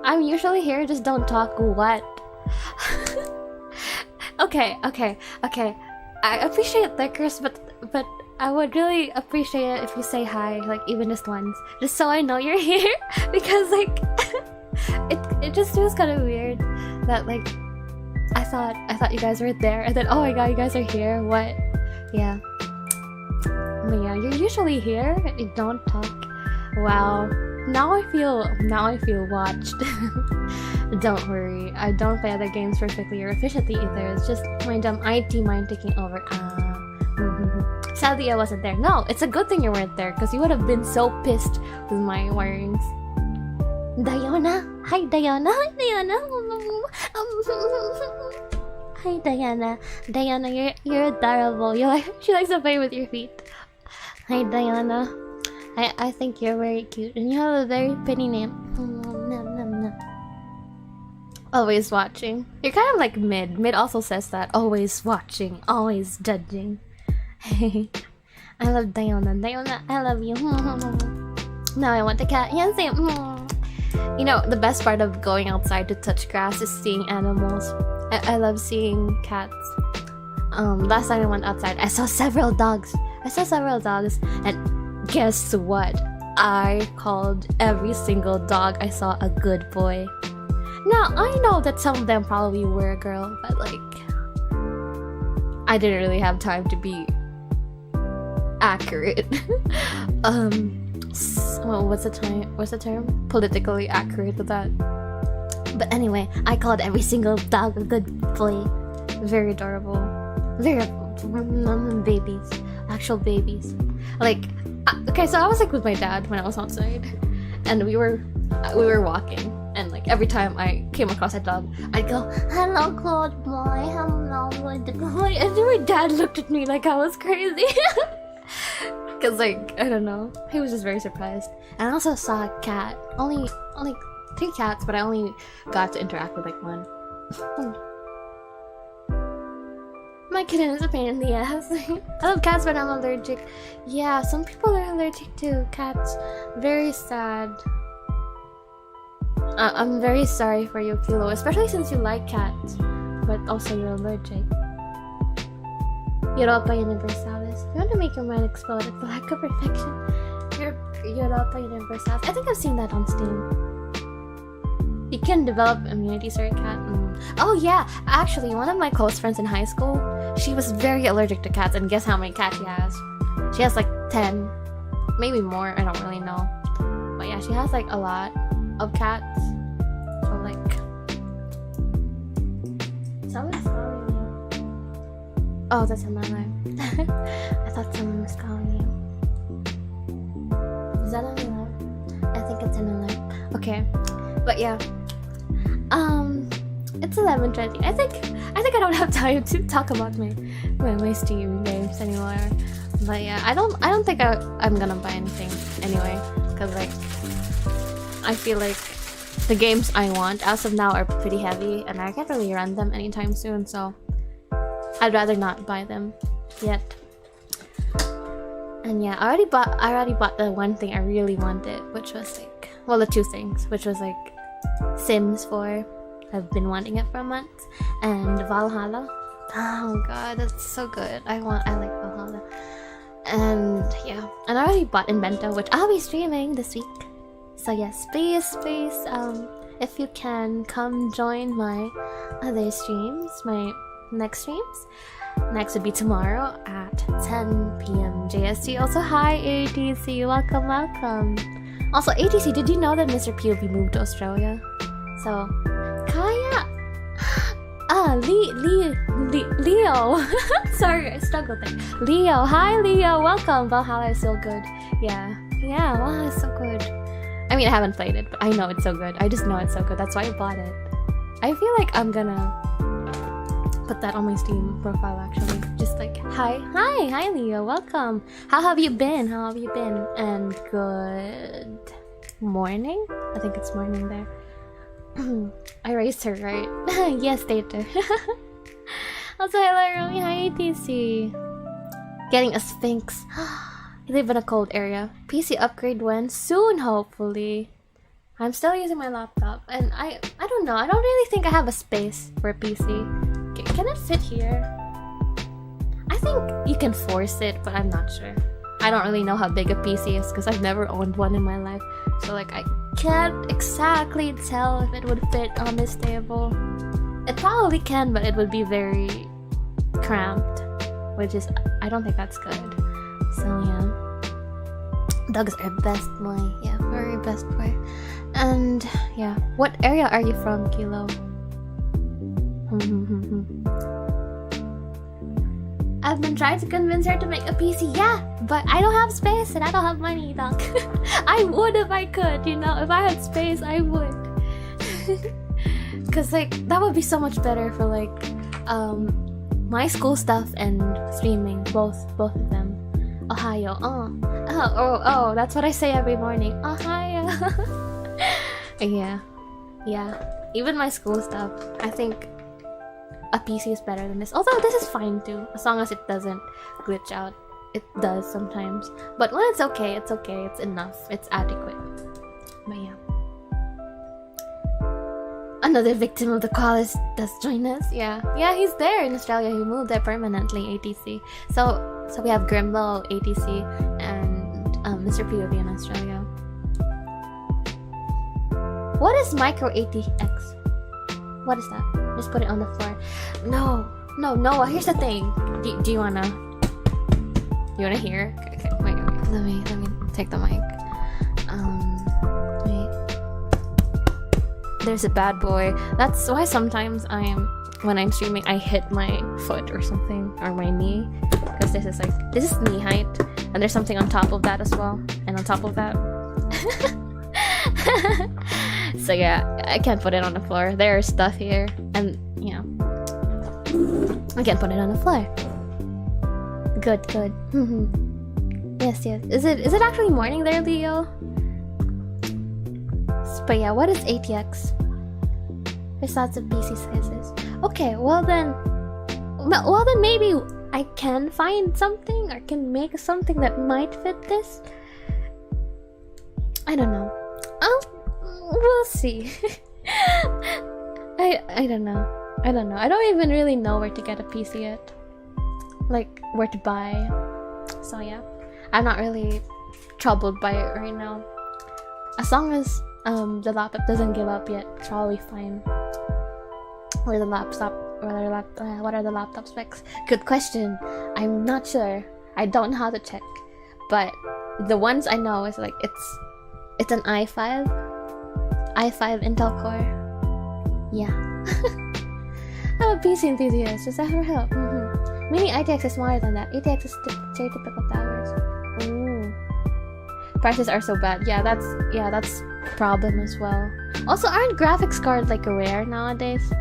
I'm usually here, just don't talk. What? Okay. I appreciate thickers, but I would really appreciate it if you say hi, like even just once, just so I know you're here. Because like, it just feels kind of weird that like I thought you guys were there, and then oh my god, you guys are here. What? Yeah. But yeah, you're usually here. You don't talk. Wow. Now I feel watched. Don't worry, I don't play other games perfectly or efficiently either. It's just my dumb IT mind taking over. Sadly, I wasn't there. No, it's a good thing you weren't there, because you would have been so pissed with my wirings. Diana! Hi, Diana! Hi, Diana! Diana, you're adorable. She likes to play with your feet. Hi, Diana. I think you're very cute, and you have a very pretty name. Always watching. You're kind of like Mid. Mid also says that. Always watching, always judging. I love Diana. Diana, I love you. Now I want the cat. Yes, you know, the best part of going outside to touch grass is seeing animals. I love seeing cats. Last time I went outside, I saw several dogs. And guess what? I called every single dog I saw a good boy. Now, I know that some of them probably were a girl, but like, I didn't really have time to be accurate. Well, what's the term? Politically accurate with that. But anyway, I called every single dog a good boy. Very adorable. Very babies. Actual babies. Like, okay, so I was like with my dad when I was outside, and we were walking, and like every time I came across a dog, I'd go, "Hello, good boy. Hello, good boy," and then my dad looked at me like I was crazy. Cause like, I don't know, he was just very surprised. And I also saw a cat. Only 3 cats, but I only got to interact with like 1. My kitten is a pain in the ass. I love cats, but I'm allergic. Yeah, some people are allergic to cats. Very sad. I'm very sorry for you, Kilo, especially since you like cats, but also you're allergic. Europa Universalis. You want to make your mind explode at the lack of perfection. Europa Universalis. I think I've seen that on Steam. You can develop immunity, sir, cat. Oh yeah, actually, one of my close friends in high school, she was very allergic to cats, and guess how many cats she has? She has like 10, maybe more. I don't really know, but yeah, she has like a lot of cats. So like, someone's calling me. Oh, that's another. I thought someone was calling you. Is that an alert? I think it's an alert. Okay, but yeah. It's 11:20. I think I don't have time to talk about my Steam games anymore. But yeah, I don't think I'm gonna buy anything anyway, because like, I feel like the games I want as of now are pretty heavy, and I can't really run them anytime soon. So I'd rather not buy them yet. And yeah, I already bought the one thing I really wanted, which was like, well, the 2 things, which was like Sims 4 I've been wanting it for months. And Valhalla. Oh god, that's so good. I like Valhalla. And yeah, and I already bought Invento, which I'll be streaming this week. So yes, please, if you can, come join my other streams, my next streams. Next would be tomorrow at 10 p.m. JST. Also, hi ATC, welcome. Also, ATC, did you know that Mr. POV moved to Australia? So, Kaya! Leo! Sorry, I struggled there. Leo, hi Leo, welcome! Valhalla is so good. Yeah, Valhalla is so good. I mean, I haven't played it, but I know it's so good. I just know it's so good, that's why I bought it. I feel like I'm gonna put that on my Steam profile actually. Just like, hi Leo, welcome. How have you been? And good morning? I think it's morning there. I raised her, right? Yes, Data. Also, hello, Romy. Hi, ATC. Getting a Sphinx. You live in a cold area. PC upgrade when? Soon, hopefully. I'm still using my laptop, and I don't know. I don't really think I have a space for a PC. Can it fit here? I think you can force it, but I'm not sure. I don't really know how big a PC is because I've never owned one in my life. So like I can't exactly tell if it would fit on this table. It probably can, but it would be very cramped, which is, I don't think that's good. So yeah, dogs are best boy. Yeah, very best boy. And yeah, what area are you from, Kilo? I've been trying to convince her to make a PC, yeah, but I don't have space and I don't have money, doc. I would if I could, you know, if I had space, I would. Cause like, that would be so much better for like, my school stuff and streaming, both of them. Ohio, oh, that's what I say every morning, Ohio. Yeah, even my school stuff, I think a PC is better than this. Although this is fine too, as long as it doesn't glitch out. It does sometimes, but when it's okay, it's enough, it's adequate. But yeah, another victim of the call does join us. Yeah, he's there in Australia. He moved there permanently. ATC. So we have Grimlow, ATC, and Mr. POV in Australia. What is micro ATX? What is that? Just put it on the floor. No, Noah, here's the thing. Do you wanna hear? Okay, wait. Let me take the mic. Wait. There's a bad boy. That's why sometimes when I'm streaming, I hit my foot or something, or my knee. Because this is knee height. And there's something on top of that as well. And on top of that. So yeah, I can't put it on the floor. There's stuff here, and yeah, I can't put it on the floor. Good. Yes. Is it actually morning there, Leo? But yeah, what is ATX? There's lots of PC sizes. Okay, well then maybe I can find something, or can make something that might fit this. I don't know. We'll see. I don't know. I don't even really know where to get a PC yet. Like, where to buy. So yeah, I'm not really troubled by it right now. As long as the laptop doesn't give up yet, it's probably fine. What are the laptop specs? Good question. I'm not sure. I don't know how to check. But the ones I know is like it's an i5 Intel Core. Yeah. I'm a PC enthusiast. Just ask for help. Mini ITX is smaller than that. ATX is stereotypical towers. Ooh. Prices are so bad. Yeah, that's problem as well. Also, aren't graphics cards like rare nowadays?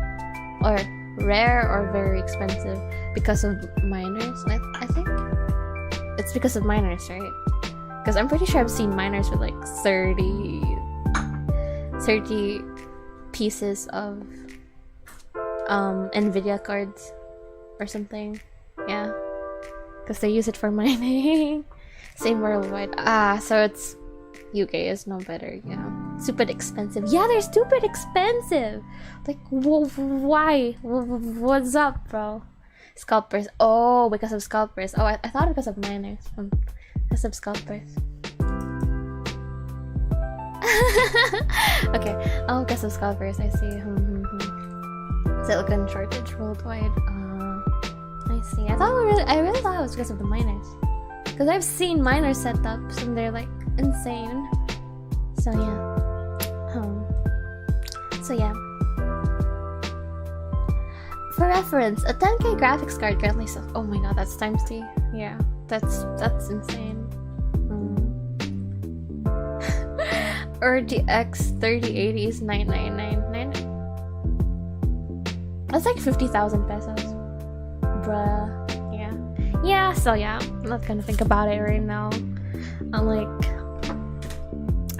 Or rare or very expensive because of miners? I think it's because of miners, right? Because I'm pretty sure I've seen miners with like 30 pieces of Nvidia cards or something. Yeah, because they use it for mining. Same worldwide. So it's UK is no better. Yeah. Stupid expensive. Yeah, they're stupid expensive. Like, why? What's up, bro? Scalpers. Oh, because of scalpers. Oh, I thought because of miners. Because of scalpers. Okay. Oh, because of scalpers. I see. Silicon shortage worldwide. I see. I really thought it was because of the miners. Because I've seen miner setups and they're like insane. So yeah. For reference, a 10K graphics card currently sells. Oh my god, that's times 3. Yeah, that's insane. RTX 3080 is 999. That's like 50,000 pesos. Bruh. Yeah, so yeah, I'm not gonna think about it right now. I'm like,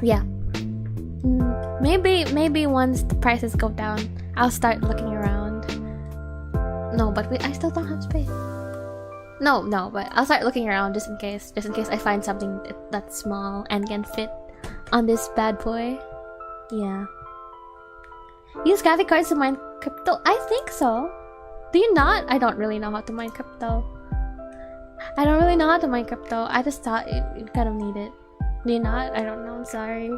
yeah. Maybe once the prices go down, I'll start looking around. No, but I still don't have space. No, but I'll start looking around just in case I find something that's small and can fit on this bad boy. Yeah. Use graphic cards to mine crypto? I think so. Do you not? I don't really know how to mine crypto. I just thought you kind of need it. Do you not? I don't know. I'm sorry.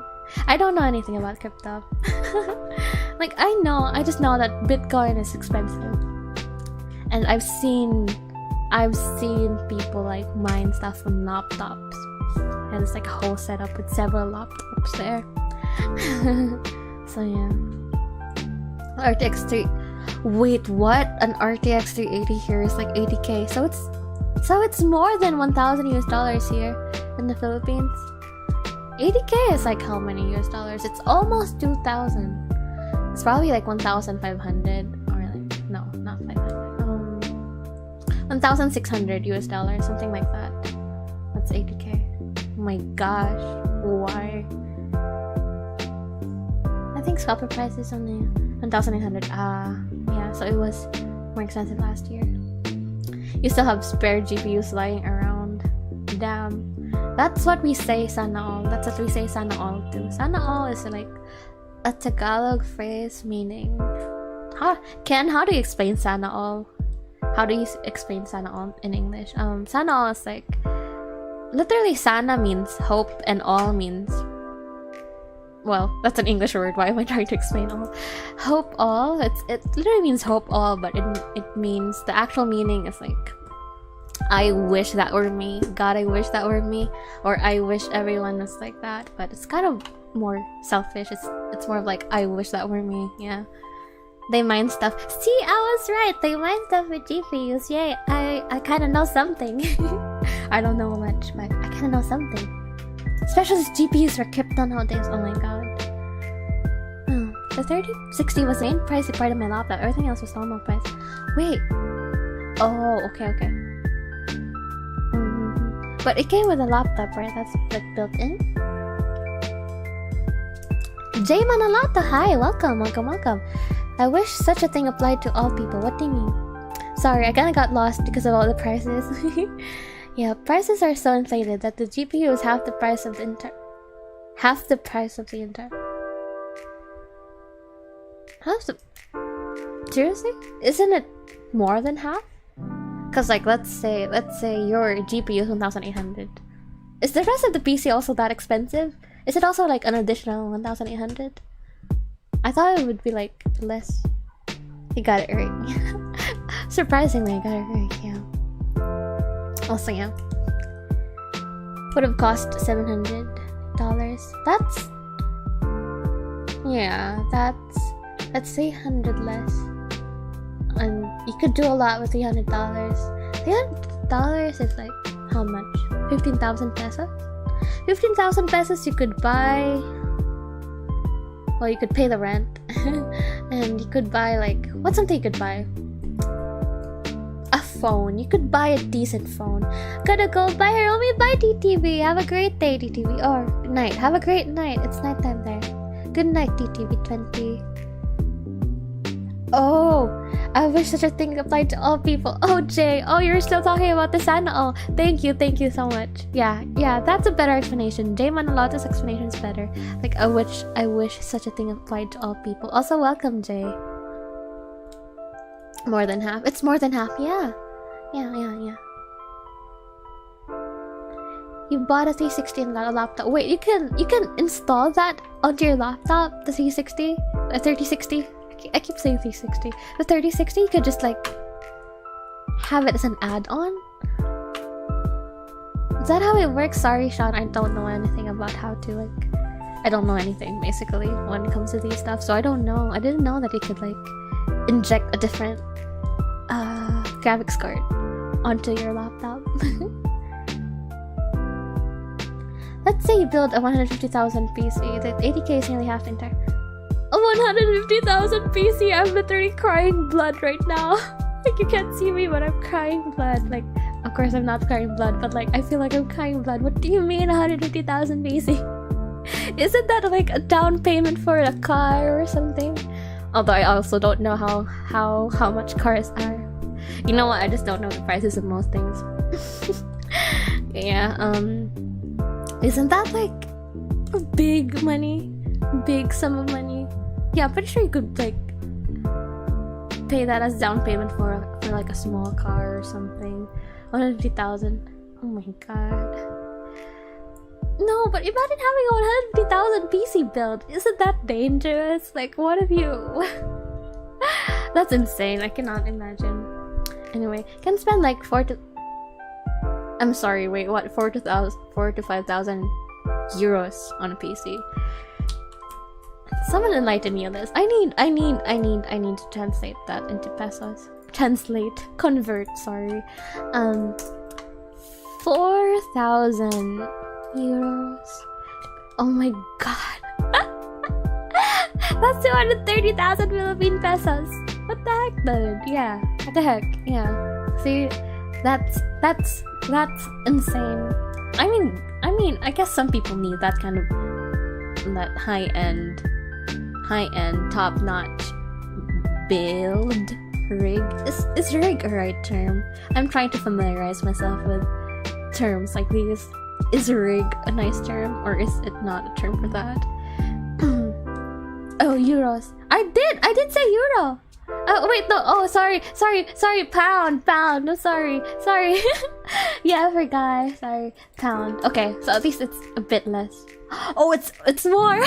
I don't know anything about crypto. Like, I just know that Bitcoin is expensive. And I've seen people like mine stuff from laptops. And it's like a whole setup with several laptops there. So yeah. RTX 3. Wait, what? An RTX 380 here is like 80k. So it's more than $1,000 here in the Philippines. 80k is like how many US dollars? It's almost 2,000. It's probably like 1,500 or like no, not 500. 1,600 US dollars, something like that. That's 80k. Oh my gosh, why? I think scalper price is only 1,800. Yeah, so it was more expensive last year. You still have spare GPUs lying around. Damn. That's what we say, sana all. That's what we say, sana all too. Sana all is like a Tagalog phrase meaning... how do you explain sana all? How do you explain sana all in English? Sana all is like... literally, sana means hope and all means... well, that's an English word. Why am I trying to explain all? Hope all? It literally means hope all, but it means... the actual meaning is like... I wish that were me. God, I wish that were me. Or I wish everyone was like that. But it's kind of more selfish. It's more of like, I wish that were me. Yeah. They mine stuff. See, I was right. They mine stuff with GPUs. Yay. I kind of know something. I don't know much, but I kind of know something. Especially GPUs for crypto nowadays. Oh my god. Oh, the 3060 was the main pricey part of my laptop. Everything else was normal price. Wait. Oh, okay. But it came with a laptop, right? That's like built in. J Manalato, hi, welcome. I wish such a thing applied to all people. What do you mean? Sorry, I kinda got lost because of all the prices. Yeah, prices are so inflated that the GPU is half the price of the entire. Seriously? Isn't it more than half? Cause like let's say your GPU is 1,800. Is the rest of the PC also that expensive? Is it also like an additional 1,800? I thought it would be like less. You got it right. Surprisingly, I got it right. Yeah. Also, yeah. Would have cost $700. That's 300 less. And you could do a lot with $300. $300 is like how much? 15,000 pesos? 15,000 pesos you could buy... well, you could pay the rent. And you could buy like... what's something you could buy? A phone. You could buy a decent phone. Gotta go buy her. Only bye, DTV. Have a great day, DTV. Or good night. Have a great night. It's nighttime there. Good night, DTV 20. Oh, I wish such a thing applied to all people. Oh, Jay. Oh, you're still talking about the Sana. Oh, thank you so much. Yeah, that's a better explanation. Jay Manalota's explanation is better. Like, I wish such a thing applied to all people. Also, welcome, Jay. More than half. It's more than half. Yeah. You bought a 360 and got a laptop. Wait, you can install that onto your laptop? The 360, the 3060. I keep saying 360. The 3060, you could just like have it as an add-on. Is that how it works? Sorry, Sean, I don't know anything about how to like. I don't know anything basically when it comes to these stuff, so I don't know. I didn't know that you could like inject a different graphics card onto your laptop. Let's say you build a 150,000 PC. The 80k is nearly half the entire. A 150,000 PC. I'm literally crying blood right now. Like, you can't see me, but I'm crying blood. Like, of course I'm not crying blood, but like I feel like I'm crying blood. What do you mean 150,000 PC? Isn't that like a down payment for a car or something? Although I also don't know how much cars are. You know what? I just don't know the prices of most things. Yeah. Isn't that like a big sum of money? Yeah, I'm pretty sure you could like pay that as down payment for like a small car or something. 150,000. Oh my god. No, but imagine having a 150,000 PC build. Isn't that dangerous? Like, what if you? That's insane. I cannot imagine. Anyway, can spend like 4 to 5,000 euros on a PC. Someone enlighten me on this. I need to translate that into pesos. Convert, sorry. 4,000 euros. Oh my god. That's 230,000 Philippine pesos. What the heck, dude? Yeah. What the heck? Yeah. See, that's insane. I mean, I guess some people need that kind of that high-end, top-notch build rig. Is rig a right term? I'm trying to familiarize myself with terms like these. Is rig a nice term, or is it not a term for that? Oh, euros. I did say euro. Oh wait, no. Oh, sorry. Pound. I'm sorry. Yeah, I forgot. Sorry, pound. Okay, so at least it's a bit less. Oh, it's more.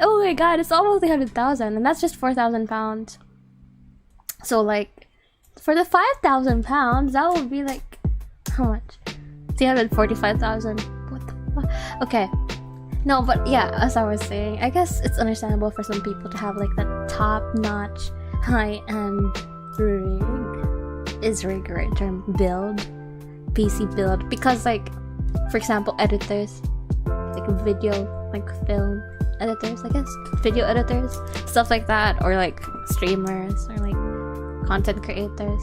Oh my god, it's almost 300,000, and that's just 4,000 pounds. So like, for the 5,000 pounds, that would be like how much? 345,000. What the fuck? Okay. No, but yeah, as I was saying, I guess it's understandable for some people to have like that top-notch, high-end rig. Is rig a right term? Build, PC build, because like, for example, editors, like video, like film editors, I guess, video editors, stuff like that, or like streamers, or like content creators,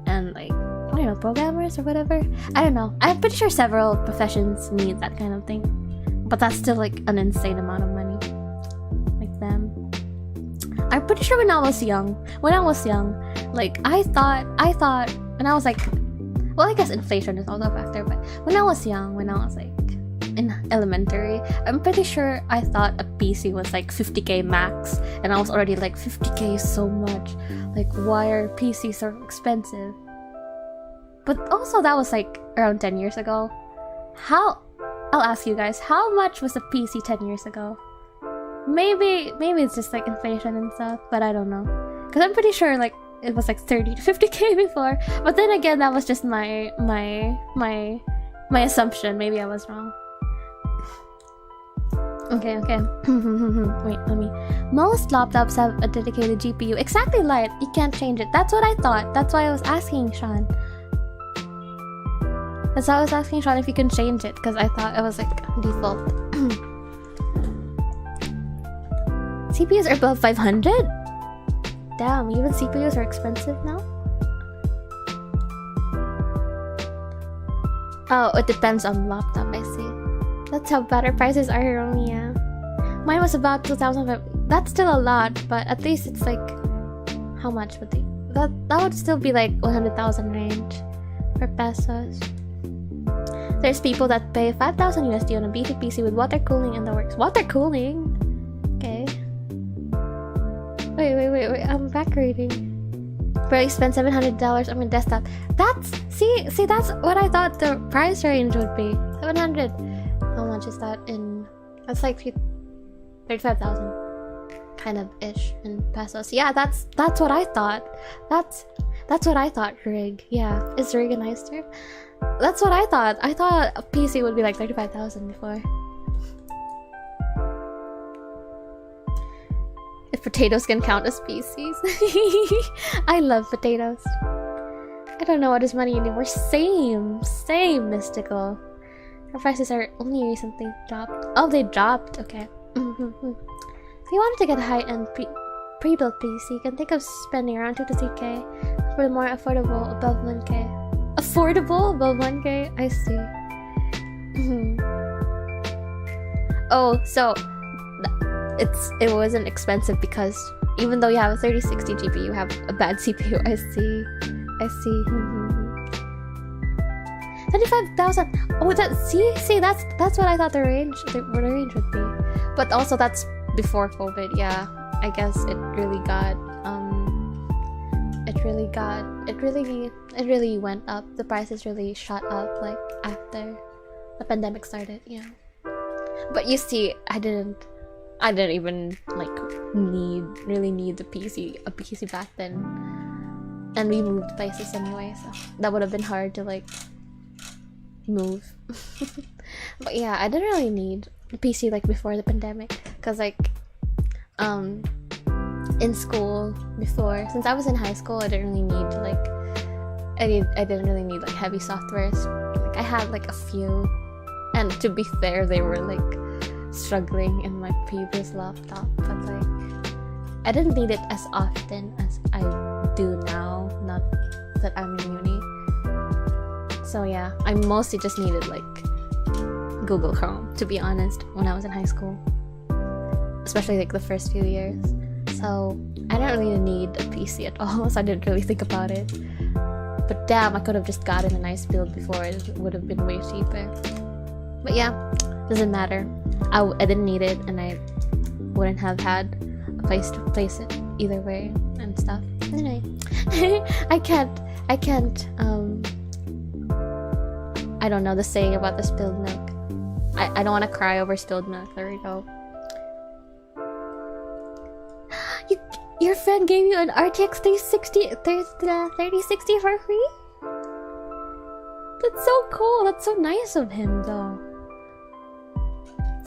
and like, I don't know, programmers or whatever. I don't know. I'm pretty sure several professions need that kind of thing. But that's still like an insane amount of money. Like them. I'm pretty sure when I was young, like I thought when I was like, well, I guess inflation is also a factor, but when I was young, when I was like in elementary, I'm pretty sure I thought a PC was like 50k max, and I was already like 50k is so much. Like, why are PCs so expensive? But also that was like around 10 years ago. I'll ask you guys, how much was a PC 10 years ago? Maybe it's just like inflation and stuff, but I don't know. Because I'm pretty sure like it was like 30 to 50k before. But then again, that was just my assumption. Maybe I was wrong. Okay. Wait, let me. Most laptops have a dedicated GPU. Exactly, Light. You can't change it. That's what I thought. That's why I was asking Sean. That's why I was asking Sean if you can change it, because I thought it was like default. CPUs are above 500? Damn, even CPUs are expensive now? Oh, it depends on laptop, I see. That's how better prices are here only, yeah. Mine was about 2,000. that's still a lot, but at least it's like, how much would they? That would still be like 100,000 range for pesos. There's people that pay 5,000 USD on a beefy PC with water cooling in the works. Water cooling? Okay. Wait. I'm back reading. Barely spent $700 on my desktop. See, that's what I thought the price range would be. 700. How much is that in? That's like 35,000. Kind of ish in pesos. Yeah, that's what I thought. That's what I thought. Rig. Yeah, is rig a nice term? That's what I thought. I thought a PC would be like 35,000 before. If potatoes can count as PCs. I love potatoes. I don't know what is money anymore. Same mystical. Our prices are only recently dropped. Oh, they dropped. Okay. If you wanted to get a high-end pre-built PC, you can think of spending around 2 to 3K for more affordable above 1K. Affordable above 1K? I see. Oh, so it wasn't expensive because even though you have a 3060 GPU, you have a bad CPU. I see. 35,000. Oh, that's what I thought the range would be. But also that's before COVID. Yeah, I guess it really went up. The prices really shot up like after the pandemic started. Yeah. But you see, I didn't even like really need a PC back then, and we moved places anyway, so that would have been hard to like move. But yeah, I didn't really need a PC like before the pandemic, because like in school before, since I was in high school, I didn't really need like I didn't really need like heavy softwares. Like I had like a few, and to be fair, they were like struggling in my previous laptop, but like I didn't need it as often as I do now, not that I'm in uni. So yeah, I mostly just needed like Google Chrome, to be honest, when I was in high school, especially like the first few years. So I didn't really need a PC at all, so I didn't really think about it. But damn, I could have just gotten a nice build before. It would have been way cheaper. But yeah, doesn't matter. I didn't need it, and I wouldn't have had a place to place it either way and stuff. Anyway, I can't I don't know the saying about the spilled milk. I don't want to cry over spilled milk. There we go. Your friend gave you an RTX 3060 for free? That's so cool. That's so nice of him, though.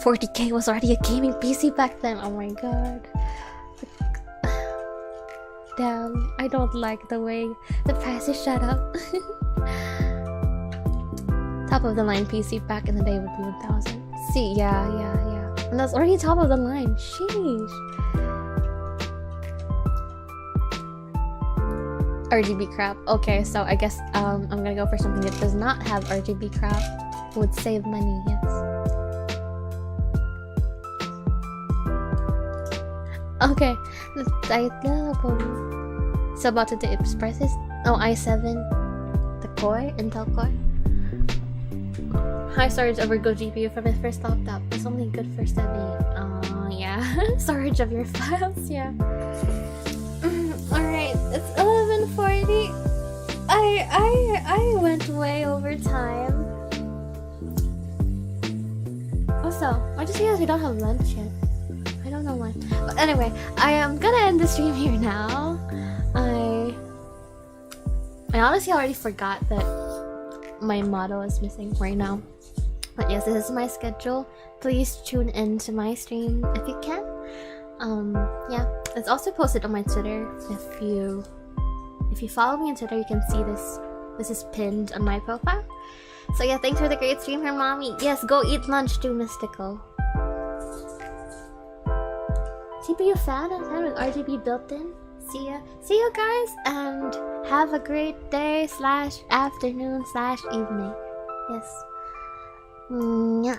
40k was already a gaming PC back then. Oh my god. Damn, I don't like the way the prices shut up. Top of the line PC back in the day would be 1,000. See, yeah. And that's already top of the line. Sheesh. RGB crap. Okay, so I guess I'm gonna go for something that does not have RGB crap. Would save money, yes. Okay, the title. So about the its prices. Oh, i7, the core, Intel core. High storage over good GPU for my first laptop. It's only good for studying. Yeah. Storage of your files, yeah. Alright, it's 11:40. I went way over time. Also, why just because we don't have lunch yet? I don't know why. But anyway, I am gonna end the stream here now. I honestly already forgot that my motto is missing right now. But yes, this is my schedule. Please tune in to my stream if you can. Yeah, it's also posted on my Twitter. If you follow me on Twitter, you can see this. This is pinned on my profile. So yeah, thanks for the great stream here, mommy. Yes, go eat lunch too, Mystical. CPU fan with RGB built in. See you guys, and have a great day / afternoon / evening. Yes. Yeah.